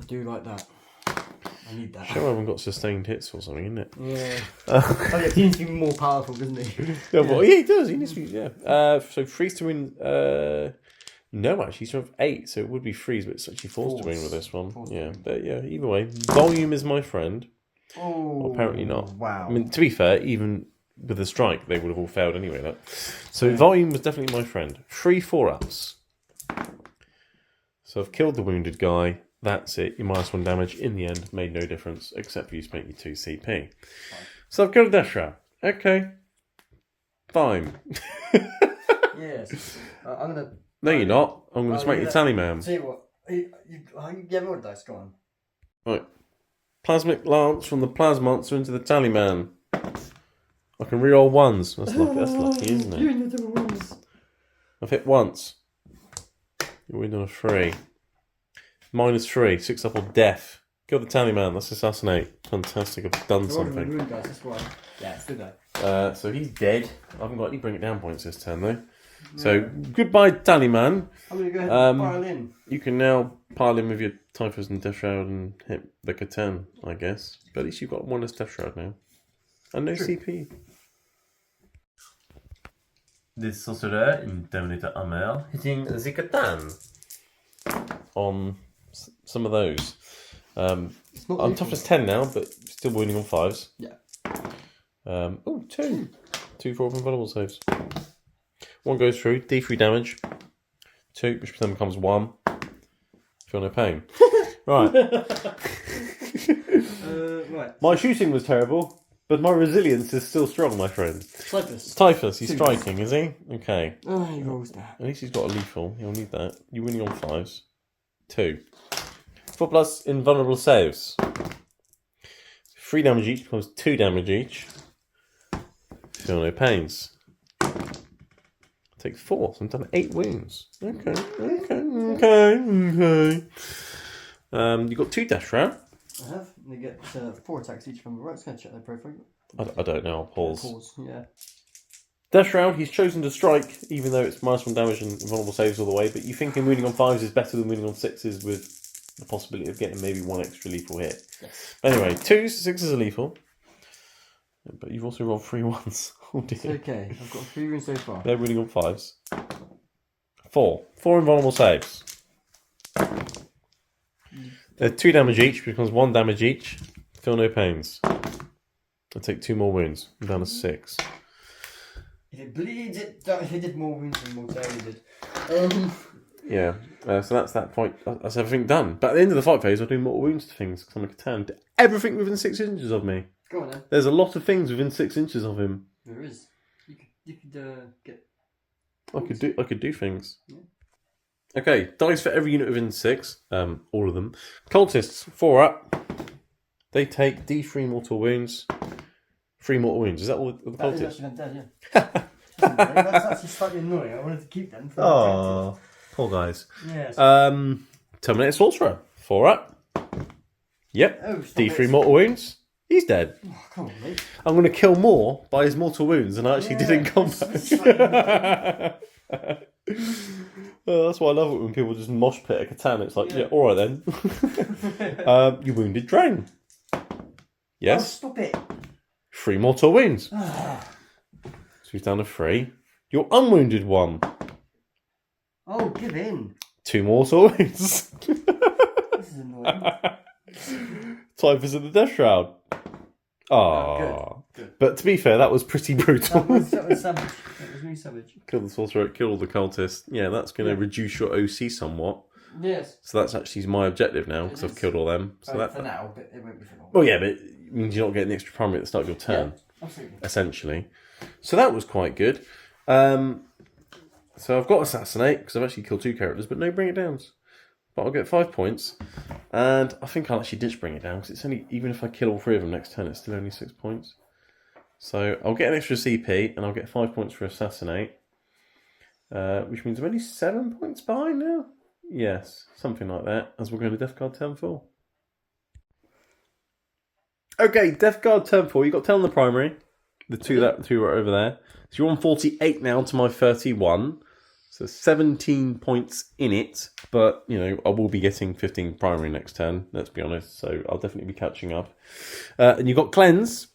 I do like that. I need that. Sure, I haven't got sustained hits or something, isn't it? Yeah. Oh, yeah, he needs to be more powerful, doesn't he? Yeah, well, yeah, he does. He needs to be, yeah. So freeze to win. No, actually, he's from 8, so it would be freeze, but it's actually forced to win with this one. Yeah, but yeah, either way, volume is my friend. Oh, well, apparently not. Wow. I mean, to be fair, even with the strike, they would have all failed anyway. So volume was definitely my friend. 3 4-ups. So I've killed the wounded guy. That's it. Your -1 damage in the end made no difference except for you spent your 2 CP. Fine. So I've killed a Death Shroud. Okay. Fine. Yes. I'm going to... No, you're not. I'm going to smack your Tallyman. Tell you what. You get rid of dice. Go on. Right. Plasmic Lance from the Plasmonster into the Tallyman. I can reroll 1s. That's lucky, isn't it? You're in the double ones. I've hit once. You're winning on a 3. -3. 6 up or death. Kill the Tallyman. That's assassinate. Fantastic. I've done something. Ruined dice, that's why. Yeah, it's good though. So he's dead. I haven't got any bring it down points this turn though. So goodbye, Tallyman. I'm going to go ahead and pile in. You can now pile in with your Typhus and Death Shroud and hit the Catan, I guess. But at least you've got 1 as Death Shroud now. And no CP. This sorcerer in Terminator Armor hitting the Catan on some of those. It's not I'm lethal. toughness 10 now, but still wounding on 5s. Yeah. Oh, 2. 2 for invulnerable saves. 1 goes through, D3 damage. 2, which then becomes 1. Feel no pain. Right. Right. My shooting was terrible, but my resilience is still strong, my friend. Typhus, he's striking, is he? Okay. Oh, he rolls down. At least he's got a lethal. He'll need that. You're winning on 5s. 2. 4 plus invulnerable saves. 3 damage each becomes 2 damage each. Feel no pains. Take 4, so I've done 8 wounds. Okay. You've got 2 dash round. I have. They get 4 attacks each from the right. Just going to check their profile. I don't know, I'll pause. Yeah. Dash round, he's chosen to strike, even though it's -1 damage and invulnerable saves all the way, but you think him winning on 5s is better than winning on 6s with the possibility of getting maybe 1 extra lethal hit. Yes. But anyway, 2s, 6s are lethal. But you've also rolled 3 1s. Oh dear. It's okay. I've got 3 wounds so far. They're winning on 5s. 4 invulnerable saves. They're 2 damage each, becomes 1 damage each. Feel no pains. I take 2 more wounds. I'm down to 6. If it bleeds, if it did more wounds than mortality did. Yeah, so that's that point. That's everything done. But at the end of the fight phase, I do mortal wounds to things because I'm a Catan. Everything within 6 inches of me. Go on then. There's a lot of things within 6 inches of him. There is. You could get. I could do things. Yeah. Okay, dice for every unit within 6. All of them. Cultists 4 up. They take D3 mortal wounds. 3 mortal wounds. Is that all the That is cultists? actually dead, yeah. That's actually slightly annoying. I wanted to keep them. For Oh, poor guys. Yes. Terminator Sorcerer 4 up. Yep. Oh, stop D3 it. mortal wounds. He's dead. Oh, come on, mate. I'm going to kill more by his mortal wounds than I actually did in combat. That's why I love it when people just mosh pit a Catan. It's like, yeah alright then. You wounded Drain. Yes. Oh, stop it. 3 mortal wounds. So he's down to 3. You're unwounded 1. Oh, give in. 2 mortal wounds. This is annoying. Typhus in the Death Shroud. Good. But to be fair, that was pretty brutal. That was savage. That was really savage. Kill the sorcerer, kill all the cultists. Yeah, that's going to reduce your OC somewhat. Yes. So that's actually my objective now because I've killed all them. So For now, but it won't be for long. Well, yeah, but it means you're not getting the extra primary at the start of your turn. Yeah, absolutely. Essentially. So that was quite good. So I've got Assassinate because I've actually killed 2 characters, but no Bring It Downs. But I'll get 5 points. And I think I'll actually ditch Bring It Down because it's only, even if I kill all 3 of them next turn, it's still only 6 points. So I'll get an extra CP and I'll get 5 points for Assassinate. Which means I'm only 7 points behind now? Yes, something like that, as we're going to Death Guard turn 4. Okay, Death Guard turn 4. You've got 10 on the primary. The two are over there. So you're on 48 now to my 31. So 17 points in it. But, you know, I will be getting 15 primary next turn, let's be honest. So I'll definitely be catching up. And you've got Cleanse.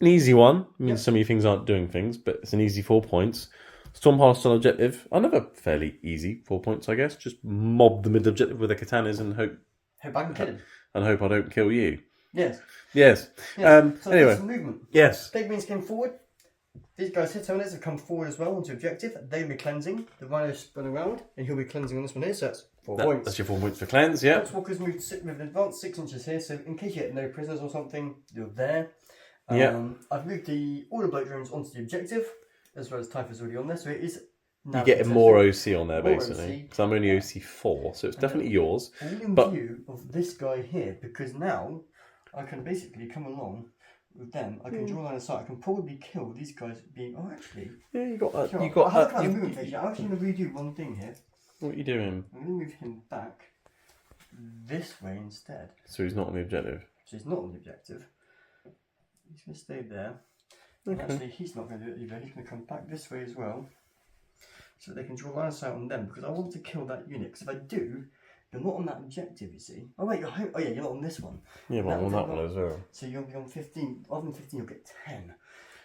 An easy one. It means some of your things aren't doing things, but it's an easy 4 points. Storm Hostile Objective. Another fairly easy 4 points, I guess. Just mob the mid objective with the katanas and hope I can kill him. I don't kill you. Yes. Yes. So anyway. some movement. Yes. Big Wings came forward. These guys, hit owners, have come forward as well onto objective. They'll be cleansing. The Rhino spun around, and he'll be cleansing on this one here, so that's 4 points. That's your 4 points for Cleanse, yeah. Walkers moved with an advance 6 inches here, so in case you get no prisoners or something, you're there. I've moved all the bloke drones onto the objective, as well as Typhus already on there, so it is now You're getting more OC on there, More basically. OC. So I'm only OC 4, so it's definitely yours. All in view of this guy here, because now I can basically come along with them. I can draw line of sight. I can probably kill these guys being. Oh, actually. Yeah, you got that. Sure, You got I have that. a movement phase. I'm actually going to redo one thing here. What are you doing? I'm going to move him back this way instead. So he's not on the objective. So he's not on the objective. He's going to stay there. And actually, he's not going to do it either. He's going to come back this way as well. So they can draw line of sight on them, because I want to kill that unit. Because if I do, you're not on that objective, you see. Oh wait, you're not on this one. Yeah, but I'm on that one as well. So you'll be on 15. Rather than 15, you'll get 10.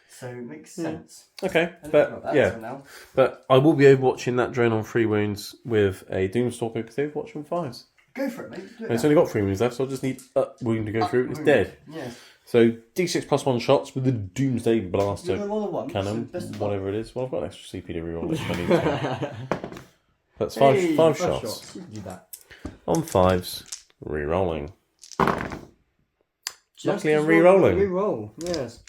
So it makes sense. Okay, And but I've got that, yeah, so now. but I will be overwatching that drone on 3 wounds with a Doomstalker because they overwatch on 5s. Go for it, mate. Do it It's now. only got 3 wounds left, so I just need a wound to go through. It's Wound. dead. Yes. So D6 plus 1 shots with the Doomsday Blaster You're on a one, cannon, so best of luck. whatever it is. Well, I've got an extra CP to reroll if I need to. That's five shots. You can do that. On 5s, rerolling. Just Luckily I'm as well re-rolling. Reroll, yes.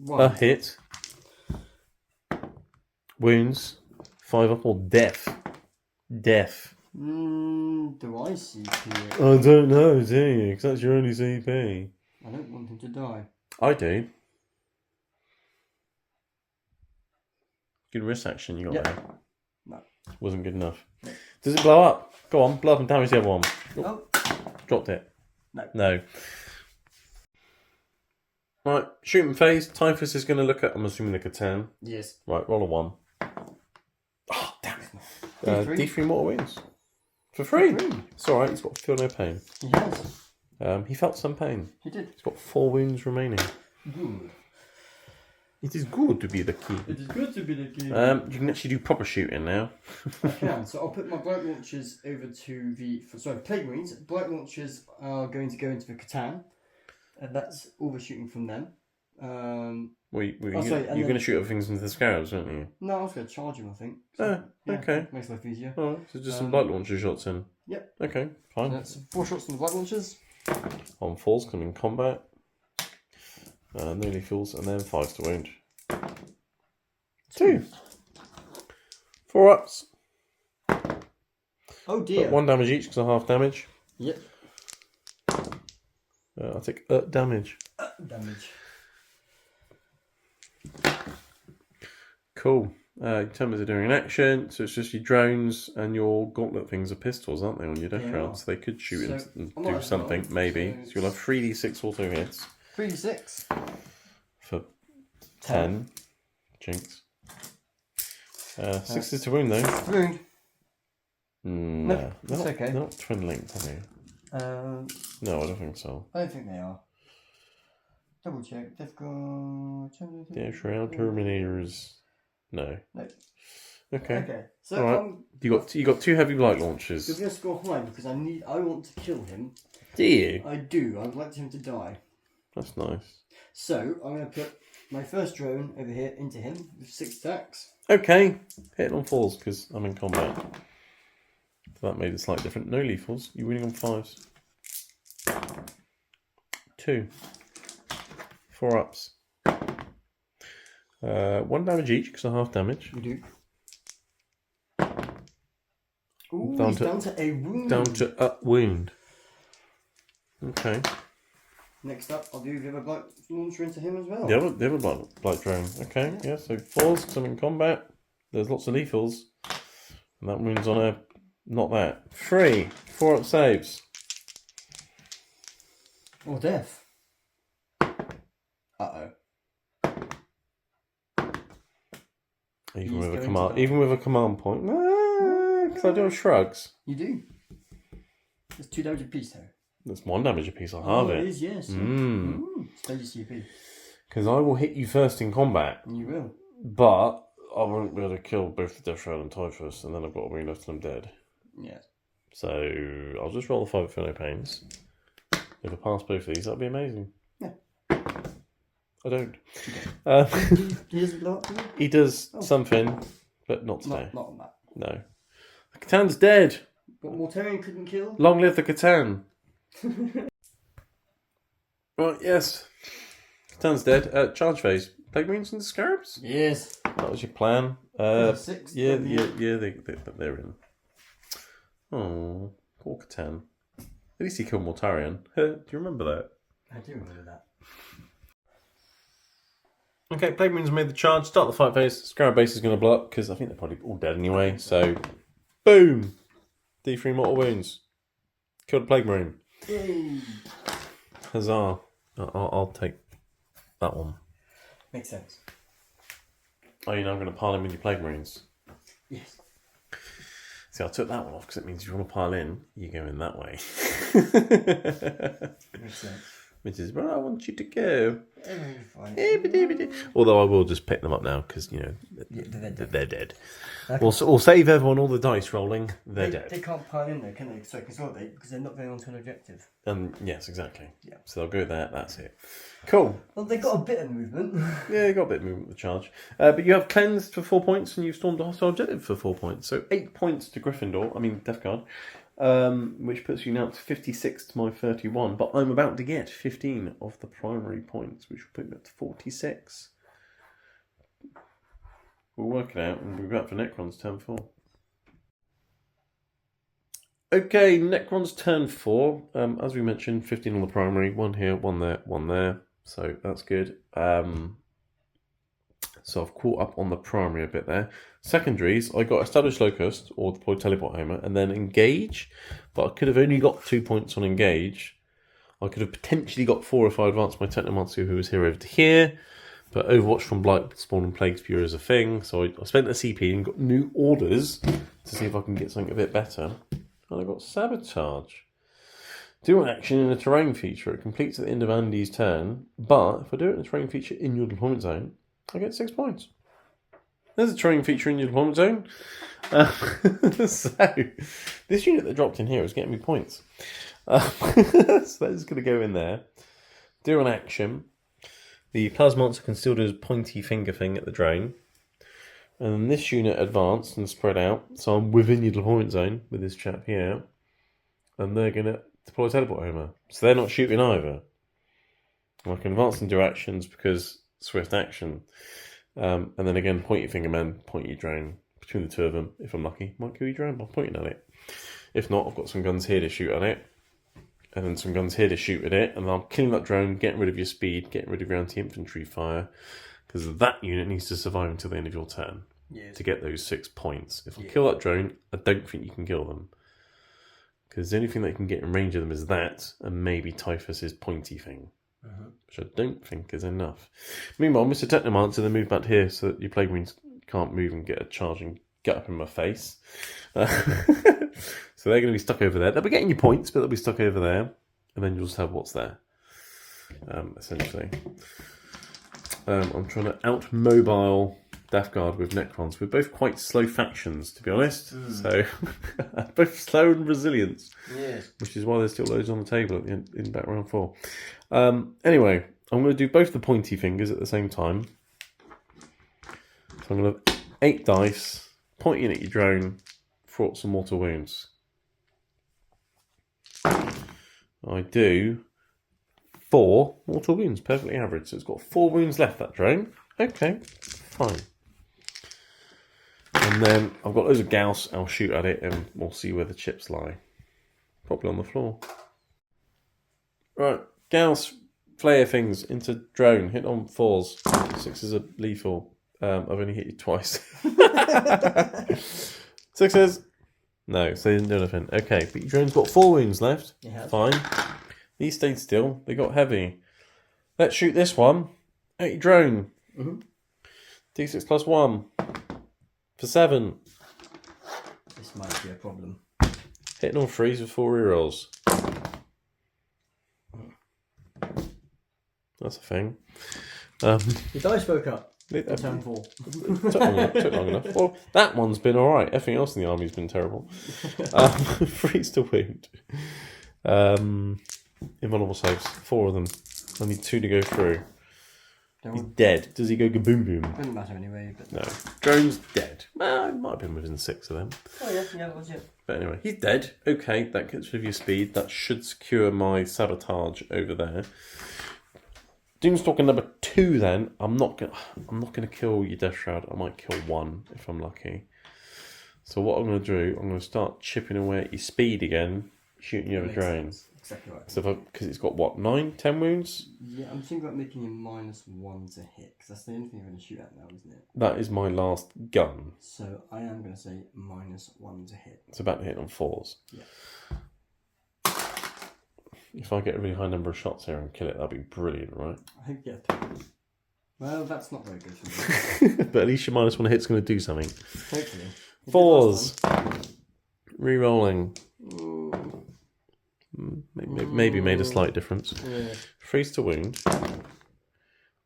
One. A hit. Wounds. 5 up or death. Death. Do I see it? I don't know, do you? Because that's your only CP. I don't want him to die. I do. Good wrist action you got there. No. Wasn't good enough. No. Does it blow up? Go on, blow up and damage the other one. Oh. Dropped it. No. No. Right, shooting phase. Typhus is going to look at, I'm assuming, the Catan. Yes. Right, roll a 1. Oh, damn it. D3. D3 mortal wounds. For free. It's alright, he's got feel no pain. He has. He felt some pain. He did. He's got 4 wounds remaining. Good. It is good to be the king. It is good to be the king. You can actually do proper shooting now. I can. So I'll put my blight launchers over to the... Sorry, Plague Marines. Blight launchers are going to go into the Catan. And that's all the shooting from them. You're sorry, going to shoot other things into the scarabs, aren't you? No, I was going to charge him, I think. Oh, okay. Makes life easier. Alright, so just some blight launcher shots in. Yep. Okay, fine. That's 4 shots on the blight launchers. On 4s, come in combat. Nearly fills, and then 5s to wound. 2. 4 ups. Oh dear. But 1 damage each because I half damage. Yep. I'll take damage. Damage. Cool. In terms of doing an action, so it's just your drones and your gauntlet things are pistols, aren't they, on your death Yeah. rounds? They could shoot So, and I might do as something, well. maybe. So So you'll have 3d6 auto hits 3d6. for 10. Jinx. 6 is to wound, though. Wound. No, it's okay. They're not twin linked, are they? No, I don't think so. I don't think they are. Double check. They've got... Yeah, Shroud Terminators. No. No. Okay. Okay. So Alright. You got 2 heavy light you're launchers. going to score high because I want to kill him. Do you? I do. I would like him to die. That's nice. So I'm going to put my first drone over here into him with 6 attacks. Okay. Hitting on 4s because I'm in combat. So that made it slightly different. No lethals. You're winning on 5s. 2. 4 ups. 1 damage each because I half damage. You do. Ooh, Down he's to- down to a wound. Down to up wound. Okay. Next up, I'll do the other blight launcher into him as well. The other blight drone. Okay. Yeah. So 4s because I'm in combat. There's lots of lethals. And that wound's on a... Not that. 3. 4 up saves. Or death. Uh-oh. Even He's with a going command, to die. even with a command point, because I do have shrugs. You do. It's 2 damage a piece though. That's 1 damage a piece. I'll have it it. is, yes. Mm. Space CP. Because I will hit you first in combat, You will. but I won't be able to kill both the Death Shroud and Typhus, and then I've got to reload till I'm dead. Yes. So I'll just roll the 5 for no pains. If I pass both of these, that'd be amazing. Yeah. I don't. He doesn't blow up, does he? He does something, but not today. Not on that. No. The Catan's dead. But Mortarion couldn't kill? Long live the Catan. Right, yes. Catan's dead. Charge phase. Plague Marines and the Scarabs? Yes. That was your plan. 6. Yeah, they're in. Oh, poor Catan. At least he killed Mortarion. Do you remember that? I do remember that. Okay, Plague Marines made the charge. Start the fight phase. Scarab base is going to blow up because I think they're probably all dead anyway. So, boom! D3 mortal wounds. Killed a Plague Marine. Yay. Huzzah. I'll take that one. Makes sense. Oh, you know I'm going to pile in with your Plague Marines. Yes. See, I took that one off because it means if you want to pile in, you go in that way. Makes sense. Which is where I want you to go. Fine. Although I will just pick them up now because, you know, they're dead. Okay. We'll save everyone all the dice rolling. They're dead. They can't pile in there, can they? So consolidate because they're not going on to an objective. Yes, exactly. Yeah. So they'll go there. That's it. Cool. Well, they got a bit of movement. Yeah, you got a bit of movement with the charge. But you have cleansed for 4 points and you've stormed a hostile objective for 4 points. So 8 points to Gryffindor, Death Guard, which puts you now to 56 to my 31. But I'm about to get 15 of the primary points, which will put me up to 46. We'll work it out and we'll be back for Necrons turn 4. Okay, Necrons turn 4. As we mentioned, 15 on the primary, 1 here, 1 there, 1 there. So that's good. So I've caught up on the primary a bit there. Secondaries, I got Established Locust or Deploy Teleport Hammer and then Engage, but I could have only got 2 points on Engage. I could have potentially got 4 if I advanced my Technomancer who was here over to here, but Overwatch from Blight, Spawn and Plague Spear is a thing, so I spent a CP and got new orders to see if I can get something a bit better. And I got Sabotage. Do an action in a terrain feature. It completes at the end of Andy's turn, but if I do it in a terrain feature in your deployment zone, I get 6 points. There's a terrain feature in your deployment zone. So, this unit that dropped in here is getting me points. So that's going to go in there. Do an action. The Plasmonster can still do his pointy finger thing at the drain. And then this unit advanced and spread out. So I'm within your deployment zone with this chap here. And they're going to deploy Teleport Hammer. So they're not shooting either. I can advance and do actions because swift action. And then again, point your finger man, point your drone. Between the two of them, if I'm lucky, might kill your drone by pointing at it. If not, I've got some guns here to shoot at it. And then some guns here to shoot at it. And I'm killing that drone, getting rid of your speed, getting rid of your anti-infantry fire. Because that unit needs to survive until the end of your turn. Yes. To get those 6 points. If I kill that drone, I don't think you can kill them. Because the only thing that can get in range of them is that, and maybe Typhus's pointy thing. Which I don't think is enough. Meanwhile, Mr. Technomancer then moved back here so that your Plague Marines can't move and get a charge and get up in my face. So they're going to be stuck over there. They'll be getting your points, but they'll be stuck over there. And then you'll just have what's there, essentially. I'm trying to out-mobile Death Guard with Necrons. We're both quite slow factions, to be honest. So, both slow and resilient. Yes. Which is why there's still loads on the table at the end, in back round 4. Anyway, I'm going to do both the pointy fingers at the same time. So I'm going to have 8 dice, pointing at your drone, fraught some mortal wounds. I do 4 mortal wounds, perfectly average. So it's got 4 wounds left, that drone. Okay, fine. And then I've got loads of Gauss. I'll shoot at it and we'll see where the chips lie. Probably on the floor. Right, Gauss, flare things into drone. Hit on 4s. 6s are lethal. I've only hit you twice. 6s. No, so they didn't do anything. Okay, but your drone's got 4 wounds left. Fine. These stayed still. They got heavy. Let's shoot this one at your drone. D6 plus 1 for 7. This might be a problem. Hitting on 3s with 4 rerolls. That's a thing. The dice spoke up. Turn 4. Took long enough. Well, that one's been alright. Everything else in the army's been terrible. 3's to wound. Invulnerable saves. 4 of them. I need 2 to go through. He's dead. Does he go kaboom boom? Doesn't matter anyway. But... No. Drone's dead. Well, it might have been within 6 of them. Oh yeah, that was it. But anyway, he's dead. Okay, that gets rid of your speed. That should secure my sabotage over there. Doomstalker number 2 then. I'm not gonna kill your Death Shroud. I might kill 1 if I'm lucky. So what I'm gonna do, I'm gonna start chipping away at your speed again, shooting you over drone. Exactly right. So because it's got what, 9, 10 wounds? Yeah, I'm thinking about making you -1 to hit, because that's the only thing you're going to shoot at now, isn't it? That is my last gun. So I am going to say -1 to hit. It's about to hit on 4s. Yeah. If I get a really high number of shots here and kill it, that'd be brilliant, right? I hope you get 3. Well, that's not very good for me. But at least your -1 hit's going to do something. Hopefully. 4s. Re-rolling. Maybe maybe made a slight difference. Yeah. Freeze to wound.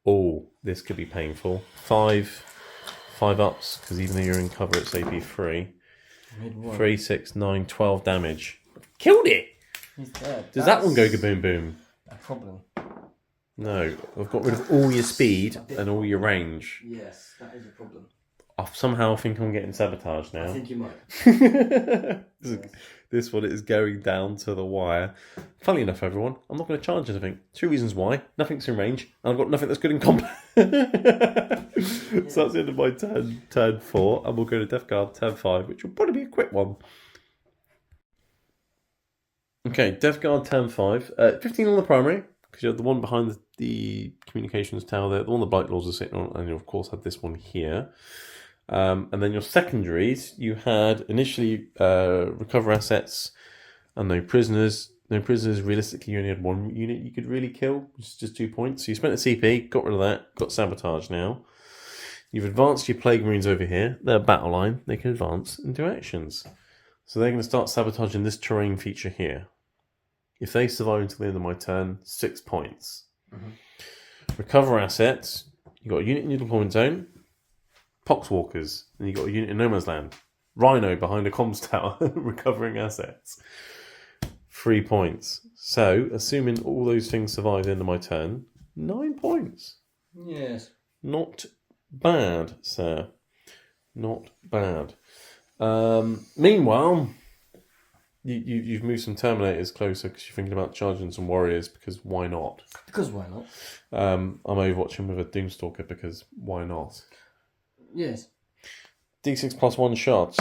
Oh, this could be painful. 5 ups, because even though you're in cover, it's AP 3. 3, 6, 9, 12 damage. Killed it! He's dead. Does that one go kaboom boom? A problem. No, I've got rid of all your speed and all your range. Yes, that is a problem. I somehow think I'm getting sabotaged now. I think you might. This one is going down to the wire. Funnily enough, everyone, I'm not going to charge anything. 2 reasons why. Nothing's in range, and I've got nothing that's good in combat. So that's the end of my turn 4, and we'll go to Death Guard turn 5, which will probably be a quick one. Okay, Death Guard turn 5. 15 on the primary, because you have the one behind the communications tower there, the one the Blight Lords are sitting on, and you of course had this one here. And then your secondaries, you had initially recover assets and no prisoners. No prisoners, realistically, you only had 1 unit you could really kill, which is just 2 points. So you spent a CP, got rid of that, got sabotage now. You've advanced your Plague Marines over here. They're battle line. They can advance and do actions. So they're going to start sabotaging this terrain feature here. If they survive until the end of my turn, 6 points. Recover assets, you've got a unit in your deployment zone. Poxwalkers, and you've got a unit in No Man's Land. Rhino behind a comms tower, recovering assets. 3 points. So, assuming all those things survive at the end of my turn, 9 points. Yes. Not bad, sir. Not bad. Meanwhile, you've moved some Terminators closer because you're thinking about charging some Warriors, because why not? Because why not? I'm overwatching with a Doomstalker because why not? Yes. D6 plus 1 shots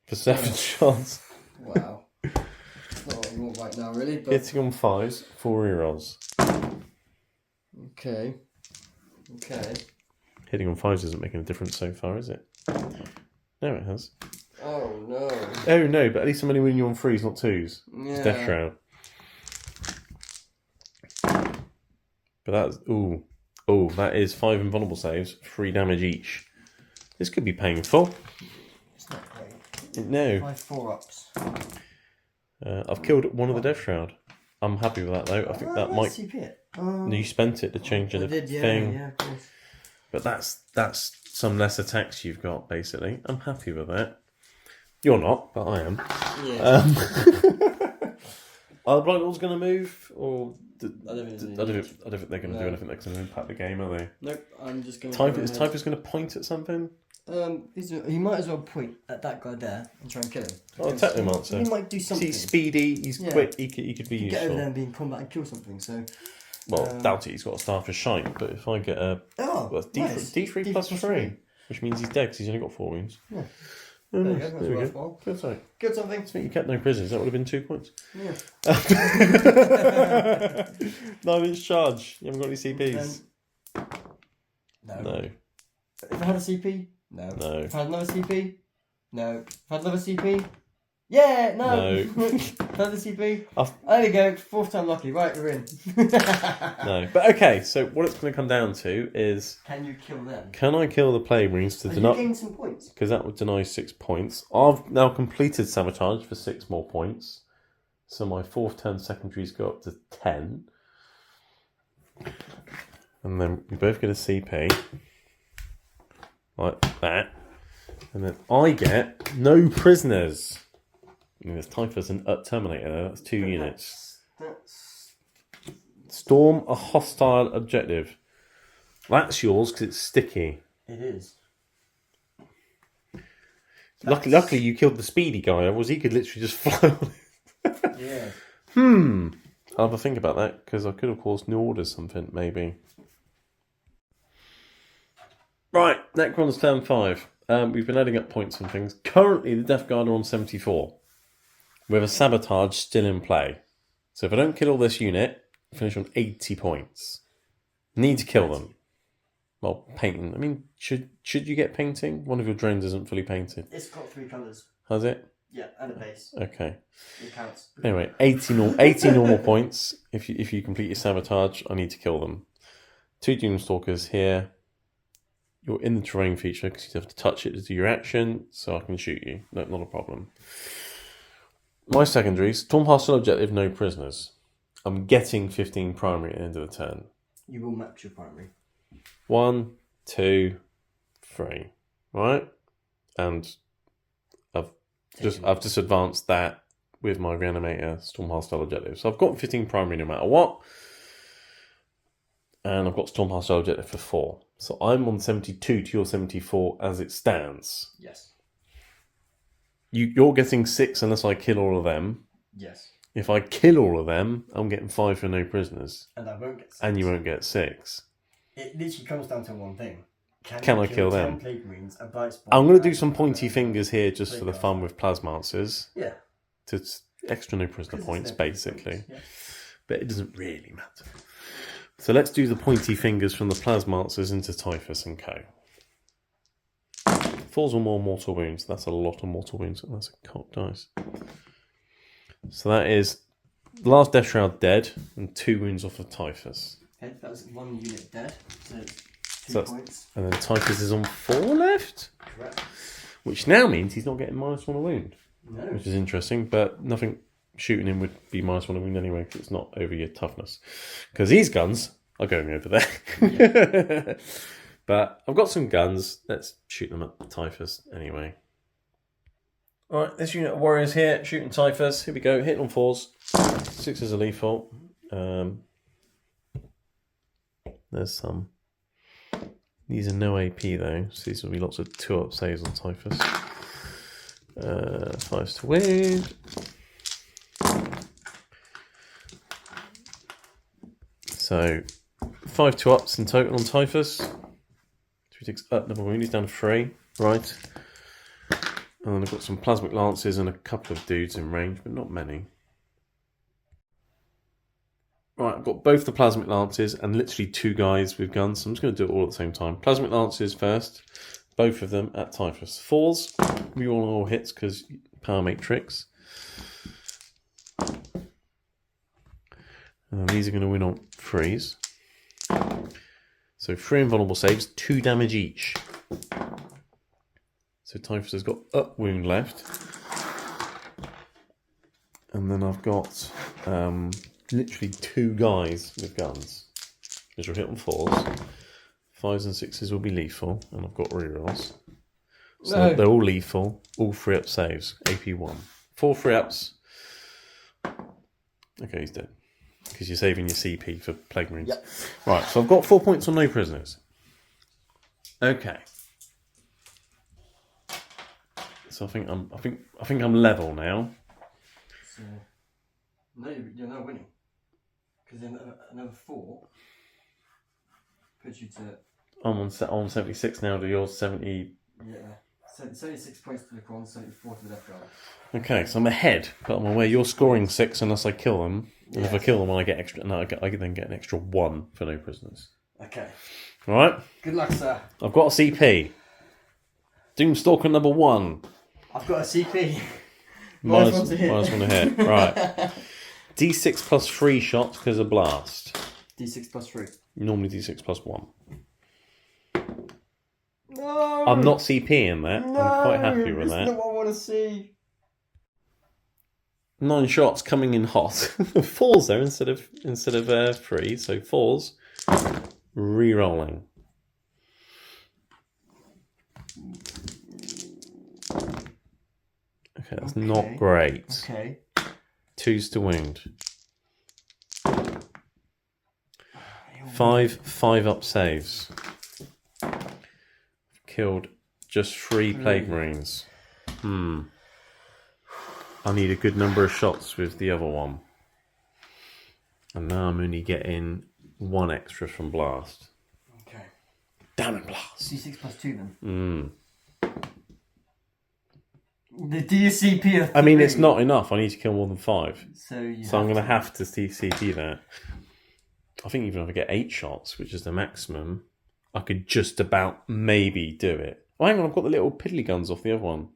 for 7 shots. Wow. It's not what you want right now, really. But... Hitting on 5s, 4 rerolls. Okay. Okay. Hitting on 5s isn't making a difference so far, is it? No, it has. Oh, no. Oh, no, but at least I'm only winning you on 3s, not 2s. Yeah. It's Death Shroud. But that's... Ooh. Oh, that is 5 invulnerable saves, 3 damage each. This could be painful. It's not great. No. 5 4-ups. I've killed one of the Death Shroud. I'm happy with that, though. I think that might... CP it. No, you spent it to change the thing. Yeah, of course. But that's some less attacks you've got, basically. I'm happy with that. You're not, but I am. Yeah. Are the Blight Lords going to move? Or I don't think they're going to do anything that's going to impact the game, are they? Nope, I'm just going to... Is Typhus going to point at something? He might as well point at that guy there and try and kill him. Oh, Technomancer. He might do something. He's speedy, he's quick, he could be useful. Get over there and be in combat and kill something, so... Well, doubt it, he's got a Staff of Shite, but if I get a... D3 plus 3, which means he's dead because he's only got 4 wounds. Yeah. Oh, There you nice. go, There we that's go. worthwhile. Good sight. Good something. I think you kept no prisoners, that would have been 2 points. Yeah. 9-inch charge. You haven't got any CPs? No. If I had a CP? No. No. If I had another CP? No. If I had another CP? Yeah, no. Another CP? There we go. 4th time lucky. Right, we're in. No. But okay, so what it's going to come down to is... Can you kill them? Can I kill the Plague Marines to deny... You gain some points. Because that would deny 6 points. I've now completed Sabotage for 6 more points. So my 4th turn secondaries go up to 10. And then we both get a CP. Like that. And then I get no prisoners. And there's Typhus and Terminator there. That's 2 units. That's... Storm a hostile objective. That's yours because it's sticky. It is. Luckily you killed the speedy guy, otherwise he could literally just fly on it. Yeah. I'll have a think about that, because I could of course new order something, maybe. Right, Necrons turn 5. We've been adding up points and things. Currently the Death Guard are on 74. With a Sabotage still in play. So if I don't kill all this unit, I finish on 80 points. Need to kill them. Well, painting. I mean, should you get painting? One of your drones isn't fully painted. It's got 3 colours. Has it? Yeah, and a base. Okay. It counts. Anyway, 80 normal points. If you complete your Sabotage, I need to kill them. 2 Doomstalkers here. You're in the terrain feature because you have to touch it to do your action, so I can shoot you. No, not a problem. My secondaries, Storm hostile objective, no prisoners. I'm getting 15 primary at the end of the turn. You will match your primary. 1, 2, 3. Right? And I've just advanced that with my Reanimator Stormheart style objective. So I've got 15 primary no matter what. And I've got Stormheart style objective for 4. So I'm on 72 to your 74 as it stands. Yes. You're getting 6 unless I kill all of them. Yes. If I kill all of them, I'm getting 5 for no prisoners. And I won't get 6. And you won't get 6. It literally comes down to one thing. Can I kill them? I'm going to do some pointy fingers here just for the fun with Plasmancers. Yeah. To extra no prisoner points, basically. Yeah. But it doesn't really matter. So let's do the pointy fingers from the Plasmancers into Typhus and Co. 4s or more mortal wounds. That's a lot of mortal wounds. That's a cock dice. So that is the last Death Shroud dead and 2 wounds off of Typhus. Okay, that was 1 unit dead. So 2 points. And then Typhus is on 4 left. Correct. Which now means he's not getting -1 a wound. No. Which is interesting, but nothing shooting him would be -1 a wound anyway because it's not over your toughness. Because these guns are going over there. Yeah. But I've got some guns. Let's shoot them at Typhus anyway. Alright, this unit of warriors here, shooting Typhus. Here we go, hitting on 4s. 6s are lethal. There's some. These are no AP though, so these will be lots of 2-up saves on Typhus. 5s to wound. So 5 2-ups in total on Typhus. 3 takes up another wound, he's down to 3. Right. And then I've got some Plasmic Lances and a couple of dudes in range, but not many. Right, I've got both the Plasmic Lances and literally 2 guys with guns, so I'm just going to do it all at the same time. Plasmic Lances first, both of them at Typhus. 4s, we all hits because Power Matrix. And these are going to win on 3s. So 3 invulnerable saves, 2 damage each. So Typhus has got up wound left. And then I've got literally 2 guys with guns. Which will hit on 4s. 5s and 6s will be lethal. And I've got rerolls. So they're all lethal. All 3-up saves. AP 1. 4 3-ups. Okay, he's dead. Because you're saving your CP for Plague Marines. Yep. Right, so I've got 4 points on no prisoners. Okay. So I think I'm level now. So no, you're not winning because then another 4 puts you to. I'm on 76 now. To yours 70. Yeah, 76 points to the Necrons, 74 to the Death Guard. Okay, so I'm ahead, but I'm aware you're scoring 6 unless I kill them. And if I kill them, I get extra. No, I then get an extra 1 for no prisoners. Okay. All right. Good luck, sir. I've got a CP. Doomstalker number 1. I've got a CP. Minus 1 to hit. Right. D6 plus 3 shots because of blast. D6 plus 3. Normally D6 plus 1. No. I'm not CPing that. No, I'm quite happy with that. That's not what I want to see. 9 shots coming in hot. 4s though instead of 3. So 4s. Re-rolling. Okay, that's not great. Okay. 2s to wound. 5 5-up saves. Killed just 3 Plague Marines. I need a good number of shots with the other one. And now I'm only getting 1 extra from blast. Okay. Damn it, blast. D6 plus 2 then. The DCP of 3. I mean, it's not enough. I need to kill more than 5. So I'm going to have to CP that. I think even if I get 8 shots, which is the maximum, I could just about maybe do it. Oh, hang on, I've got the little piddly guns off the other one.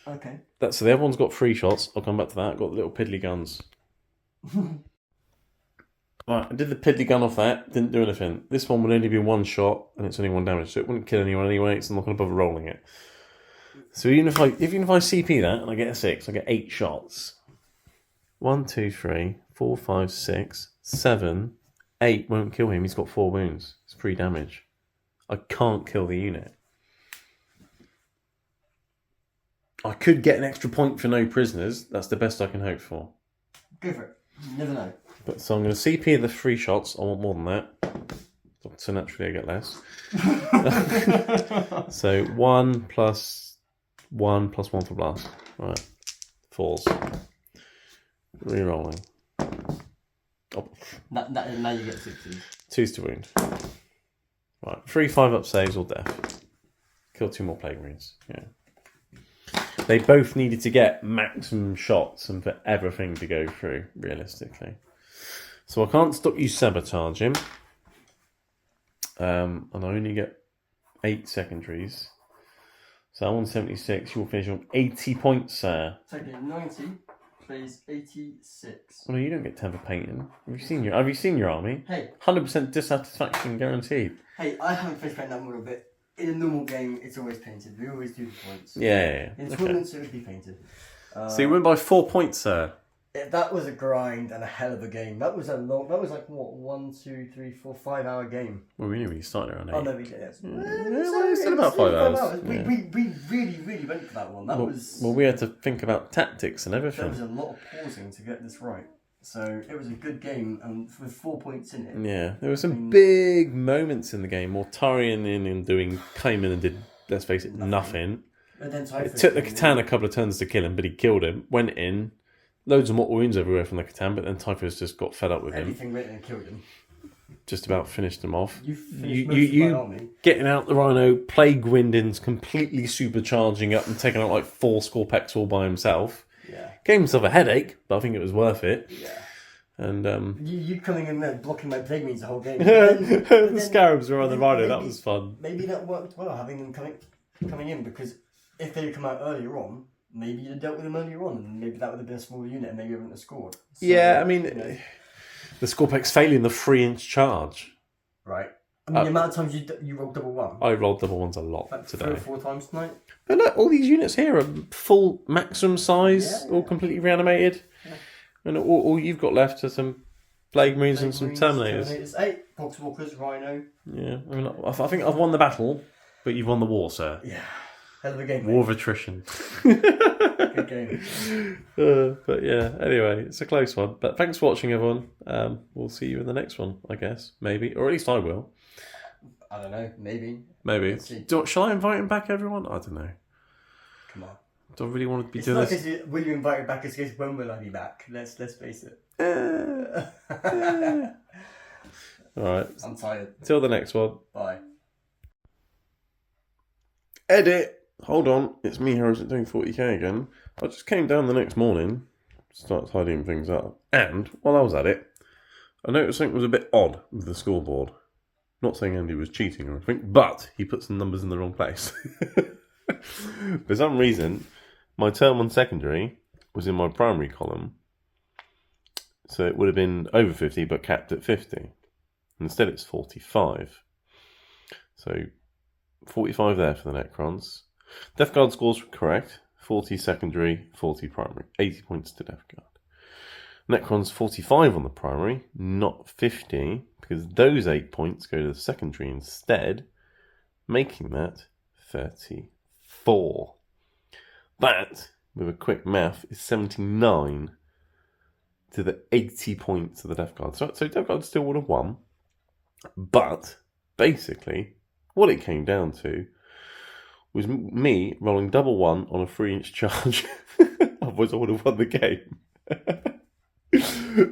Okay. So the other one's got 3 shots. I'll come back to that. I've got the little piddly guns. Right, I did the piddly gun off that. Didn't do anything. This one would only be 1 shot, and it's only 1 damage, so it wouldn't kill anyone anyway. So I'm not going to bother rolling it. So even if I CP that and I get a 6, I get 8 shots. 1, 2, 3, 4, 5, 6, 7, 8 won't kill him. He's got 4 wounds. It's 3 damage. I can't kill the unit. I could get an extra point for no prisoners. That's the best I can hope for. Go for it. You never know. But so I'm going to CP the 3 shots. I want more than that. So naturally I get less. So 1 plus 1 plus 1 for blast. Right. 4s. Rerolling. Oh. Now you get 6s. 2s to wound. Right. 3, 5 up saves or death. Kill 2 more plague marines. Yeah. They both needed to get maximum shots and for everything to go through, realistically. So I can't stop you sabotaging. And I only get 8 secondaries. So I'm on 76, you'll finish on 80 points, sir. Okay, 90 plays 86. Well, no, you don't get 10 for painting. Have you seen your army? Hey. 100% dissatisfaction guaranteed. Hey, I haven't finished painting that model, but in a normal game, it's always painted. We always do the points. Yeah. In tournaments, it would be painted. So you win by 4 points, sir. That was a grind and a hell of a game. That was like what, 1, 2, 3, 4, 5 hour game. Well, we knew we started around 8. Oh no, we did. Yes. It's still about 5 hours. We really went for that one. Well, we had to think about tactics and everything. There was a lot of pausing to get this right. So it was a good game, and with 4 points in it. Yeah, there were some big moments in the game. Mortarian came in and did, let's face it, nothing. And then It took the Catan a couple of turns to kill him, but he killed him. Went in, loads of mortal wounds everywhere from the Catan, but then Typhus just got fed up with him. Everything went in and killed him. Just about finished him off. You getting out the Rhino, Plague Windings, completely supercharging up and taking out like 4 Scorpex all by himself. Yeah. Gave himself a headache, but I think it was worth it. Yeah. And you coming in there blocking my plague means the whole game. The Scarabs were on the Rhino. That was fun. Maybe that worked well, having them coming in, because if they had come out earlier on, maybe you'd have dealt with them earlier on, and maybe that would have been a smaller unit, and maybe you wouldn't have scored. So, yeah, I mean, the Scorpex failing the 3-inch charge. Right. I mean, the amount of times you rolled double 1. I rolled double 1s a lot like today. 3 or 4 times tonight. But look, all these units here are full maximum size, all completely reanimated. Yeah. And all you've got left are some Plague Marines and some Terminators. 8 Poxwalkers, Rhino. Yeah, I mean, I think I've won the battle, but you've won the war, sir. Yeah. Hell of a game. War of attrition. Good game. But yeah, anyway, it's a close one. But thanks for watching, everyone. We'll see you in the next one, I guess. Maybe. Or at least I will. I don't know. Maybe. Shall I invite him back, everyone? I don't know. Come on. Do I really want to be doing this? Will you invite him back? It's because when will I be back? Let's face it. Alright. I'm tired. Till the next one. Bye. Edit! Hold on. It's me, Harrison, doing 40k again. I just came down the next morning, started tidying things up, and while I was at it, I noticed something was a bit odd with the scoreboard. Not saying Andy was cheating or anything, but he put some numbers in the wrong place. For some reason, my term 1 secondary was in my primary column, so it would have been over 50 but capped at 50. Instead it's 45. So 45 there for the Necrons. Death Guard scores were correct. 40 secondary, 40 primary. 80 points to Death Guard. Necrons 45 on the primary, not 50, because those 8 points go to the secondary instead, making that 34. That, with a quick math, is 79 to the 80 points of the Death Guard. So Death Guard still would have won, but basically, what it came down to was me rolling double 1 on a 3-inch charge. Otherwise I would have won the game.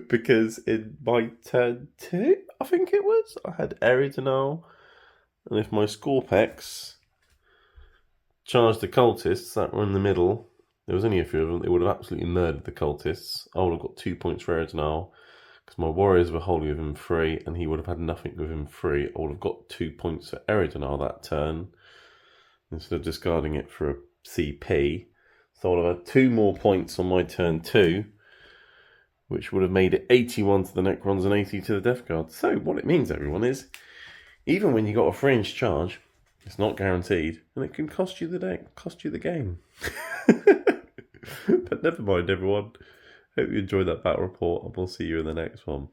Because in my turn 2, I think it was, I had Eridinal, and if my Scorpex charged the cultists that were in the middle, there was only a few of them, they would have absolutely murdered the cultists. I would have got 2 points for Eridinal, because my warriors were holding with him 3, and he would have had nothing with him 3. I would have got 2 points for Eridinal that turn, instead of discarding it for a CP. So I would have had 2 more points on my turn 2, which would have made it 81 to the Necrons and 80 to the Death Guard. So what it means, everyone, is even when you got a 3-inch charge, it's not guaranteed, and it can cost you the game. But never mind, everyone. Hope you enjoyed that battle report, and we'll see you in the next one.